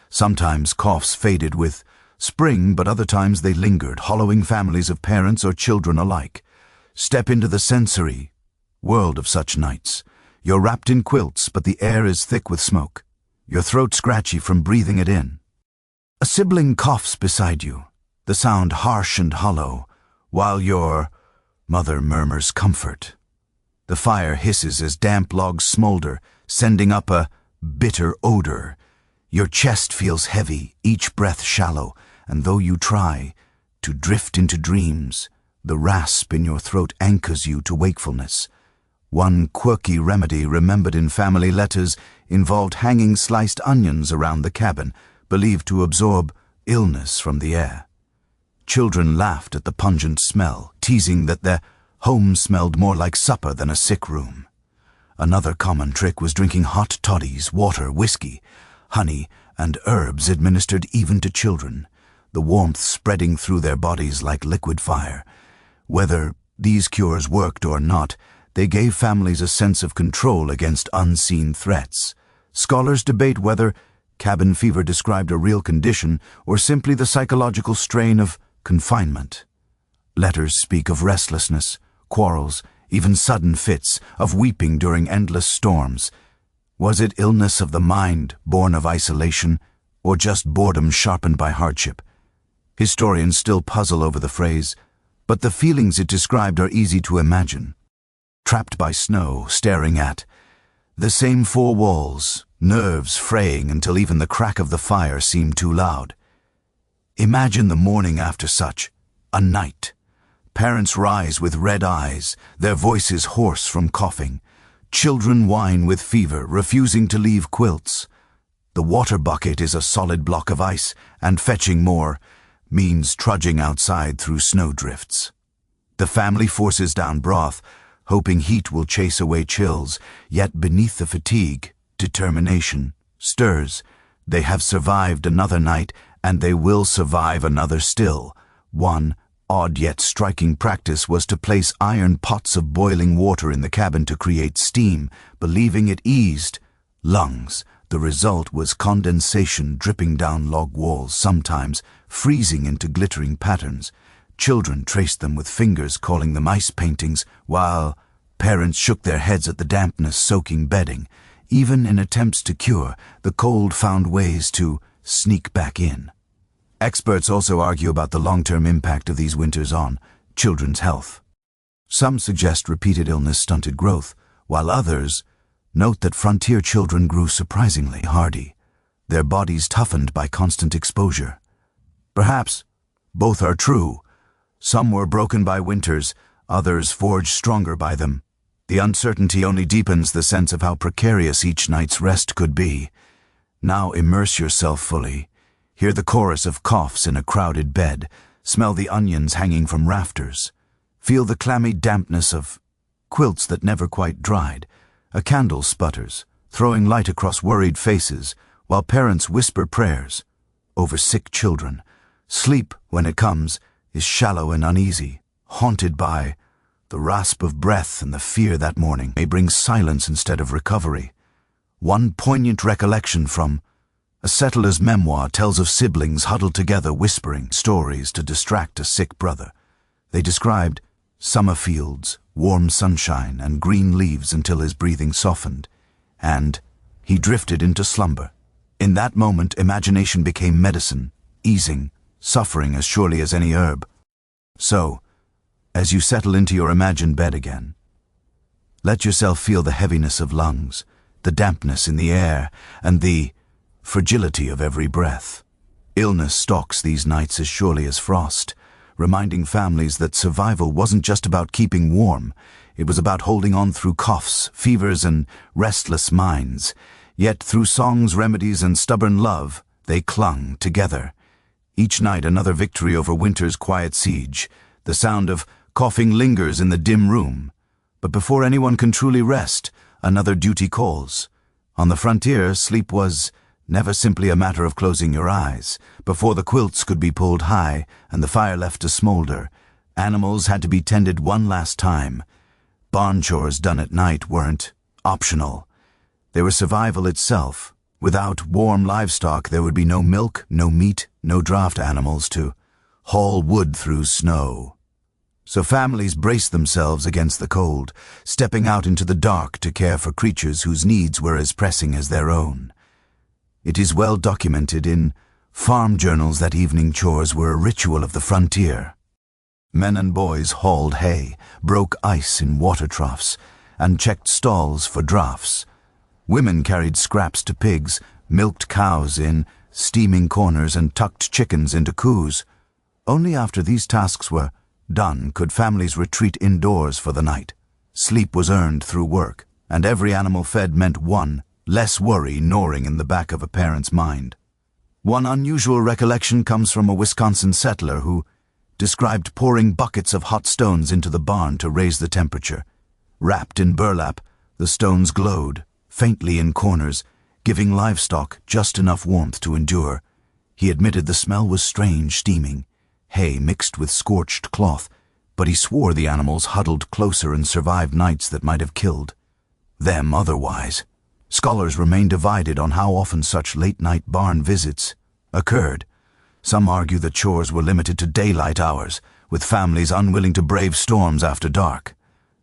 Sometimes coughs faded with spring, but other times they lingered, hollowing families of parents or children alike. Step into the sensory world of such nights. You're wrapped in quilts, but the air is thick with smoke. Your throat scratchy from breathing it in. A sibling coughs beside you, the sound harsh and hollow, while your mother murmurs comfort. The fire hisses as damp logs smolder, sending up a bitter odor. Your chest feels heavy, each breath shallow, and though you try to drift into dreams, the rasp in your throat anchors you to wakefulness. One quirky remedy remembered in family letters involved hanging sliced onions around the cabin, believed to absorb illness from the air. Children laughed at the pungent smell, teasing that their home smelled more like supper than a sick room. Another common trick was drinking hot toddies, water, whiskey, honey, and herbs administered even to children, the warmth spreading through their bodies like liquid fire. Whether these cures worked or not, they gave families a sense of control against unseen threats. Scholars debate whether cabin fever described a real condition or simply the psychological strain of confinement. Letters speak of restlessness, quarrels, even sudden fits of weeping during endless storms. Was it illness of the mind, born of isolation, or just boredom sharpened by hardship? Historians still puzzle over the phrase, but the feelings it described are easy to imagine. Trapped by snow, staring at the same four walls, nerves fraying until even the crack of the fire seemed too loud. Imagine the morning after such a night. Parents rise with red eyes, their voices hoarse from coughing. Children whine with fever, refusing to leave quilts. The water bucket is a solid block of ice, and fetching more means trudging outside through snowdrifts. The family forces down broth, hoping heat will chase away chills, yet beneath the fatigue, determination stirs. They have survived another night, and they will survive another still. One odd yet striking practice was to place iron pots of boiling water in the cabin to create steam, believing it eased lungs. The result was condensation dripping down log walls, sometimes freezing into glittering patterns. Children traced them with fingers, calling them ice paintings, while parents shook their heads at the dampness soaking bedding. Even in attempts to cure, the cold found ways to sneak back in. Experts also argue about the long-term impact of these winters on children's health. Some suggest repeated illness stunted growth, while others note that frontier children grew surprisingly hardy, their bodies toughened by constant exposure. Perhaps both are true. Some were broken by winters, others forged stronger by them. The uncertainty only deepens the sense of how precarious each night's rest could be. Now immerse yourself fully. Hear the chorus of coughs in a crowded bed. Smell the onions hanging from rafters. Feel the clammy dampness of quilts that never quite dried. A candle sputters, throwing light across worried faces, while parents whisper prayers over sick children. Sleep, when it comes, is shallow and uneasy, haunted by the rasp of breath and the fear that morning may bring silence instead of recovery. One poignant recollection from a settler's memoir tells of siblings huddled together whispering stories to distract a sick brother. They described summer fields, warm sunshine, and green leaves until his breathing softened, and he drifted into slumber. In that moment, imagination became medicine, easing suffering as surely as any herb. So, as you settle into your imagined bed again, let yourself feel the heaviness of lungs, the dampness in the air, and the fragility of every breath. Illness stalks these nights as surely as frost, reminding families that survival wasn't just about keeping warm, it was about holding on through coughs, fevers, and restless minds. Yet through songs, remedies, and stubborn love, they clung together. Each night another victory over winter's quiet siege. The sound of coughing lingers in the dim room. But before anyone can truly rest, another duty calls. On the frontier, sleep was never simply a matter of closing your eyes. Before the quilts could be pulled high and the fire left to smolder, Animals had to be tended one last time. Barn chores done at night weren't optional. They were survival itself. Without warm livestock, there would be no milk, no meat, no draft animals to haul wood through snow. So families braced themselves against the cold, stepping out into the dark to care for creatures whose needs were as pressing as their own. It is well documented in farm journals that evening chores were a ritual of the frontier. Men and boys hauled hay, broke ice in water troughs, and checked stalls for drafts. Women carried scraps to pigs, milked cows in steaming corners, and tucked chickens into coos. Only after these tasks were done could families retreat indoors for the night. Sleep was earned through work, and every animal fed meant one less worry gnawing in the back of a parent's mind. One unusual recollection comes from a Wisconsin settler who described pouring buckets of hot stones into the barn to raise the temperature. Wrapped in burlap, the stones glowed, faintly in corners, giving livestock just enough warmth to endure. He admitted the smell was strange, steaming, hay mixed with scorched cloth, but he swore the animals huddled closer and survived nights that might have killed them otherwise. Scholars remain divided on how often such late-night barn visits occurred. Some argue that chores were limited to daylight hours, with families unwilling to brave storms after dark.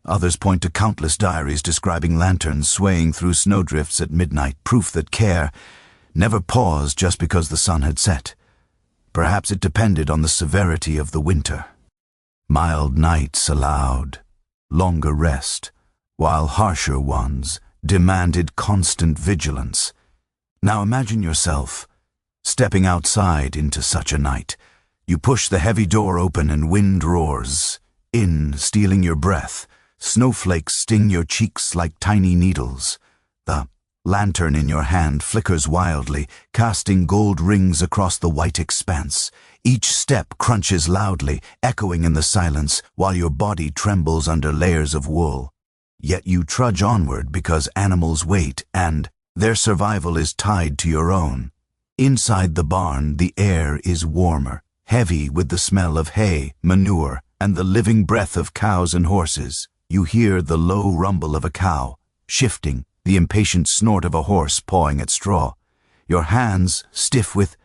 Others point to countless diaries describing lanterns swaying through snowdrifts at midnight, proof that care never paused just because the sun had set. Perhaps it depended on the severity of the winter. Mild nights allowed longer rest, while harsher ones demanded constant vigilance. Now imagine yourself stepping outside into such a night. You push the heavy door open and wind roars in, stealing your breath. Snowflakes sting your cheeks like tiny needles. The lantern in your hand flickers wildly, casting gold rings across the white expanse. Each step crunches loudly, echoing in the silence, while your body trembles under layers of wool. Yet you trudge onward because animals wait, and their survival is tied to your own. Inside the barn, the air is warmer, heavy with the smell of hay, manure, and the living breath of cows and horses. You hear the low rumble of a cow, shifting, the impatient snort of a horse pawing at straw. Your hands, stiff with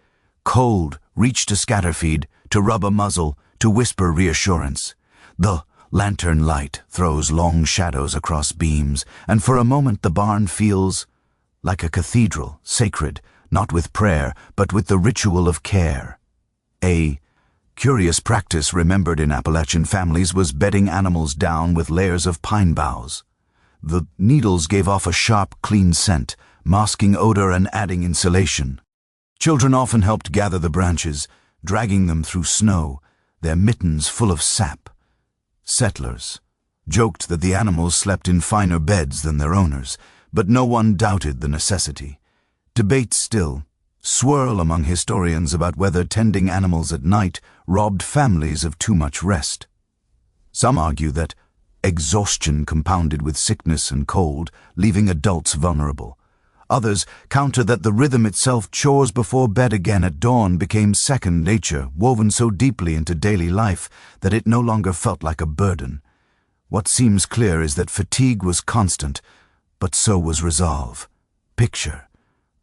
cold, reach to scatter feed, to rub a muzzle, to whisper reassurance. The lantern light throws long shadows across beams, and for a moment the barn feels like a cathedral, sacred, not with prayer, but with the ritual of care. A curious practice remembered in Appalachian families was bedding animals down with layers of pine boughs. The needles gave off a sharp, clean scent, masking odor and adding insulation. Children often helped gather the branches, dragging them through snow, their mittens full of sap. Settlers joked that the animals slept in finer beds than their owners, but no one doubted the necessity. Debates still swirl among historians about whether tending animals at night robbed families of too much rest. Some argue that exhaustion compounded with sickness and cold, leaving adults vulnerable. Others counter that the rhythm itself, chores before bed again at dawn, became second nature, woven so deeply into daily life that it no longer felt like a burden. What seems clear is that fatigue was constant, but so was resolve. Picture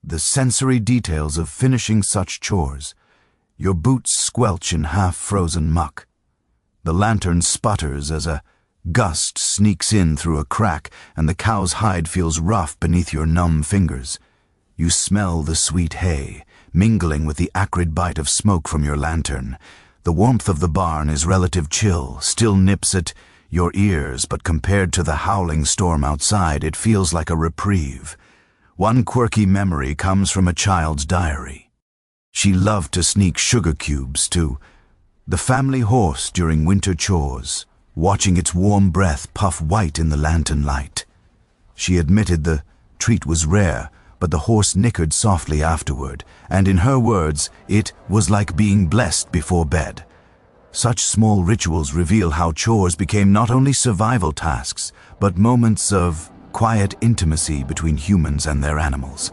the sensory details of finishing such chores. Your boots squelch in half-frozen muck. The lantern sputters as a gust sneaks in through a crack, and the cow's hide feels rough beneath your numb fingers. You smell the sweet hay, mingling with the acrid bite of smoke from your lantern. The warmth of the barn is relative chill, still nips at your ears, but compared to the howling storm outside, it feels like a reprieve. One quirky memory comes from a child's diary. She loved to sneak sugar cubes to the family horse during winter chores, watching its warm breath puff white in the lantern light. She admitted the treat was rare, but the horse nickered softly afterward, and in her words, it was like being blessed before bed. Such small rituals reveal how chores became not only survival tasks, but moments of quiet intimacy between humans and their animals.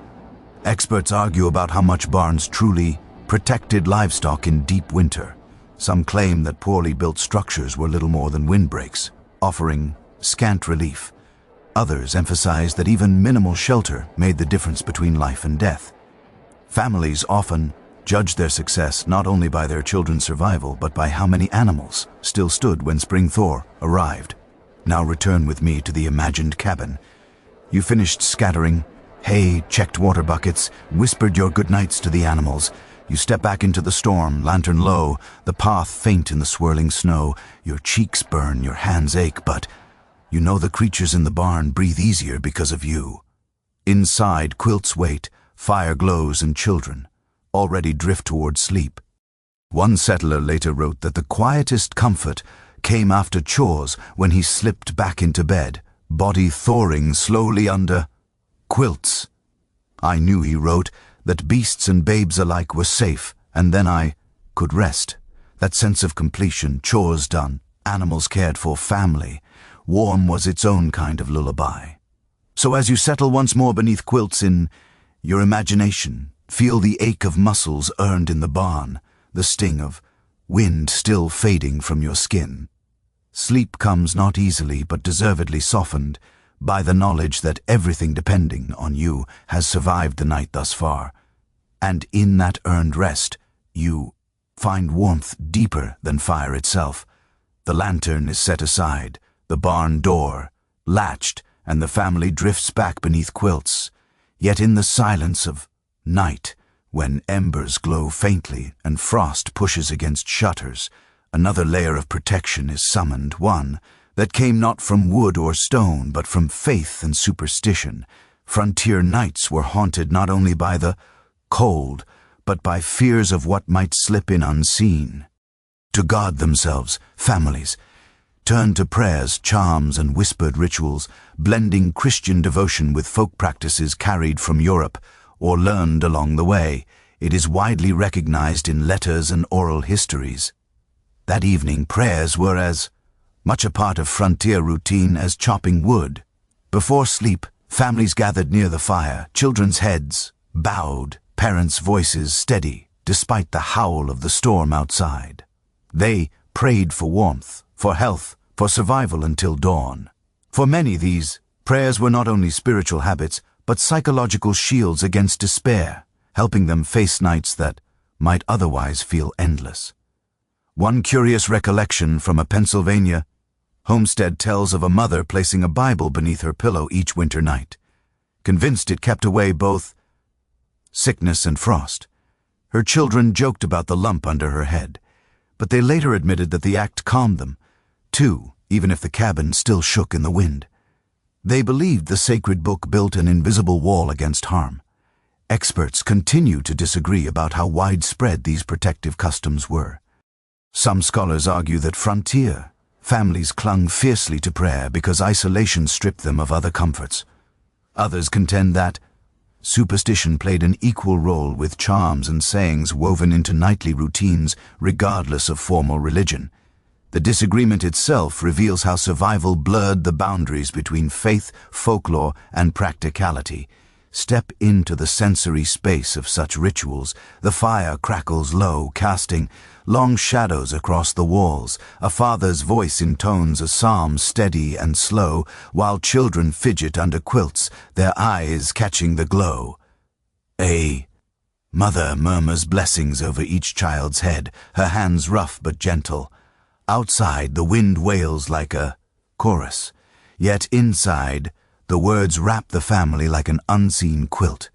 Experts argue about how much barns truly protected livestock in deep winter. Some claim that poorly built structures were little more than windbreaks, offering scant relief. Others emphasize that even minimal shelter made the difference between life and death. Families often judge their success not only by their children's survival, but by how many animals still stood when spring thaw arrived. Now return with me to the imagined cabin. You finished scattering hay, checked water buckets, whispered your goodnights to the animals. You step back into the storm, lantern low, the path faint in the swirling snow. Your cheeks burn, your hands ache, but you know the creatures in the barn breathe easier because of you. Inside, quilts wait, fire glows, and children already drift toward sleep. One settler later wrote that the quietest comfort came after chores when he slipped back into bed, body thawing slowly under quilts. I knew, he wrote, that beasts and babes alike were safe, and then I could rest. That sense of completion, chores done, animals cared for, family, warm was its own kind of lullaby. So as you settle once more beneath quilts in your imagination, feel the ache of muscles earned in the barn, the sting of wind still fading from your skin. Sleep comes not easily but deservedly softened by the knowledge that everything depending on you has survived the night thus far. And in that earned rest, you find warmth deeper than fire itself. The lantern is set aside, the barn door latched, and the family drifts back beneath quilts. Yet in the silence of night, when embers glow faintly and frost pushes against shutters, another layer of protection is summoned, one that came not from wood or stone, but from faith and superstition. Frontier nights were haunted not only by the cold, but by fears of what might slip in unseen. To guard themselves, families turned to prayers, charms, and whispered rituals, blending Christian devotion with folk practices carried from Europe or learned along the way. It is widely recognized in letters and oral histories. That evening, prayers were as much a part of frontier routine as chopping wood. Before sleep, families gathered near the fire, children's heads bowed, parents' voices steady, despite the howl of the storm outside. They prayed for warmth, for health, for survival until dawn. For many, these prayers were not only spiritual habits, but psychological shields against despair, helping them face nights that might otherwise feel endless. One curious recollection from a Pennsylvania homestead tells of a mother placing a Bible beneath her pillow each winter night, convinced it kept away both sickness and frost. Her children joked about the lump under her head, but they later admitted that the act calmed them, too, even if the cabin still shook in the wind. They believed the sacred book built an invisible wall against harm. Experts continue to disagree about how widespread these protective customs were. Some scholars argue that frontier families clung fiercely to prayer because isolation stripped them of other comforts. Others contend that superstition played an equal role, with charms and sayings woven into nightly routines regardless of formal religion. The disagreement itself reveals how survival blurred the boundaries between faith, folklore, and practicality. Step into the sensory space of such rituals. The fire crackles low, casting long shadows across the walls. A father's voice intones a psalm steady and slow, while children fidget under quilts, their eyes catching the glow. A mother murmurs blessings over each child's head, her hands rough but gentle. Outside, the wind wails like a chorus, yet inside, the words wrap the family like an unseen quilt.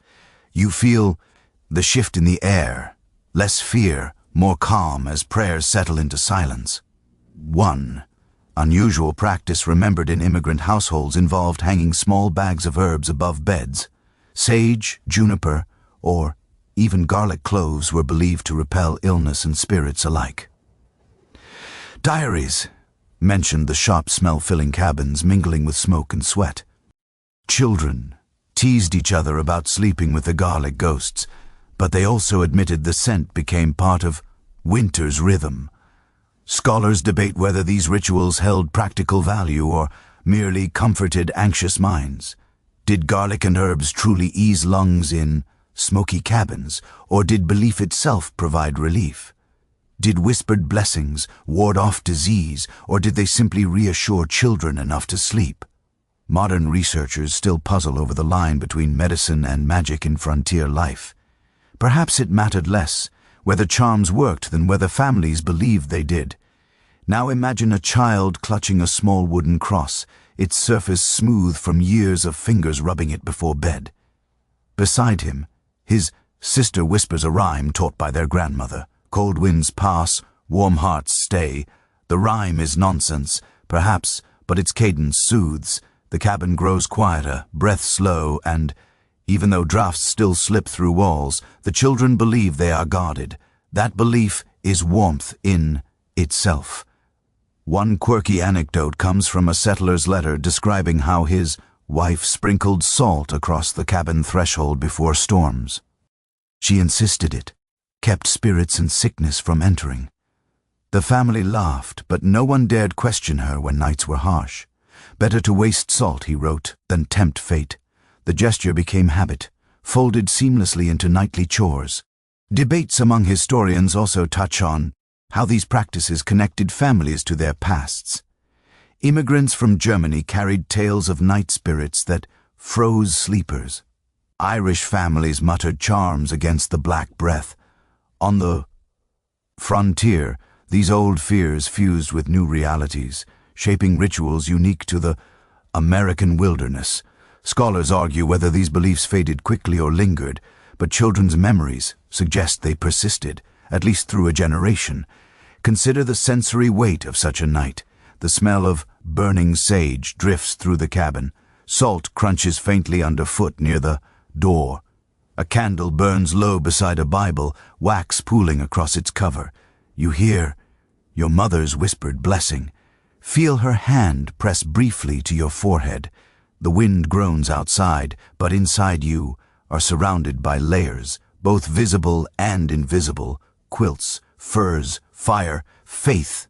You feel the shift in the air, less fear, more calm as prayers settle into silence. One unusual practice remembered in immigrant households involved hanging small bags of herbs above beds. Sage, juniper, or even garlic cloves were believed to repel illness and spirits alike. Diaries mentioned the sharp smell-filling cabins mingling with smoke and sweat. Children teased each other about sleeping with the garlic ghosts, but they also admitted the scent became part of winter's rhythm. Scholars debate whether these rituals held practical value or merely comforted anxious minds. Did garlic and herbs truly ease lungs in smoky cabins, or did belief itself provide relief? Did whispered blessings ward off disease, or did they simply reassure children enough to sleep? Modern researchers still puzzle over the line between medicine and magic in frontier life. Perhaps it mattered less whether charms worked than whether families believed they did. Now imagine a child clutching a small wooden cross, its surface smooth from years of fingers rubbing it before bed. Beside him, his sister whispers a rhyme taught by their grandmother. Cold winds pass, warm hearts stay. The rhyme is nonsense, perhaps, but its cadence soothes. The cabin grows quieter, breath slow, and, even though drafts still slip through walls, the children believe they are guarded. That belief is warmth in itself. One quirky anecdote comes from a settler's letter describing how his wife sprinkled salt across the cabin threshold before storms. She insisted it kept spirits and sickness from entering. The family laughed, but no one dared question her when nights were harsh. Better to waste salt, he wrote, than tempt fate. The gesture became habit, folded seamlessly into nightly chores. Debates among historians also touch on how these practices connected families to their pasts. Immigrants from Germany carried tales of night spirits that froze sleepers. Irish families muttered charms against the Black Breath. On the frontier, these old fears fused with new realities, shaping rituals unique to the American wilderness. Scholars argue whether these beliefs faded quickly or lingered, but children's memories suggest they persisted, at least through a generation. Consider the sensory weight of such a night. The smell of burning sage drifts through the cabin. Salt crunches faintly underfoot near the door. A candle burns low beside a Bible, wax pooling across its cover. You hear your mother's whispered blessing. Feel her hand press briefly to your forehead. The wind groans outside, but inside you are surrounded by layers, both visible and invisible, quilts, furs, fire, faith.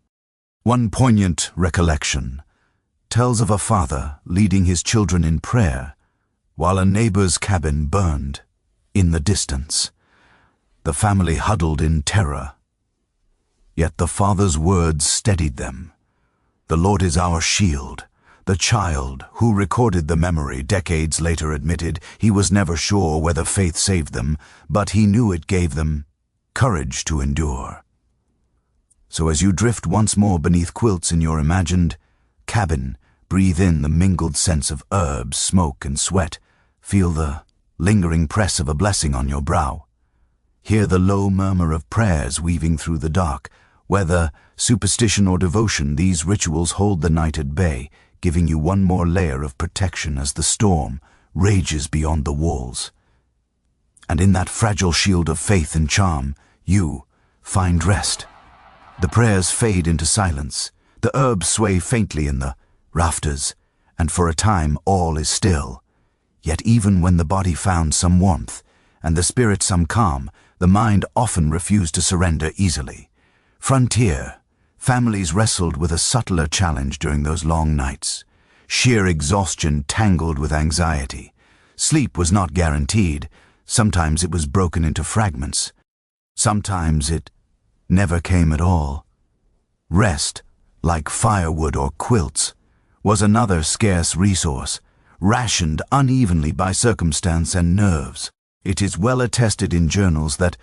One poignant recollection tells of a father leading his children in prayer while a neighbor's cabin burned in the distance. The family huddled in terror, yet the father's words steadied them. The Lord is our shield. The child, who recorded the memory decades later, admitted he was never sure whether faith saved them, but he knew it gave them courage to endure. So as you drift once more beneath quilts in your imagined cabin, breathe in the mingled sense of herbs, smoke, and sweat. Feel the lingering press of a blessing on your brow. Hear the low murmur of prayers weaving through the dark. Whether superstition or devotion, these rituals hold the night at bay, giving you one more layer of protection as the storm rages beyond the walls. And in that fragile shield of faith and charm, you find rest. The prayers fade into silence. The herbs sway faintly in the rafters, and for a time all is still. Yet even when the body found some warmth, and the spirit some calm, the mind often refused to surrender easily. Frontier, families wrestled with a subtler challenge during those long nights. Sheer exhaustion tangled with anxiety. Sleep was not guaranteed. Sometimes it was broken into fragments. Sometimes it never came at all. Rest, like firewood or quilts, was another scarce resource, rationed unevenly by circumstance and nerves. It is well attested in journals that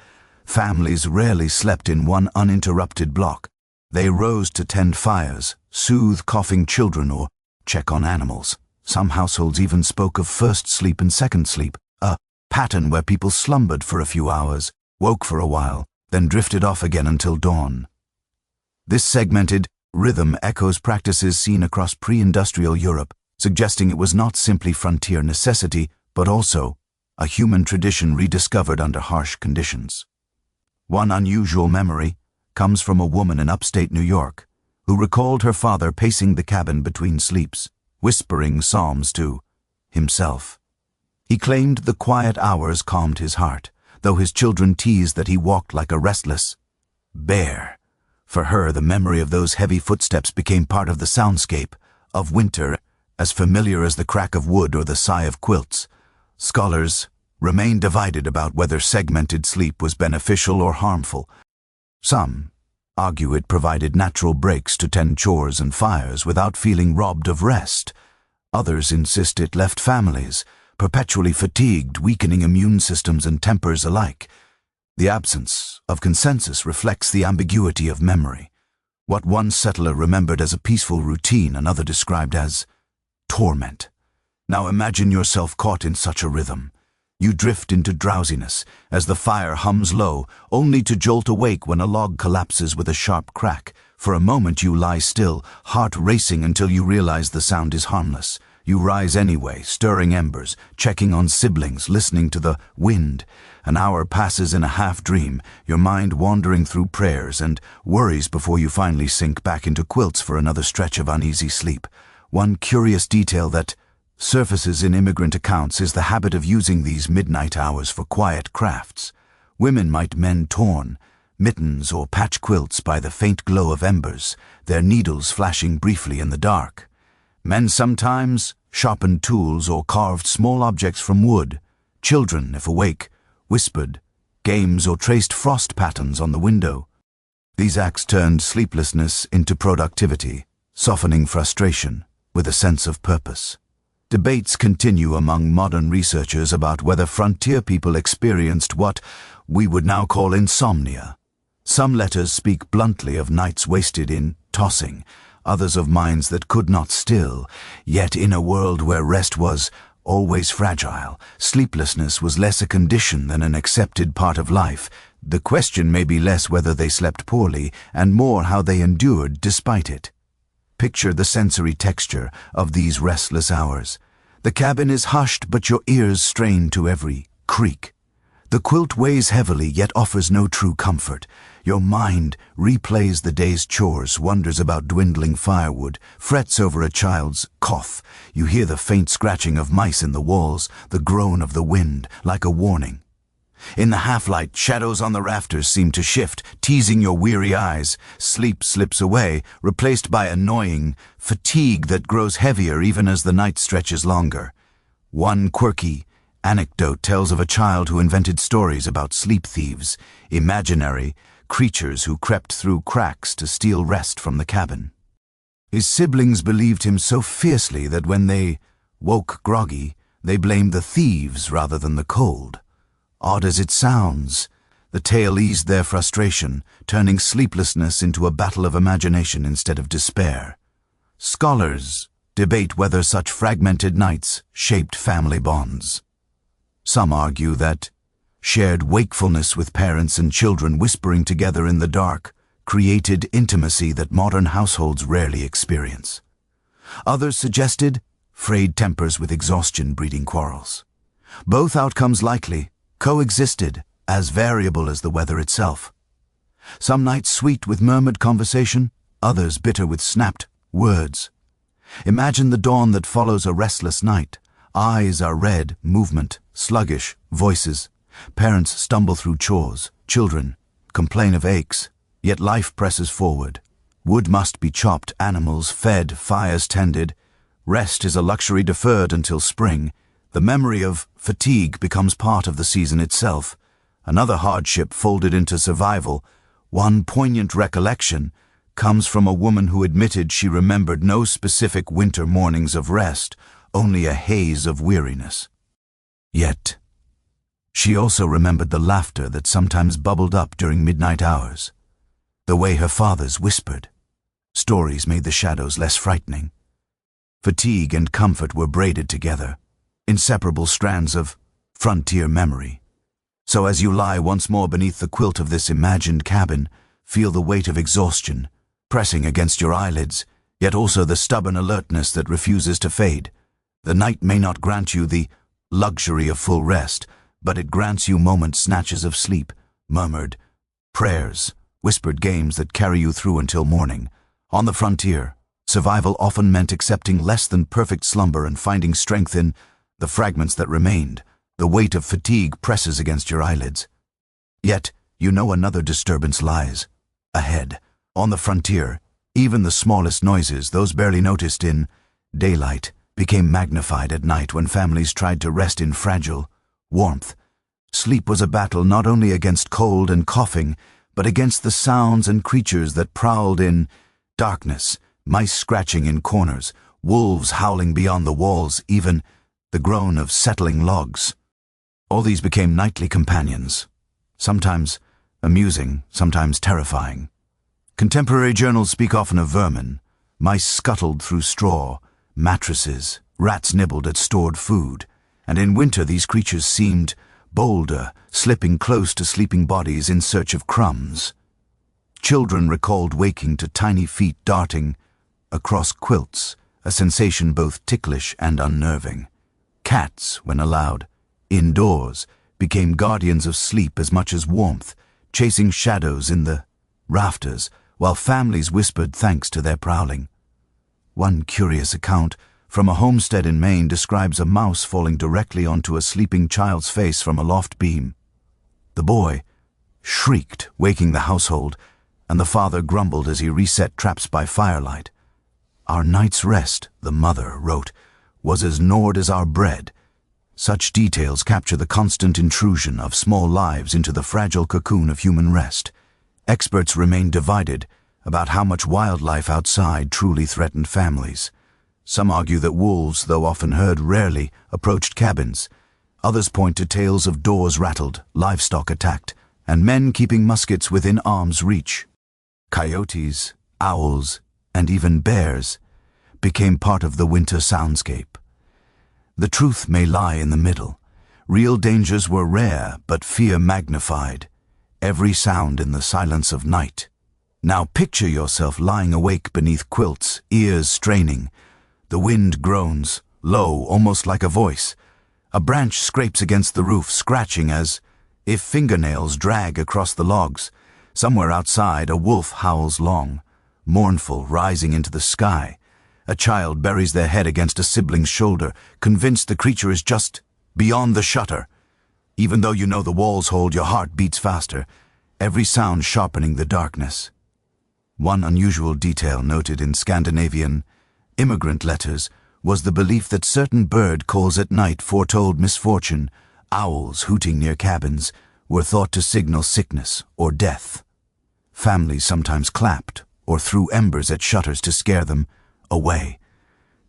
families rarely slept in one uninterrupted block. They rose to tend fires, soothe coughing children, or check on animals. Some households even spoke of first sleep and second sleep, a pattern where people slumbered for a few hours, woke for a while, then drifted off again until dawn. This segmented rhythm echoes practices seen across pre-industrial Europe, suggesting it was not simply frontier necessity, but also a human tradition rediscovered under harsh conditions. One unusual memory comes from a woman in upstate New York who recalled her father pacing the cabin between sleeps, whispering psalms to himself. He claimed the quiet hours calmed his heart, though his children teased that he walked like a restless bear. For her, the memory of those heavy footsteps became part of the soundscape of winter, as familiar as the crack of wood or the sigh of quilts. Scholars remain divided about whether segmented sleep was beneficial or harmful. Some argue it provided natural breaks to tend chores and fires without feeling robbed of rest. Others insist it left families perpetually fatigued, weakening immune systems and tempers alike. The absence of consensus reflects the ambiguity of memory. What one settler remembered as a peaceful routine, another described as torment. Now imagine yourself caught in such a rhythm. You drift into drowsiness as the fire hums low, only to jolt awake when a log collapses with a sharp crack. For a moment you lie still, heart racing until you realize the sound is harmless. You rise anyway, stirring embers, checking on siblings, listening to the wind. An hour passes in a half-dream, your mind wandering through prayers and worries before you finally sink back into quilts for another stretch of uneasy sleep. One curious detail that surfaces in immigrant accounts is the habit of using these midnight hours for quiet crafts. Women might mend torn mittens or patch quilts by the faint glow of embers, their needles flashing briefly in the dark. Men sometimes sharpened tools or carved small objects from wood. Children, if awake, whispered games or traced frost patterns on the window. These acts turned sleeplessness into productivity, softening frustration with a sense of purpose. Debates continue among modern researchers about whether frontier people experienced what we would now call insomnia. Some letters speak bluntly of nights wasted in tossing, others of minds that could not still. Yet in a world where rest was always fragile, sleeplessness was less a condition than an accepted part of life. The question may be less whether they slept poorly and more how they endured despite it. Picture the sensory texture of these restless hours. The cabin is hushed, but your ears strain to every creak. The quilt weighs heavily, yet offers no true comfort. Your mind replays the day's chores, wonders about dwindling firewood, frets over a child's cough. You hear the faint scratching of mice in the walls, the groan of the wind, like a warning. In the half-light, shadows on the rafters seem to shift, teasing your weary eyes. Sleep slips away, replaced by annoying fatigue that grows heavier even as the night stretches longer. One quirky anecdote tells of a child who invented stories about sleep thieves, imaginary creatures who crept through cracks to steal rest from the cabin. His siblings believed him so fiercely that when they woke groggy, they blamed the thieves rather than the cold. Odd as it sounds, the tale eased their frustration, turning sleeplessness into a battle of imagination instead of despair. Scholars debate whether such fragmented nights shaped family bonds. Some argue that shared wakefulness with parents and children whispering together in the dark created intimacy that modern households rarely experience. Others suggested frayed tempers with exhaustion breeding quarrels. Both outcomes likely coexisted, as variable as the weather itself. Some nights sweet with murmured conversation, others bitter with snapped words. Imagine the dawn that follows a restless night. Eyes are red, movement sluggish, voices. Parents stumble through chores, children complain of aches, yet life presses forward. Wood must be chopped, animals fed, fires tended. Rest is a luxury deferred until spring. The memory of fatigue becomes part of the season itself. Another hardship folded into survival. One poignant recollection comes from a woman who admitted she remembered no specific winter mornings of rest, only a haze of weariness. Yet, she also remembered the laughter that sometimes bubbled up during midnight hours, the way her fathers whispered. Stories made the shadows less frightening. Fatigue and comfort were braided together, inseparable strands of frontier memory. So as you lie once more beneath the quilt of this imagined cabin, feel the weight of exhaustion pressing against your eyelids, yet also the stubborn alertness that refuses to fade. The night may not grant you the luxury of full rest, but it grants you moment snatches of sleep, murmured prayers, whispered games that carry you through until morning. On the frontier, survival often meant accepting less than perfect slumber and finding strength in the fragments that remained. The weight of fatigue presses against your eyelids. Yet, you know another disturbance lies ahead. On the frontier, even the smallest noises, those barely noticed in daylight, became magnified at night when families tried to rest in fragile warmth. Sleep was a battle not only against cold and coughing, but against the sounds and creatures that prowled in darkness, mice scratching in corners, wolves howling beyond the walls, even the groan of settling logs. All these became nightly companions, sometimes amusing, sometimes terrifying. Contemporary journals speak often of vermin. Mice scuttled through straw, mattresses, rats nibbled at stored food, and in winter these creatures seemed bolder, slipping close to sleeping bodies in search of crumbs. Children recalled waking to tiny feet darting across quilts, a sensation both ticklish and unnerving. Cats, when allowed indoors, became guardians of sleep as much as warmth, chasing shadows in the rafters, while families whispered thanks to their prowling. One curious account from a homestead in Maine describes a mouse falling directly onto a sleeping child's face from a loft beam. The boy shrieked, waking the household, and the father grumbled as he reset traps by firelight. "Our night's rest," the mother wrote, "was as gnawed as our bread." Such details capture the constant intrusion of small lives into the fragile cocoon of human rest. Experts remain divided about how much wildlife outside truly threatened families. Some argue that wolves, though often heard rarely, approached cabins. Others point to tales of doors rattled, livestock attacked, and men keeping muskets within arm's reach. Coyotes, owls, and even bears became part of the winter soundscape. The truth may lie in the middle. Real dangers were rare, but fear magnified every sound in the silence of night. Now picture yourself lying awake beneath quilts, ears straining. The wind groans, low, almost like a voice. A branch scrapes against the roof, scratching as if fingernails drag across the logs. Somewhere outside, a wolf howls long, mournful, rising into the sky. A child buries their head against a sibling's shoulder, convinced the creature is just beyond the shutter. Even though you know the walls hold, your heart beats faster, every sound sharpening the darkness. One unusual detail noted in Scandinavian immigrant letters was the belief that certain bird calls at night foretold misfortune. Owls hooting near cabins were thought to signal sickness or death. Families sometimes clapped or threw embers at shutters to scare them away.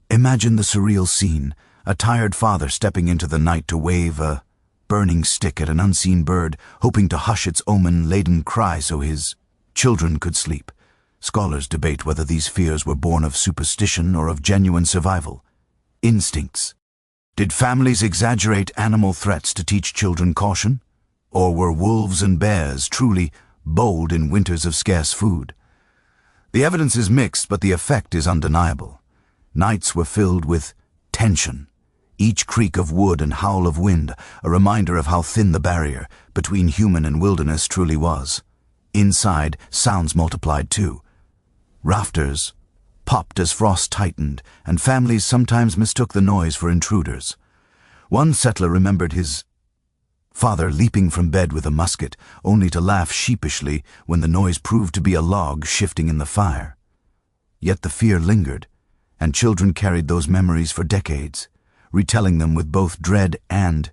Imagine the surreal scene, a tired father stepping into the night to wave a burning stick at an unseen bird, hoping to hush its omen-laden cry so his children could sleep. Scholars debate whether these fears were born of superstition or of genuine survival instincts. Did families exaggerate animal threats to teach children caution? Or were wolves and bears truly bold in winters of scarce food? The evidence is mixed, but the effect is undeniable. Nights were filled with tension, each creak of wood and howl of wind a reminder of how thin the barrier between human and wilderness truly was. Inside, sounds multiplied too. Rafters popped as frost tightened, and families sometimes mistook the noise for intruders. One settler remembered his father leaping from bed with a musket, only to laugh sheepishly when the noise proved to be a log shifting in the fire. Yet the fear lingered, and children carried those memories for decades, retelling them with both dread and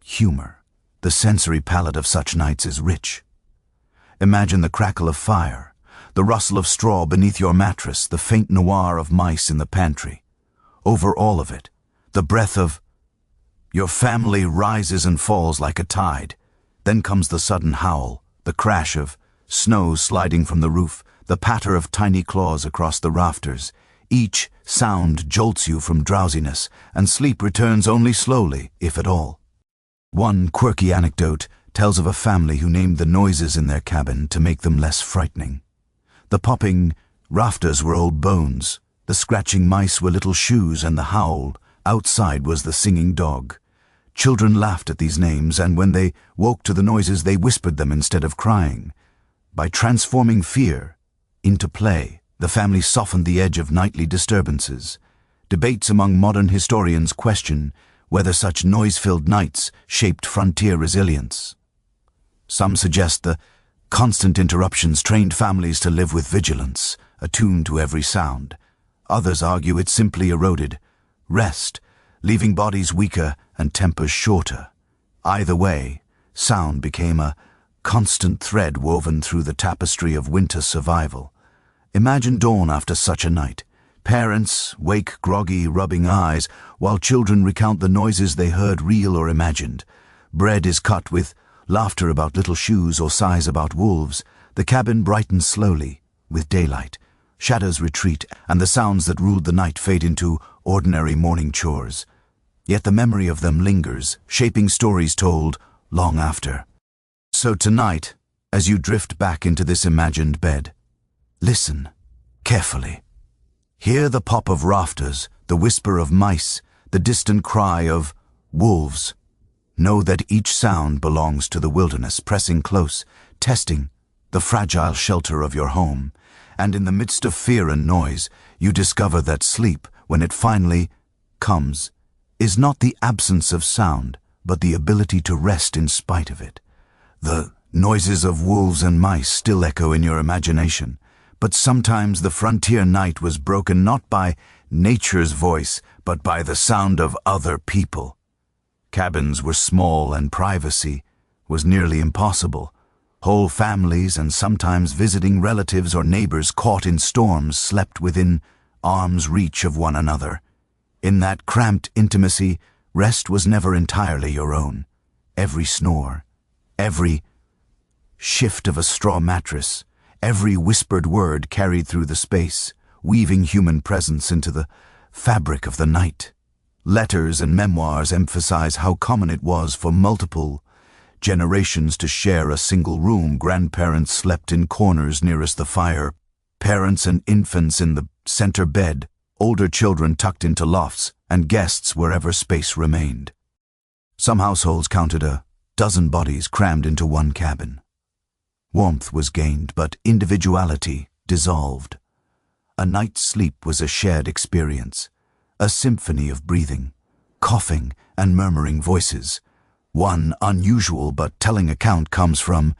humor. The sensory palette of such nights is rich. Imagine the crackle of fire, the rustle of straw beneath your mattress, the faint noir of mice in the pantry. Over all of it, the breath of your family rises and falls like a tide. Then comes the sudden howl, the crash of snow sliding from the roof, the patter of tiny claws across the rafters. Each sound jolts you from drowsiness, and sleep returns only slowly, if at all. One quirky anecdote tells of a family who named the noises in their cabin to make them less frightening. The popping rafters were old bones, the scratching mice were little shoes, and the howl outside was the singing dog. Children laughed at these names, and when they woke to the noises, they whispered them instead of crying. By transforming fear into play, the family softened the edge of nightly disturbances. Debates among modern historians question whether such noise-filled nights shaped frontier resilience. Some suggest the constant interruptions trained families to live with vigilance, attuned to every sound. Others argue it simply eroded rest, leaving bodies weaker and tempers shorter. Either way, sound became a constant thread woven through the tapestry of winter survival. Imagine dawn after such a night. Parents wake groggy, rubbing eyes, while children recount the noises they heard, real or imagined. Bread is cut with laughter about little shoes or sighs about wolves. The cabin brightens slowly with daylight. Shadows retreat, and the sounds that ruled the night fade into ordinary morning chores. Yet the memory of them lingers, shaping stories told long after. So tonight, as you drift back into this imagined bed, listen carefully. Hear the pop of rafters, the whisper of mice, the distant cry of wolves. Know that each sound belongs to the wilderness, pressing close, testing the fragile shelter of your home. And in the midst of fear and noise, you discover that sleep, when it finally comes, is not the absence of sound, but the ability to rest in spite of it. The noises of wolves and mice still echo in your imagination, but sometimes the frontier night was broken not by nature's voice, but by the sound of other people. Cabins were small and privacy was nearly impossible. Whole families and sometimes visiting relatives or neighbors caught in storms slept within arm's reach of one another. In that cramped intimacy, rest was never entirely your own. Every snore, every shift of a straw mattress, every whispered word carried through the space, weaving human presence into the fabric of the night. Letters and memoirs emphasize how common it was for multiple generations to share a single room. Grandparents slept in corners nearest the fire, parents and infants in the center bed, older children tucked into lofts, and guests wherever space remained. Some households counted a dozen bodies crammed into one cabin. Warmth was gained, but individuality dissolved. A night's sleep was a shared experience, a symphony of breathing, coughing, and murmuring voices. One unusual but telling account comes from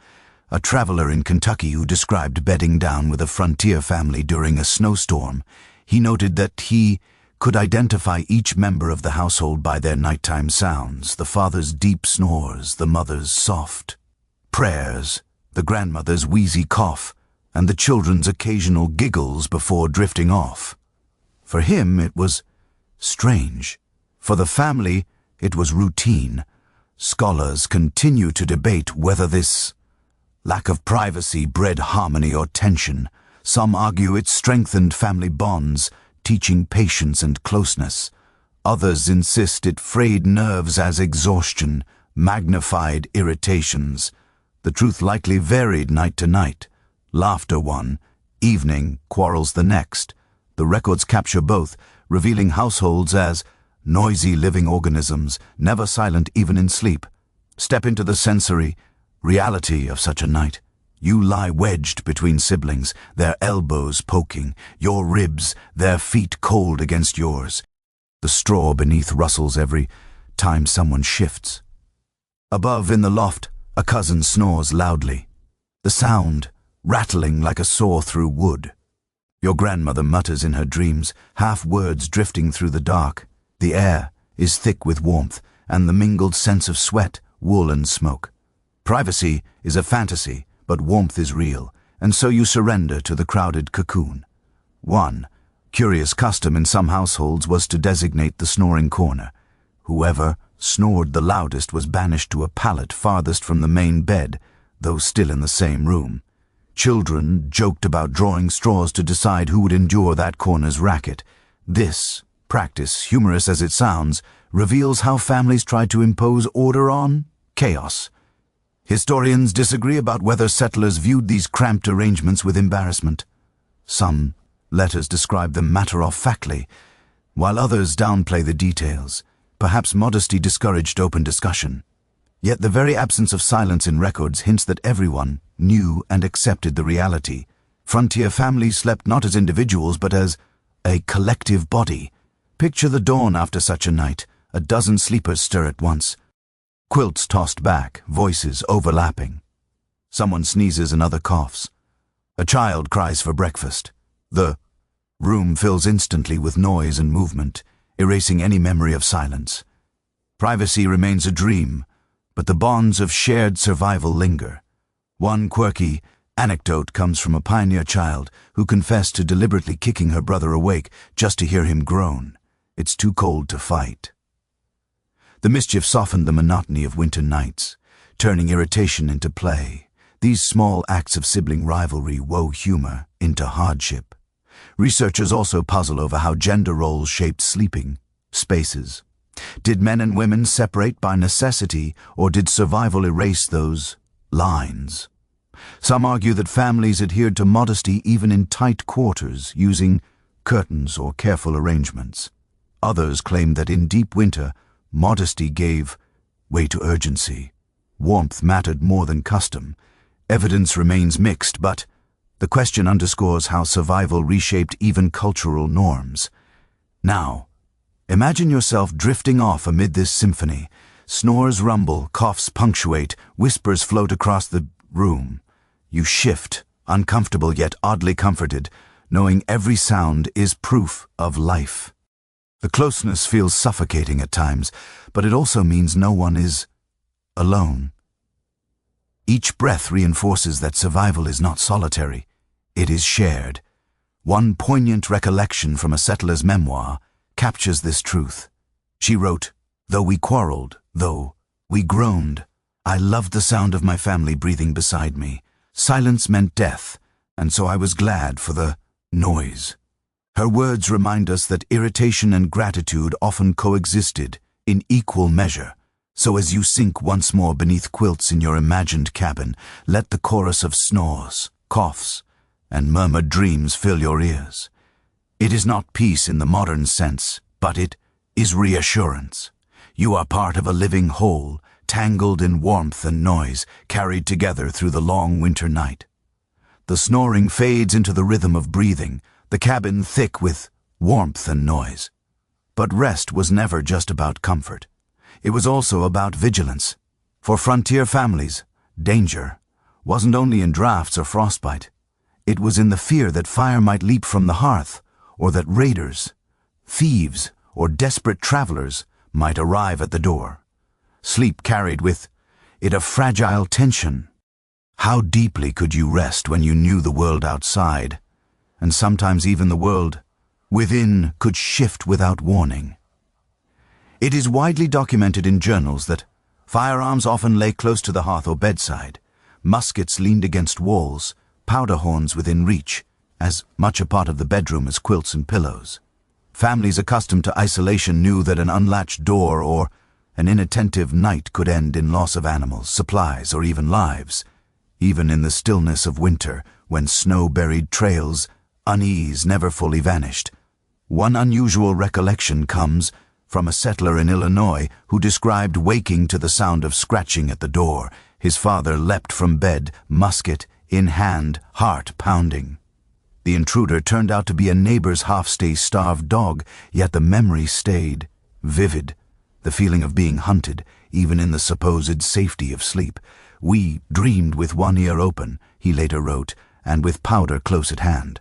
a traveler in Kentucky who described bedding down with a frontier family during a snowstorm. He noted that he could identify each member of the household by their nighttime sounds: the father's deep snores, the mother's soft prayers, the grandmother's wheezy cough, and the children's occasional giggles before drifting off. For him, it was strange. For the family, it was routine. Scholars continue to debate whether this lack of privacy bred harmony or tension. Some argue it strengthened family bonds, teaching patience and closeness. Others insist it frayed nerves as exhaustion, magnified irritations. The truth likely varied night to night. Laughter one, evening, quarrels the next. The records capture both, revealing households as noisy living organisms, never silent even in sleep. Step into the sensory reality of such a night. You lie wedged between siblings, their elbows poking, your ribs, their feet cold against yours. The straw beneath rustles every time someone shifts. Above in the loft, a cousin snores loudly, the sound rattling like a saw through wood. Your grandmother mutters in her dreams, half words drifting through the dark. The air is thick with warmth and the mingled sense of sweat, wool, and smoke. Privacy is a fantasy, but warmth is real, and so you surrender to the crowded cocoon. One curious custom in some households was to designate the snoring corner. Whoever snored the loudest was banished to a pallet farthest from the main bed, though still in the same room. Children joked about drawing straws to decide who would endure that corner's racket. This practice, humorous as it sounds, reveals how families tried to impose order on chaos. Historians disagree about whether settlers viewed these cramped arrangements with embarrassment. Some letters describe them matter-of-factly, while others downplay the details. Perhaps modesty discouraged open discussion. Yet the very absence of silence in records hints that everyone knew and accepted the reality. Frontier families slept not as individuals but as a collective body. Picture the dawn after such a night. A dozen sleepers stir at once. Quilts tossed back, voices overlapping. Someone sneezes, another coughs. A child cries for breakfast. The room fills instantly with noise and movement, erasing any memory of silence. Privacy remains a dream, but the bonds of shared survival linger. One quirky anecdote comes from a pioneer child who confessed to deliberately kicking her brother awake just to hear him groan, "It's too cold to fight." The mischief softened the monotony of winter nights, turning irritation into play. These small acts of sibling rivalry wove humor into hardship. Researchers also puzzle over how gender roles shaped sleeping spaces. Did men and women separate by necessity, or did survival erase those lines? Some argue that families adhered to modesty even in tight quarters, using curtains or careful arrangements. Others claim that in deep winter, modesty gave way to urgency. Warmth mattered more than custom. Evidence remains mixed, but the question underscores how survival reshaped even cultural norms. Now, imagine yourself drifting off amid this symphony. Snores rumble, coughs punctuate, whispers float across the room. You shift, uncomfortable yet oddly comforted, knowing every sound is proof of life. The closeness feels suffocating at times, but it also means no one is alone. Each breath reinforces that survival is not solitary, it is shared. One poignant recollection from a settler's memoir captures this truth. She wrote, "Though we quarreled, though we groaned, I loved the sound of my family breathing beside me. Silence meant death, and so I was glad for the noise." Her words remind us that irritation and gratitude often coexisted in equal measure. So as you sink once more beneath quilts in your imagined cabin, let the chorus of snores, coughs, and murmured dreams fill your ears. It is not peace in the modern sense, but it is reassurance. You are part of a living whole, tangled in warmth and noise, carried together through the long winter night. The snoring fades into the rhythm of breathing, the cabin thick with warmth and noise. But rest was never just about comfort. It was also about vigilance. For frontier families, danger wasn't only in drafts or frostbite. It was in the fear that fire might leap from the hearth, or that raiders, thieves, or desperate travelers might arrive at the door. Sleep carried with it a fragile tension. How deeply could you rest when you knew the world outside, and sometimes even the world within, could shift without warning? It is widely documented in journals that firearms often lay close to the hearth or bedside, muskets leaned against walls, powder horns within reach, as much a part of the bedroom as quilts and pillows. Families accustomed to isolation knew that an unlatched door or an inattentive night could end in loss of animals, supplies, or even lives. Even in the stillness of winter, when snow-buried trails, unease never fully vanished. One unusual recollection comes from a settler in Illinois who described waking to the sound of scratching at the door. His father leapt from bed, musket in hand, heart pounding. The intruder turned out to be a neighbor's half-starved dog, yet the memory stayed vivid, the feeling of being hunted, even in the supposed safety of sleep. "We dreamed with one ear open," he later wrote, "and with powder close at hand."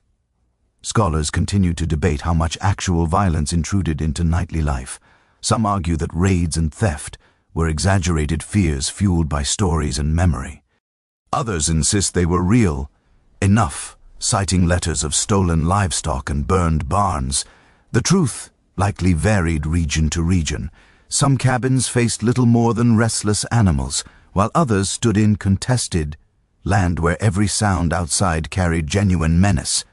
Scholars continue to debate how much actual violence intruded into nightly life. Some argue that raids and theft were exaggerated fears fueled by stories and memory. Others insist they were real enough, citing letters of stolen livestock and burned barns. The truth likely varied region to region. Some cabins faced little more than restless animals, while others stood in contested land where every sound outside carried genuine menace.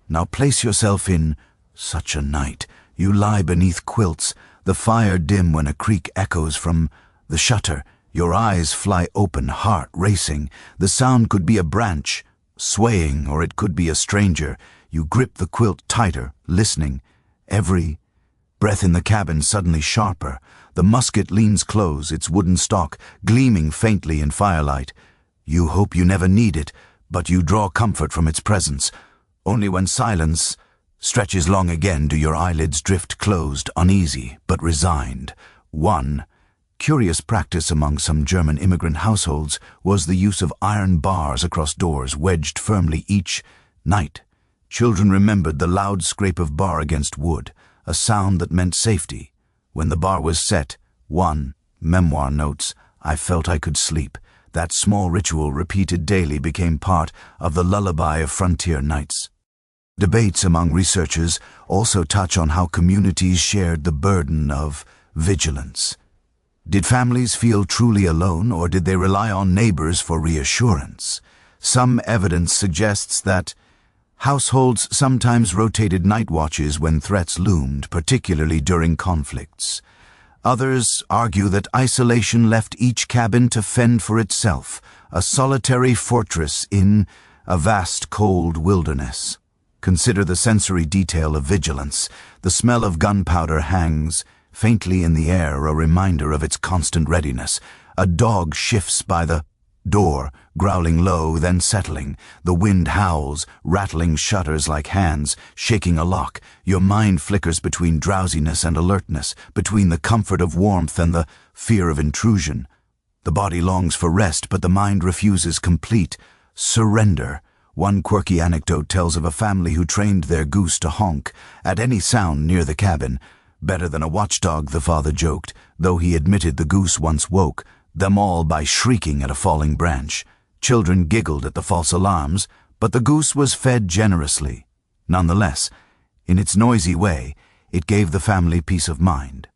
Now place yourself in such a night. You lie beneath quilts, the fire dim when a creak echoes from the shutter. Your eyes fly open, heart racing. The sound could be a branch swaying, or it could be a stranger. You grip the quilt tighter, listening. Every breath in the cabin suddenly sharper. The musket leans close, its wooden stock gleaming faintly in firelight. You hope you never need it, but you draw comfort from its presence. Only when silence stretches long again do your eyelids drift closed, uneasy but resigned. One curious practice among some German immigrant households was the use of iron bars across doors, wedged firmly each night. Children remembered the loud scrape of bar against wood, a sound that meant safety. When the bar was set, one memoir notes, "I felt I could sleep. That small ritual repeated daily became part of the lullaby of frontier nights. Debates among researchers also touch on how communities shared the burden of vigilance. Did families feel truly alone, or did they rely on neighbors for reassurance? Some evidence suggests that households sometimes rotated night watches when threats loomed, particularly during conflicts. Others argue that isolation left each cabin to fend for itself, a solitary fortress in a vast cold wilderness. Consider the sensory detail of vigilance. The smell of gunpowder hangs faintly in the air, a reminder of its constant readiness. A dog shifts by the door, growling low, then settling. The wind howls, rattling shutters like hands, shaking a lock. Your mind flickers between drowsiness and alertness, between the comfort of warmth and the fear of intrusion. The body longs for rest, but the mind refuses complete surrender. One quirky anecdote tells of a family who trained their goose to honk at any sound near the cabin. Better than a watchdog, the father joked, though he admitted the goose once woke them all by shrieking at a falling branch. Children giggled at the false alarms, but the goose was fed generously. Nonetheless, in its noisy way, it gave the family peace of mind.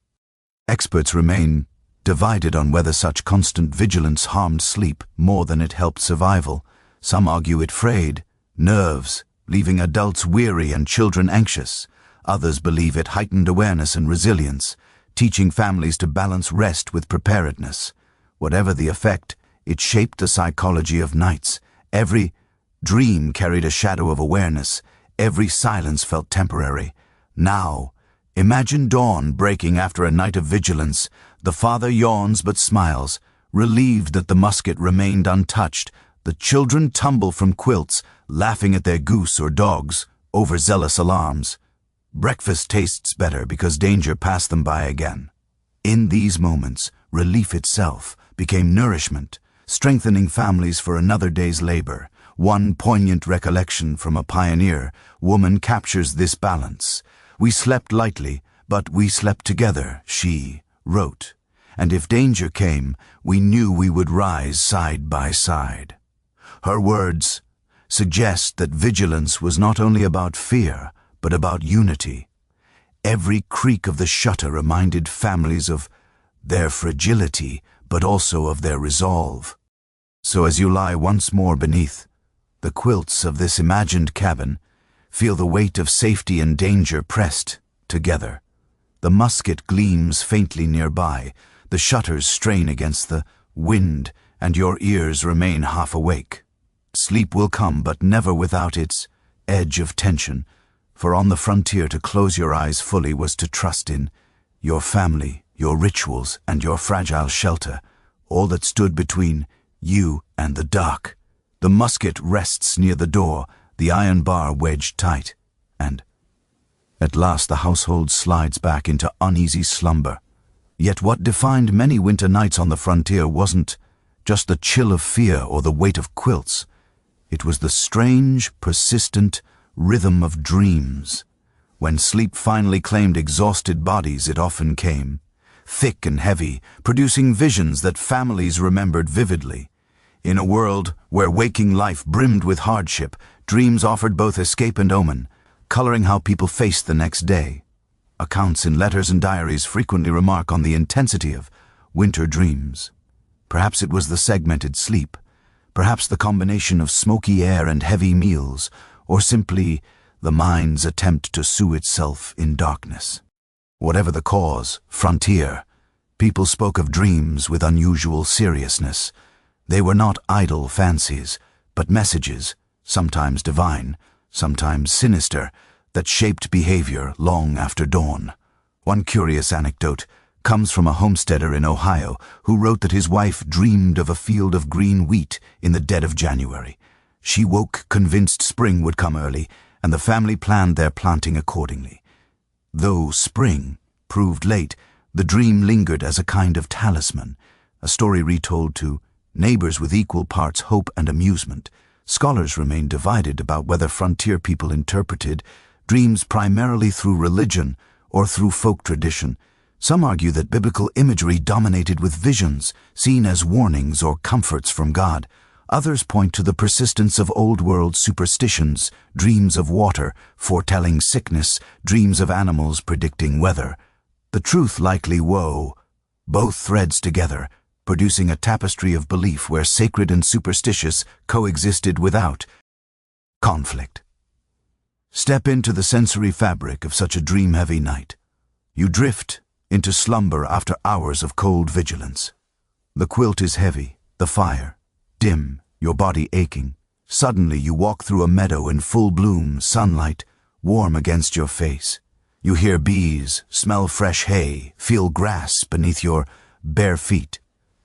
Experts remain divided on whether such constant vigilance harmed sleep more than it helped survival. Some argue it frayed nerves, leaving adults weary and children anxious. Others believe it heightened awareness and resilience, teaching families to balance rest with preparedness. Whatever the effect, it shaped the psychology of nights. Every dream carried a shadow of awareness. Every silence felt temporary. Now, imagine dawn breaking after a night of vigilance. The father yawns but smiles, relieved that the musket remained untouched. The children tumble from quilts, laughing at their goose or dogs' overzealous alarms. Breakfast tastes better because danger passed them by again. In these moments, relief itself became nourishment, strengthening families for another day's labor. One poignant recollection from a pioneer woman captures this balance. "We slept lightly, but we slept together," she wrote. "And if danger came, we knew we would rise side by side." Her words suggest that vigilance was not only about fear, but about unity. Every creak of the shutter reminded families of their fragility, but also of their resolve. So as you lie once more beneath the quilts of this imagined cabin, feel the weight of safety and danger pressed together. The musket gleams faintly nearby, the shutters strain against the wind, and your ears remain half awake. Sleep will come, but never without its edge of tension, for on the frontier to close your eyes fully was to trust in your family, your rituals, and your fragile shelter, all that stood between you and the dark. The musket rests near the door, the iron bar wedged tight, and at last the household slides back into uneasy slumber. Yet what defined many winter nights on the frontier wasn't just the chill of fear or the weight of quilts. It was the strange, persistent rhythm of dreams. When sleep finally claimed exhausted bodies, it often came, thick and heavy, producing visions that families remembered vividly. In a world where waking life brimmed with hardship, dreams offered both escape and omen, coloring how people faced the next day. Accounts in letters and diaries frequently remark on the intensity of winter dreams. Perhaps it was the segmented sleep, perhaps the combination of smoky air and heavy meals, or simply the mind's attempt to soothe itself in darkness. Whatever the cause, frontier, people spoke of dreams with unusual seriousness. They were not idle fancies, but messages, sometimes divine, sometimes sinister, that shaped behavior long after dawn. One curious anecdote comes from a homesteader in Ohio who wrote that his wife dreamed of a field of green wheat in the dead of January. She woke convinced spring would come early, and the family planned their planting accordingly. Though spring proved late, the dream lingered as a kind of talisman, a story retold to neighbors with equal parts hope and amusement. Scholars remain divided about whether frontier people interpreted dreams primarily through religion or through folk tradition. Some argue that biblical imagery dominated with visions, seen as warnings or comforts from God. Others point to the persistence of old-world superstitions, dreams of water foretelling sickness, dreams of animals predicting weather. The truth likely wove both threads together, producing a tapestry of belief where sacred and superstitious coexisted without conflict. Step into the sensory fabric of such a dream-heavy night. You drift into slumber after hours of cold vigilance. The quilt is heavy, the fire dim, your body aching. Suddenly you walk through a meadow in full bloom, sunlight warm against your face. You hear bees, smell fresh hay, feel grass beneath your bare feet.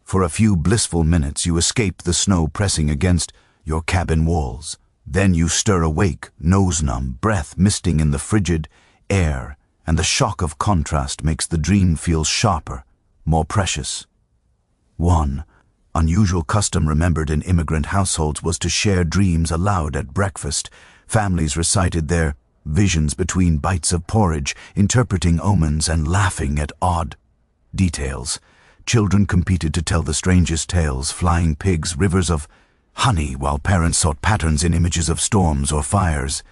For a few blissful minutes you escape the snow pressing against your cabin walls. Then you stir awake, nose-numb, breath misting in the frigid air, and the shock of contrast makes the dream feel sharper, more precious. One unusual custom remembered in immigrant households was to share dreams aloud at breakfast. Families recited their visions between bites of porridge, interpreting omens and laughing at odd details. Children competed to tell the strangest tales, flying pigs, rivers of honey, while parents sought patterns in images of storms or fires.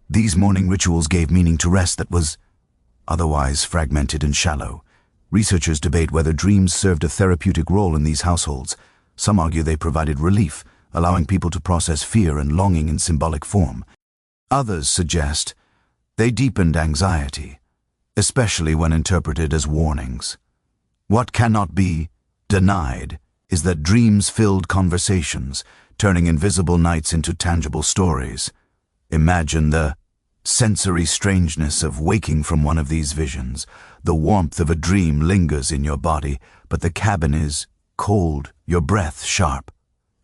These morning rituals gave meaning to rest that was otherwise fragmented and shallow. Researchers debate whether dreams served a therapeutic role in these households. Some argue they provided relief, allowing people to process fear and longing in symbolic form. Others suggest they deepened anxiety, especially when interpreted as warnings. What cannot be denied is that dreams filled conversations, turning invisible nights into tangible stories. Imagine the sensory strangeness of waking from one of these visions. The warmth of a dream lingers in your body, but the cabin is cold, your breath sharp.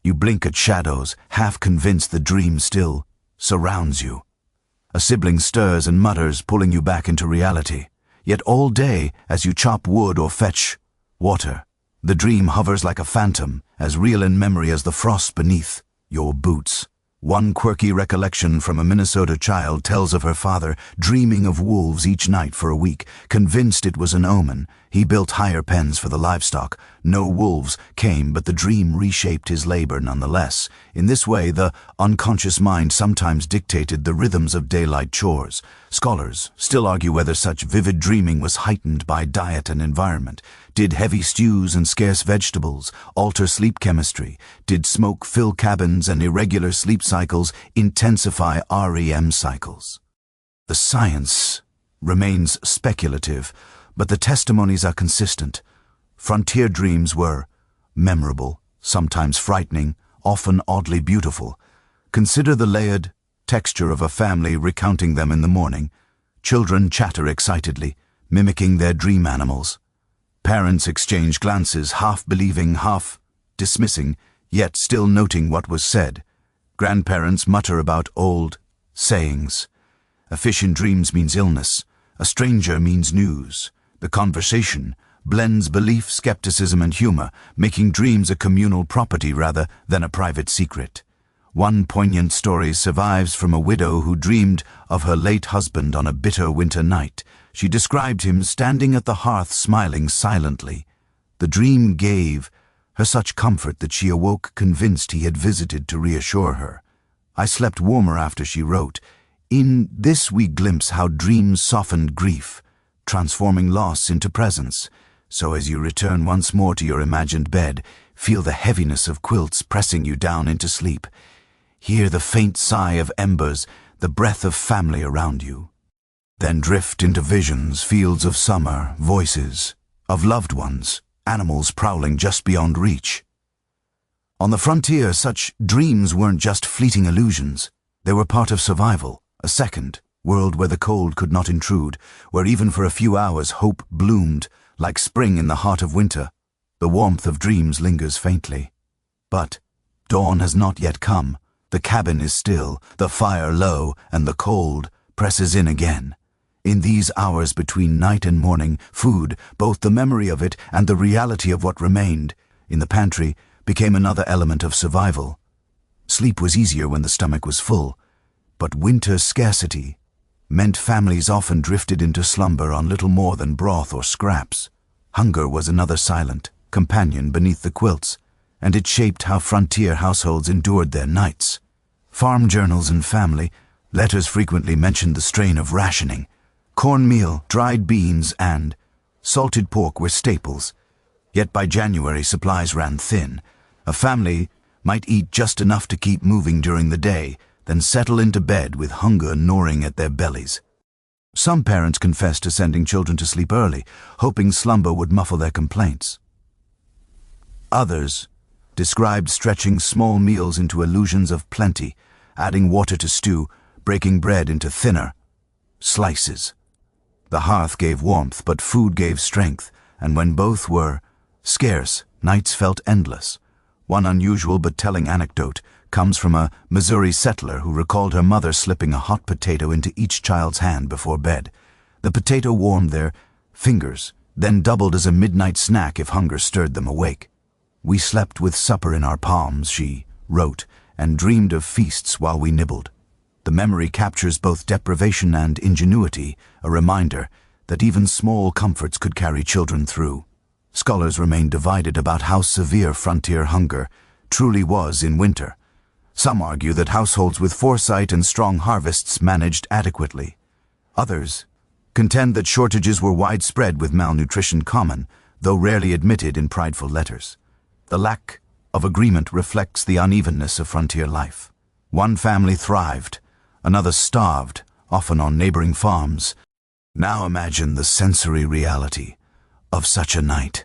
You blink at shadows, half convinced the dream still surrounds you. A sibling stirs and mutters, pulling you back into reality. Yet all day, as you chop wood or fetch water, the dream hovers like a phantom, as real in memory as the frost beneath your boots. One quirky recollection from a Minnesota child tells of her father dreaming of wolves each night for a week. Convinced it was an omen, he built higher pens for the livestock. No wolves came, but the dream reshaped his labor nonetheless. In this way, the unconscious mind sometimes dictated the rhythms of daylight chores. Scholars still argue whether such vivid dreaming was heightened by diet and environment. Did heavy stews and scarce vegetables alter sleep chemistry? Did smoke fill cabins and irregular sleep cycles intensify REM cycles? The science remains speculative, but the testimonies are consistent. Frontier dreams were memorable, sometimes frightening, often oddly beautiful. Consider the layered texture of a family recounting them in the morning. Children chatter excitedly, mimicking their dream animals. Parents exchange glances, half believing, half dismissing, yet still noting what was said. Grandparents mutter about old sayings. A fish in dreams means illness. A stranger means news. The conversation blends belief, skepticism, and humor, making dreams a communal property rather than a private secret. One poignant story survives from a widow who dreamed of her late husband on a bitter winter night. She described him standing at the hearth smiling silently. The dream gave her such comfort that she awoke convinced he had visited to reassure her. I slept warmer after, she wrote. In this we glimpse how dreams softened grief, transforming loss into presence. So as you return once more to your imagined bed, feel the heaviness of quilts pressing you down into sleep. Hear the faint sigh of embers, the breath of family around you. Then drift into visions, fields of summer, voices of loved ones, animals prowling just beyond reach. On the frontier, such dreams weren't just fleeting illusions. They were part of survival, a second world where the cold could not intrude, where even for a few hours hope bloomed like spring in the heart of winter. The warmth of dreams lingers faintly. But dawn has not yet come. The cabin is still, the fire low, and the cold presses in again. In these hours between night and morning, food, both the memory of it and the reality of what remained in the pantry, became another element of survival. Sleep was easier when the stomach was full, but winter scarcity meant families often drifted into slumber on little more than broth or scraps. Hunger was another silent companion beneath the quilts, and it shaped how frontier households endured their nights. Farm journals and family letters frequently mentioned the strain of rationing. Cornmeal, dried beans, and salted pork were staples. Yet by January, supplies ran thin. A family might eat just enough to keep moving during the day, then settle into bed with hunger gnawing at their bellies. Some parents confessed to sending children to sleep early, hoping slumber would muffle their complaints. Others described stretching small meals into illusions of plenty, adding water to stew, breaking bread into thinner slices. The hearth gave warmth, but food gave strength, and when both were scarce, nights felt endless. One unusual but telling anecdote comes from a Missouri settler who recalled her mother slipping a hot potato into each child's hand before bed. The potato warmed their fingers, then doubled as a midnight snack if hunger stirred them awake. "We slept with supper in our palms," she wrote, "and dreamed of feasts while we nibbled." The memory captures both deprivation and ingenuity, a reminder that even small comforts could carry children through. Scholars remain divided about how severe frontier hunger truly was in winter. Some argue that households with foresight and strong harvests managed adequately. Others contend that shortages were widespread with malnutrition common, though rarely admitted in prideful letters. The lack of agreement reflects the unevenness of frontier life. One family thrived, another starved, often on neighboring farms. Now imagine the sensory reality of such a night.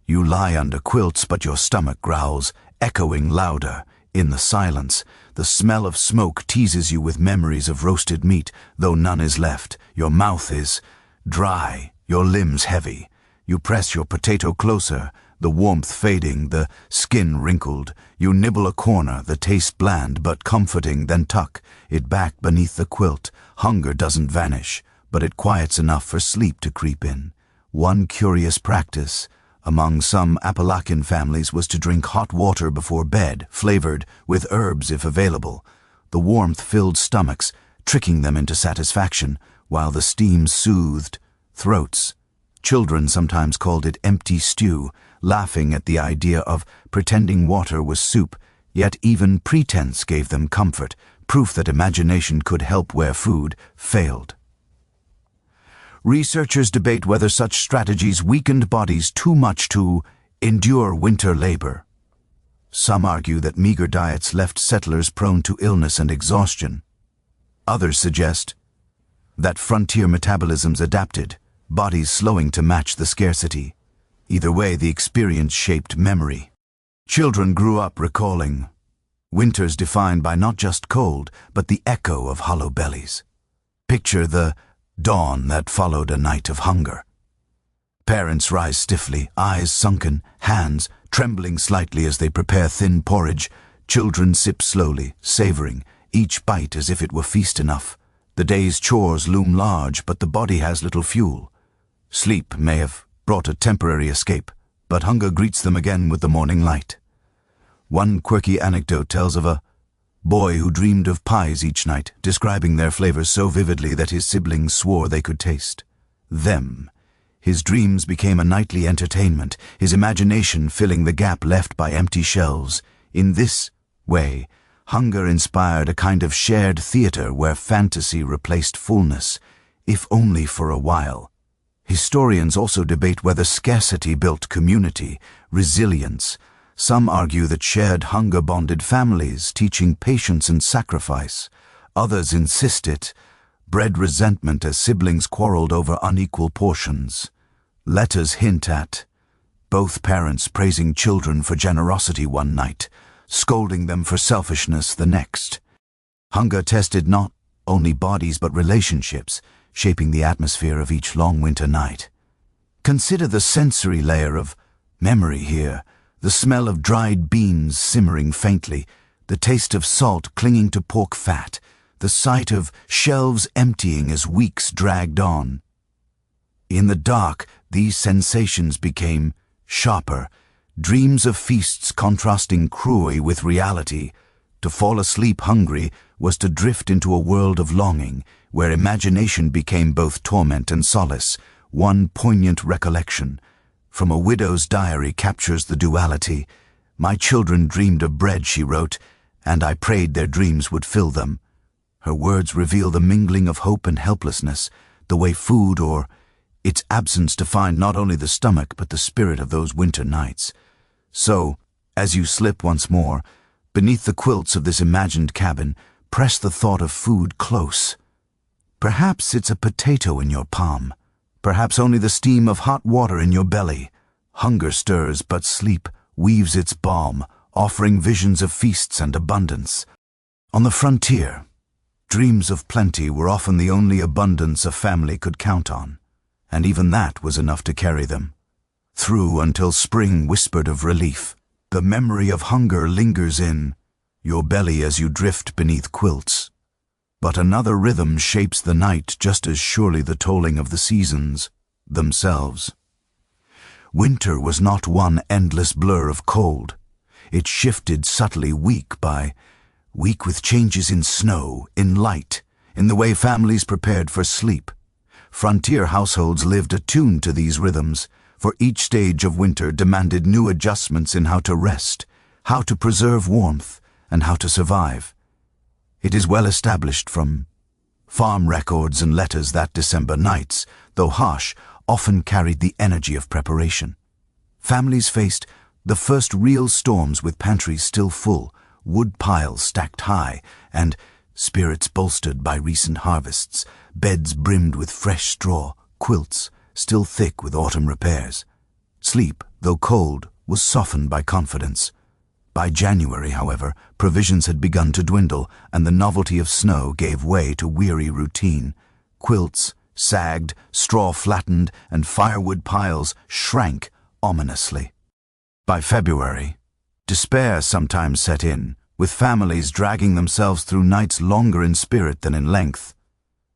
You lie under quilts, but your stomach growls, echoing louder in the silence. The smell of smoke teases you with memories of roasted meat, though none is left. Your mouth is dry, your limbs heavy. You press your potato closer, the warmth fading, the skin wrinkled. You nibble a corner, the taste bland but comforting, then tuck it back beneath the quilt. Hunger doesn't vanish, but it quiets enough for sleep to creep in. One curious practice among some Appalachian families was to drink hot water before bed, flavored with herbs if available. The warmth filled stomachs, tricking them into satisfaction, while the steam soothed throats. Children sometimes called it empty stew, laughing at the idea of pretending water was soup, yet even pretense gave them comfort, proof that imagination could help where food failed. Researchers debate whether such strategies weakened bodies too much to endure winter labor. Some argue that meager diets left settlers prone to illness and exhaustion. Others suggest that frontier metabolisms adapted, bodies slowing to match the scarcity. Either way, the experience shaped memory. Children grew up recalling winters defined by not just cold, but the echo of hollow bellies. Picture the dawn that followed a night of hunger. Parents rise stiffly, eyes sunken, hands trembling slightly as they prepare thin porridge. Children sip slowly, savoring, each bite as if it were feast enough. The day's chores loom large, but the body has little fuel. Sleep may have brought a temporary escape, but hunger greets them again with the morning light. One quirky anecdote tells of a boy who dreamed of pies each night, describing their flavors so vividly that his siblings swore they could taste them. His dreams became a nightly entertainment, his imagination filling the gap left by empty shelves. In this way, hunger inspired a kind of shared theater where fantasy replaced fullness, if only for a while. Historians also debate whether scarcity built community, resilience. Some argue that shared hunger bonded families, teaching patience and sacrifice. Others insist it bred resentment as siblings quarreled over unequal portions. Letters hint at both parents praising children for generosity one night, scolding them for selfishness the next. Hunger tested not only bodies but relationships, shaping the atmosphere of each long winter night. Consider the sensory layer of memory here, the smell of dried beans simmering faintly, the taste of salt clinging to pork fat, the sight of shelves emptying as weeks dragged on. In the dark, these sensations became sharper, dreams of feasts contrasting cruelly with reality. To fall asleep hungry was to drift into a world of longing, where imagination became both torment and solace. One poignant recollection from a widow's diary captures the duality. "My children dreamed of bread," she wrote, "and I prayed their dreams would fill them." Her words reveal the mingling of hope and helplessness, the way food or its absence defined not only the stomach but the spirit of those winter nights. So, as you slip once more, beneath the quilts of this imagined cabin, press the thought of food close. Perhaps it's a potato in your palm. Perhaps only the steam of hot water in your belly. Hunger stirs, but sleep weaves its balm, offering visions of feasts and abundance. On the frontier, dreams of plenty were often the only abundance a family could count on, and even that was enough to carry them through until spring whispered of relief. The memory of hunger lingers in your belly as you drift beneath quilts. But another rhythm shapes the night just as surely the tolling of the seasons themselves. Winter was not one endless blur of cold. It shifted subtly week by week with changes in snow, in light, in the way families prepared for sleep. Frontier households lived attuned to these rhythms, for each stage of winter demanded new adjustments in how to rest, how to preserve warmth, and how to survive. It is well established from farm records and letters that December nights, though harsh, often carried the energy of preparation. Families faced the first real storms with pantries still full, wood piles stacked high, and spirits bolstered by recent harvests, beds brimmed with fresh straw, quilts still thick with autumn repairs. Sleep, though cold, was softened by confidence. By January, however, provisions had begun to dwindle, and the novelty of snow gave way to weary routine. Quilts sagged, straw flattened, and firewood piles shrank ominously. By February, despair sometimes set in, with families dragging themselves through nights longer in spirit than in length.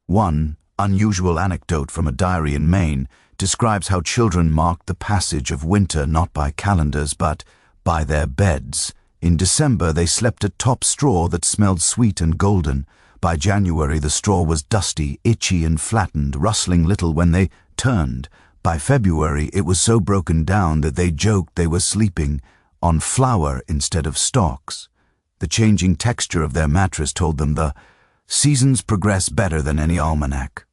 One unusual anecdote from a diary in Maine describes how children marked the passage of winter not by calendars but by their beds. In December they slept atop straw that smelled sweet and golden. By January the straw was dusty, itchy and flattened, rustling little when they turned. By February it was so broken down that they joked they were sleeping on flour instead of stalks. The changing texture of their mattress told them the seasons progress better than any almanac.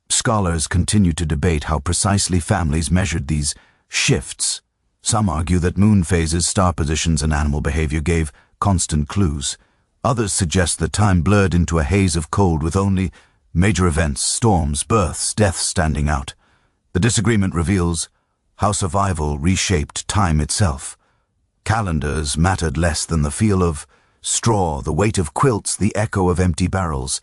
Scholars continue to debate how precisely families measured these shifts. Some argue that moon phases, star positions, and animal behavior gave constant clues. Others suggest that time blurred into a haze of cold with only major events, storms, births, deaths standing out. The disagreement reveals how survival reshaped time itself. Calendars mattered less than the feel of straw, the weight of quilts, the echo of empty barrels.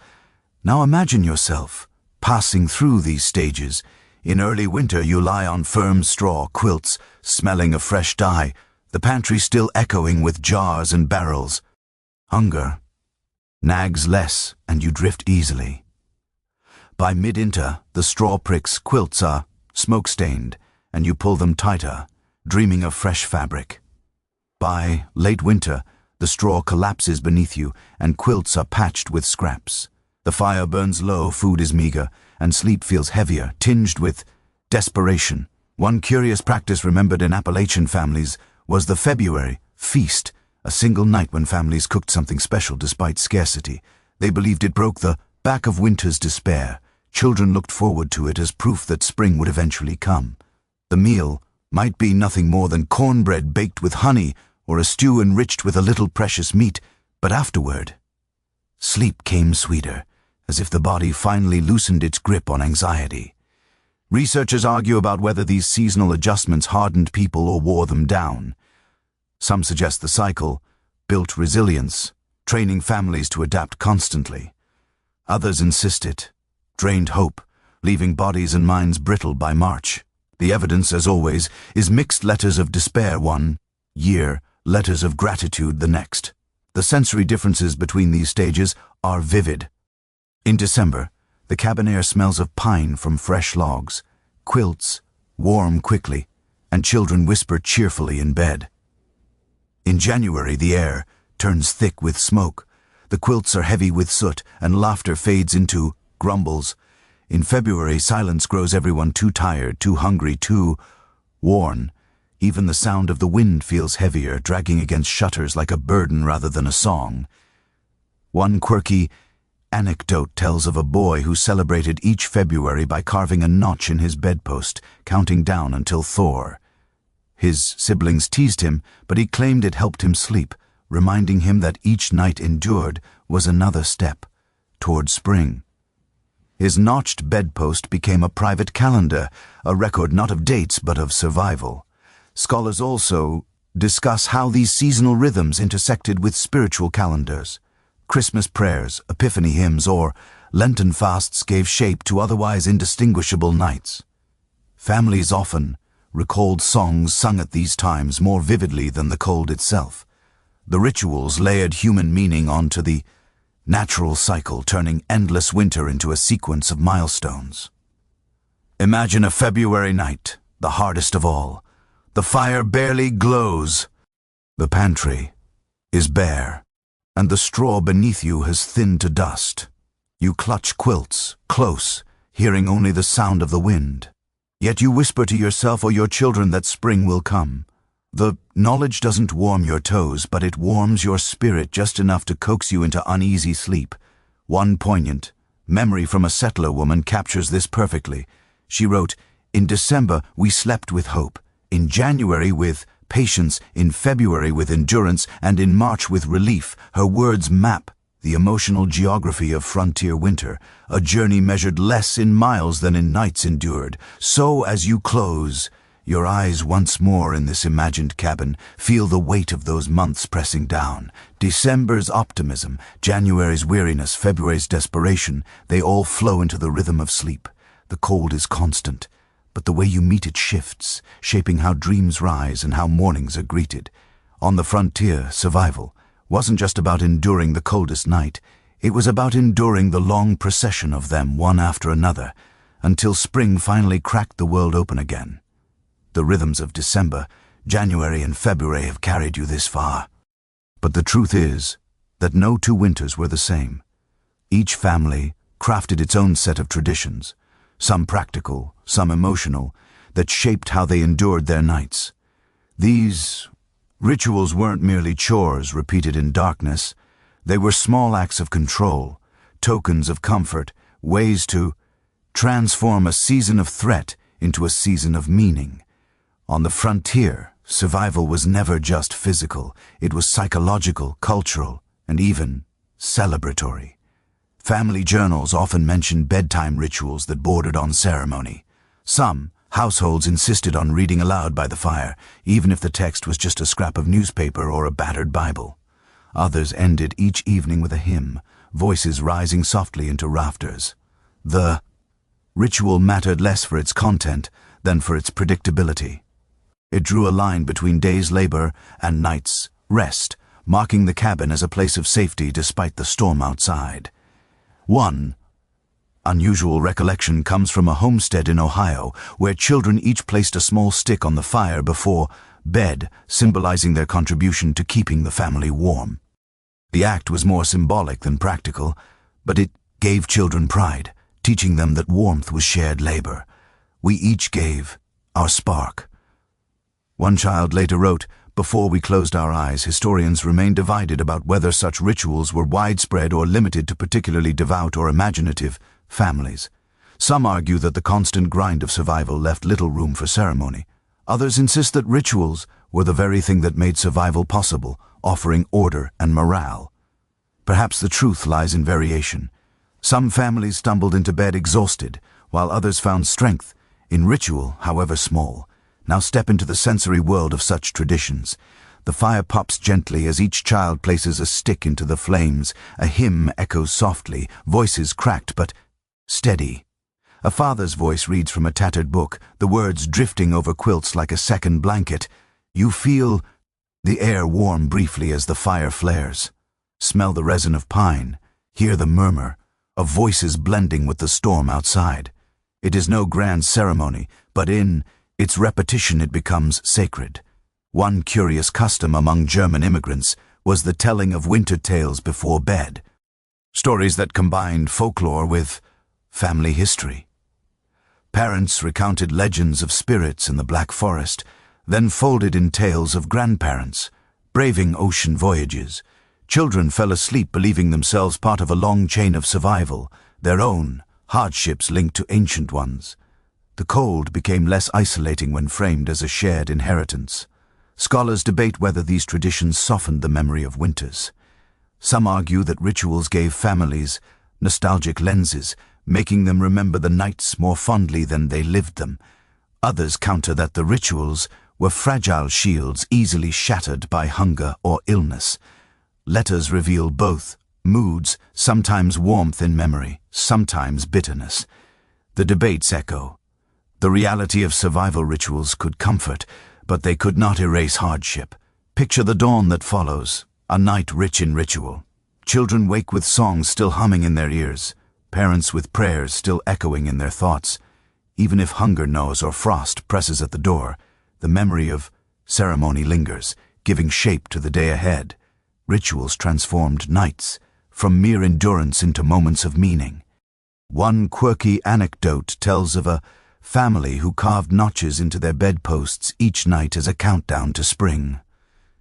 Now imagine yourself passing through these stages. In early winter you lie on firm straw, quilts smelling of fresh dye, the pantry still echoing with jars and barrels. Hunger nags less and you drift easily. By mid-winter, the straw pricks quilts are smoke-stained and you pull them tighter, dreaming of fresh fabric. By late winter, the straw collapses beneath you and quilts are patched with scraps. The fire burns low, food is meager, and sleep feels heavier, tinged with desperation. One curious practice remembered in Appalachian families was the February feast, a single night when families cooked something special despite scarcity. They believed it broke the back of winter's despair. Children looked forward to it as proof that spring would eventually come. The meal might be nothing more than cornbread baked with honey or a stew enriched with a little precious meat, but afterward, sleep came sweeter, as if the body finally loosened its grip on anxiety. Researchers argue about whether these seasonal adjustments hardened people or wore them down. Some suggest the cycle built resilience, training families to adapt constantly. Others insist it drained hope, leaving bodies and minds brittle by March. The evidence, as always, is mixed letters of despair one year, letters of gratitude the next. The sensory differences between these stages are vivid. In December, the cabin air smells of pine from fresh logs, quilts warm quickly, and children whisper cheerfully in bed. In January, the air, turns thick with smoke. The quilts are heavy with soot, and laughter fades into grumbles. In February, silence grows everyone too tired, too hungry, too worn. Even the sound of the wind feels heavier, dragging against shutters like a burden rather than a song. One quirky anecdote tells of a boy who celebrated each February by carving a notch in his bedpost, counting down until Thor. His siblings teased him, but he claimed it helped him sleep, reminding him that each night endured was another step toward spring. His notched bedpost became a private calendar, a record not of dates but of survival. Scholars also discuss how these seasonal rhythms intersected with spiritual calendars. Christmas prayers, Epiphany hymns, or Lenten fasts gave shape to otherwise indistinguishable nights. Families often recalled songs sung at these times more vividly than the cold itself. The rituals layered human meaning onto the natural cycle, turning endless winter into a sequence of milestones. Imagine a February night, the hardest of all. The fire barely glows. The pantry is bare, and the straw beneath you has thinned to dust. You clutch quilts, close, hearing only the sound of the wind. Yet you whisper to yourself or your children that spring will come. The knowledge doesn't warm your toes, but it warms your spirit just enough to coax you into uneasy sleep. One poignant memory from a settler woman captures this perfectly. She wrote, "In December we slept with hope, in January with patience, in February with endurance, and in March with relief." Her words map the emotional geography of frontier winter, a journey measured less in miles than in nights endured. So as you close your eyes once more in this imagined cabin, feel the weight of those months pressing down. December's optimism, January's weariness, February's desperation, they all flow into the rhythm of sleep. The cold is constant, but the way you meet it shifts, shaping how dreams rise and how mornings are greeted. On the frontier, survival wasn't just about enduring the coldest night. It was about enduring the long procession of them, one after another, until spring finally cracked the world open again. The rhythms of December, January, and February have carried you this far. But the truth is that no two winters were the same. Each family crafted its own set of traditions, some practical, some emotional, that shaped how they endured their nights. These rituals weren't merely chores repeated in darkness. They were small acts of control, tokens of comfort, ways to transform a season of threat into a season of meaning. On the frontier, survival was never just physical. It was psychological, cultural, and even celebratory. Family journals often mentioned bedtime rituals that bordered on ceremony. Some households insisted on reading aloud by the fire, even if the text was just a scrap of newspaper or a battered Bible. Others ended each evening with a hymn, voices rising softly into rafters. The ritual mattered less for its content than for its predictability. It drew a line between days' labor and night's rest, marking the cabin as a place of safety despite the storm outside. One unusual recollection comes from a homestead in Ohio, where children each placed a small stick on the fire before bed, symbolizing their contribution to keeping the family warm. The act was more symbolic than practical, but it gave children pride, teaching them that warmth was shared labor. We each gave our spark. One child later wrote, "Before we closed our eyes, historians remained divided about whether such rituals were widespread or limited to particularly devout or imaginative families. Some argue that the constant grind of survival left little room for ceremony. Others insist that rituals were the very thing that made survival possible, offering order and morale. Perhaps the truth lies in variation. Some families stumbled into bed exhausted, while others found strength in ritual, however small. Now step into the sensory world of such traditions. The fire pops gently as each child places a stick into the flames. A hymn echoes softly, voices cracked but steady. A father's voice reads from a tattered book, the words drifting over quilts like a second blanket. You feel the air warm briefly as the fire flares. Smell the resin of pine. Hear the murmur of voices blending with the storm outside. It is no grand ceremony, but in its repetition it becomes sacred. One curious custom among German immigrants was the telling of winter tales before bed, stories that combined folklore with family history. Parents recounted legends of spirits in the Black Forest, then folded in tales of grandparents, braving ocean voyages. Children fell asleep believing themselves part of a long chain of survival, their own hardships linked to ancient ones. The cold became less isolating when framed as a shared inheritance. Scholars debate whether these traditions softened the memory of winters. Some argue that rituals gave families nostalgic lenses, making them remember the nights more fondly than they lived them. Others counter that the rituals were fragile shields easily shattered by hunger or illness. Letters reveal both moods, sometimes warmth in memory, sometimes bitterness. The debates echo. The reality of survival rituals could comfort, but they could not erase hardship. Picture the dawn that follows, a night rich in ritual. Children wake with songs still humming in their ears, parents with prayers still echoing in their thoughts. Even if hunger knows or frost presses at the door, the memory of ceremony lingers, giving shape to the day ahead. Rituals transformed nights from mere endurance into moments of meaning. One quirky anecdote tells of a family who carved notches into their bedposts each night as a countdown to spring.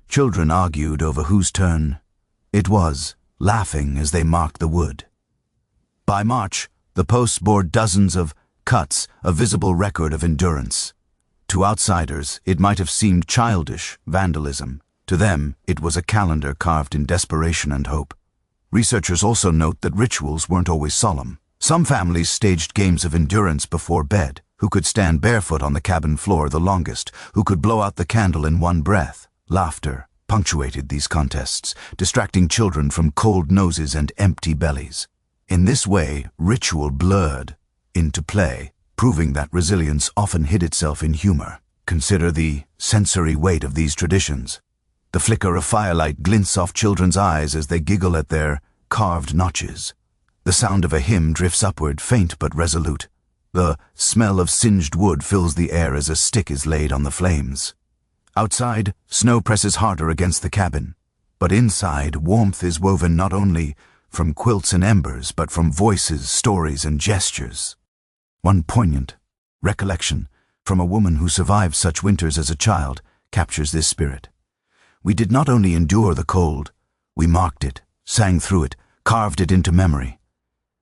Children argued over whose turn it was, laughing as they marked the wood. By March, the posts bore dozens of cuts, a visible record of endurance. To outsiders, it might have seemed childish vandalism. To them, it was a calendar carved in desperation and hope. Researchers also note that rituals weren't always solemn. Some families staged games of endurance before bed. Who could stand barefoot on the cabin floor the longest? Who could blow out the candle in one breath? Laughter punctuated these contests, distracting children from cold noses and empty bellies. In this way, ritual blurred into play, proving that resilience often hid itself in humor. Consider the sensory weight of these traditions. The flicker of firelight glints off children's eyes as they giggle at their carved notches. The sound of a hymn drifts upward, faint but resolute. The smell of singed wood fills the air as a stick is laid on the flames. Outside, snow presses harder against the cabin, but inside, warmth is woven not only from quilts and embers, but from voices, stories, and gestures. One poignant recollection from a woman who survived such winters as a child captures this spirit. We did not only endure the cold, we marked it, sang through it, carved it into memory.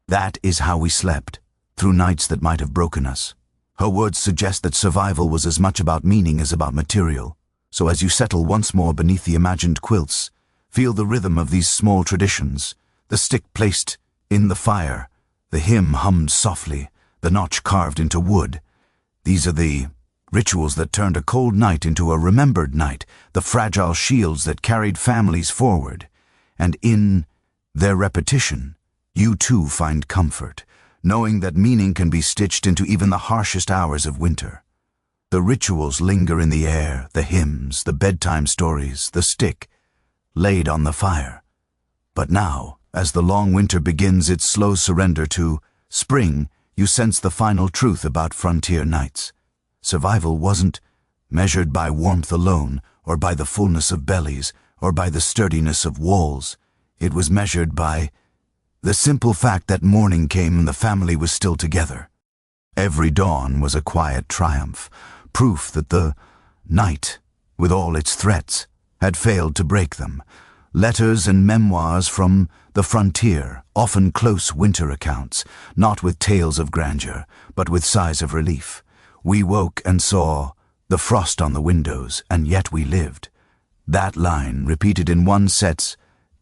That is how we slept, through nights that might have broken us. Her words suggest that survival was as much about meaning as about material. So as you settle once more beneath the imagined quilts, feel the rhythm of these small traditions, the stick placed in the fire, the hymn hummed softly, the notch carved into wood. These are the rituals that turned a cold night into a remembered night, the fragile shields that carried families forward. And in their repetition, you too find comfort, knowing that meaning can be stitched into even the harshest hours of winter. The rituals linger in the air, the hymns, the bedtime stories, the stick, laid on the fire. But now, as the long winter begins its slow surrender to spring, you sense the final truth about frontier nights. Survival wasn't measured by warmth alone, or by the fullness of bellies, or by the sturdiness of walls. It was measured by the simple fact that morning came and the family was still together. Every dawn was a quiet triumph, proof that the night, with all its threats, had failed to break them. Letters and memoirs from the frontier, often close winter accounts, not with tales of grandeur, but with sighs of relief. We woke and saw the frost on the windows, and yet we lived. That line, repeated in one set's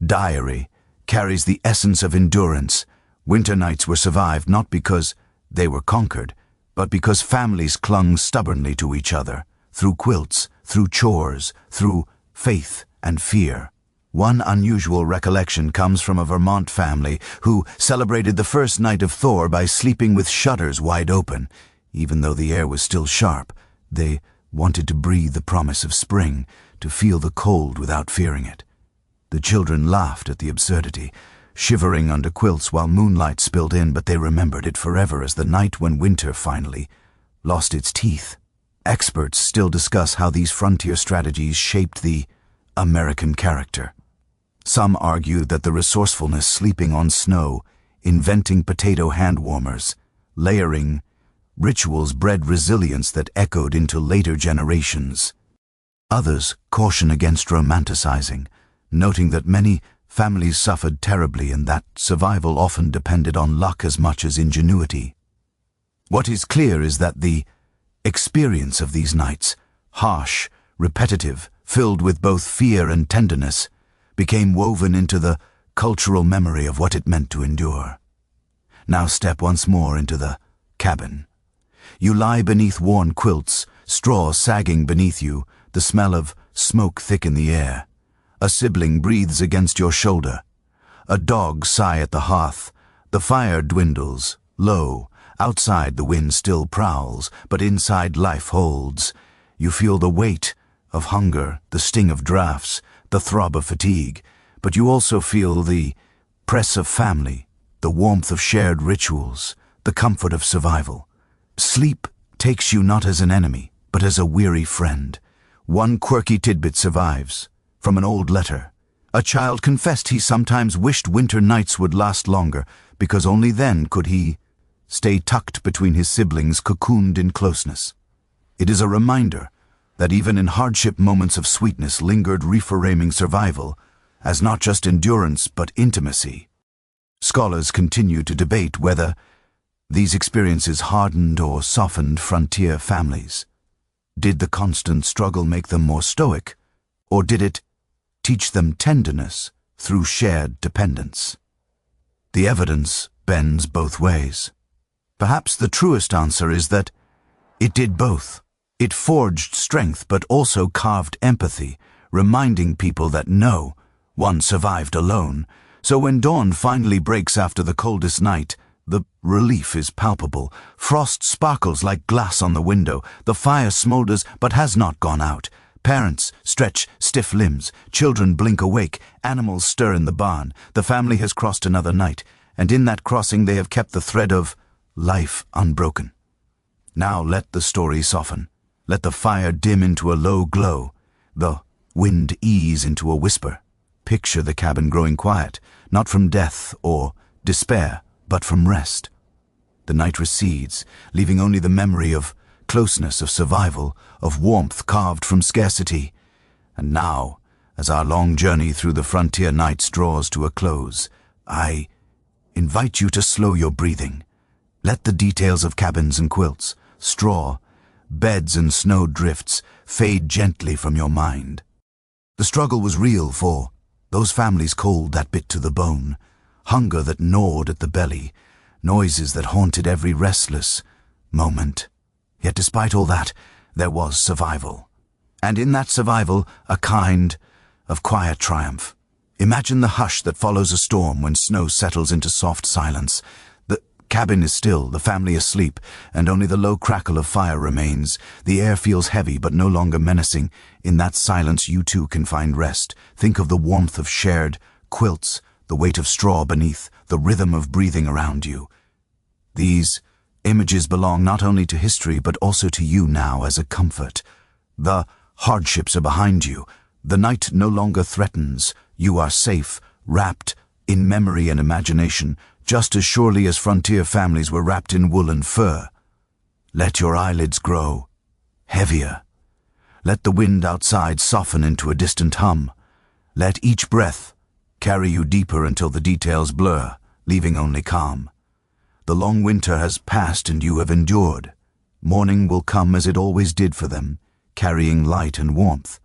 diary, carries the essence of endurance. Winter nights were survived not because they were conquered, but because families clung stubbornly to each other, through quilts, through chores, through faith and fear. One unusual recollection comes from a Vermont family who celebrated the first night of Thor by sleeping with shutters wide open. Even though the air was still sharp, they wanted to breathe the promise of spring, to feel the cold without fearing it. The children laughed at the absurdity, shivering under quilts while moonlight spilled in, but they remembered it forever as the night when winter finally lost its teeth. Experts still discuss how these frontier strategies shaped the American character. Some argue that the resourcefulness sleeping on snow, inventing potato hand warmers, layering, rituals bred resilience that echoed into later generations. Others caution against romanticizing, noting that many families suffered terribly and that survival often depended on luck as much as ingenuity. What is clear is that the experience of these nights, harsh, repetitive, filled with both fear and tenderness, became woven into the cultural memory of what it meant to endure. Now step once more into the cabin. You lie beneath worn quilts, straw sagging beneath you, the smell of smoke thick in the air. A sibling breathes against your shoulder. A dog sigh at the hearth. The fire dwindles, low. Outside the wind still prowls, but inside life holds. You feel the weight of hunger, the sting of drafts, the throb of fatigue, but you also feel the press of family, the warmth of shared rituals, the comfort of survival. Sleep takes you not as an enemy, but as a weary friend. One quirky tidbit survives. From an old letter, a child confessed he sometimes wished winter nights would last longer, because only then could he stay tucked between his siblings, cocooned in closeness. It is a reminder that even in hardship moments of sweetness lingered reframing survival as not just endurance but intimacy. Scholars continue to debate whether these experiences hardened or softened frontier families. Did the constant struggle make them more stoic, or did it teach them tenderness through shared dependence? The evidence bends both ways. Perhaps the truest answer is that it did both. It forged strength but also carved empathy, reminding people that no one survived alone. So when dawn finally breaks after the coldest night, the relief is palpable. Frost sparkles like glass on the window. The fire smolders but has not gone out. Parents stretch stiff limbs. Children blink awake. Animals stir in the barn. The family has crossed another night, and in that crossing they have kept the thread of life unbroken. Now let the story soften. Let the fire dim into a low glow. The wind ease into a whisper. Picture the cabin growing quiet, not from death or despair, but from rest. The night recedes, leaving only the memory of closeness, of survival, of warmth carved from scarcity. And now, as our long journey through the frontier nights draws to a close, I invite you to slow your breathing. Let the details of cabins and quilts, straw, beds and snow drifts fade gently from your mind. The struggle was real for those families cold that bit to the bone, hunger that gnawed at the belly, noises that haunted every restless moment. Yet despite all that, there was survival. And in that survival, a kind of quiet triumph. Imagine the hush that follows a storm when snow settles into soft silence. The cabin is still, the family asleep, and only the low crackle of fire remains. The air feels heavy but no longer menacing. In that silence you too can find rest. Think of the warmth of shared quilts, the weight of straw beneath, the rhythm of breathing around you. These images belong not only to history but also to you now as a comfort. The hardships are behind you. The night no longer threatens. You are safe, wrapped in memory and imagination, just as surely as frontier families were wrapped in wool and fur. Let your eyelids grow heavier. Let the wind outside soften into a distant hum. Let each breath carry you deeper until the details blur, leaving only calm. The long winter has passed and you have endured. Morning will come as it always did for them, carrying light and warmth.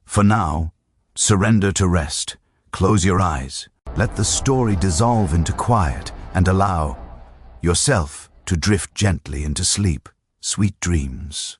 For now, surrender to rest. Close your eyes. Let the story dissolve into quiet and allow yourself to drift gently into sleep. Sweet dreams.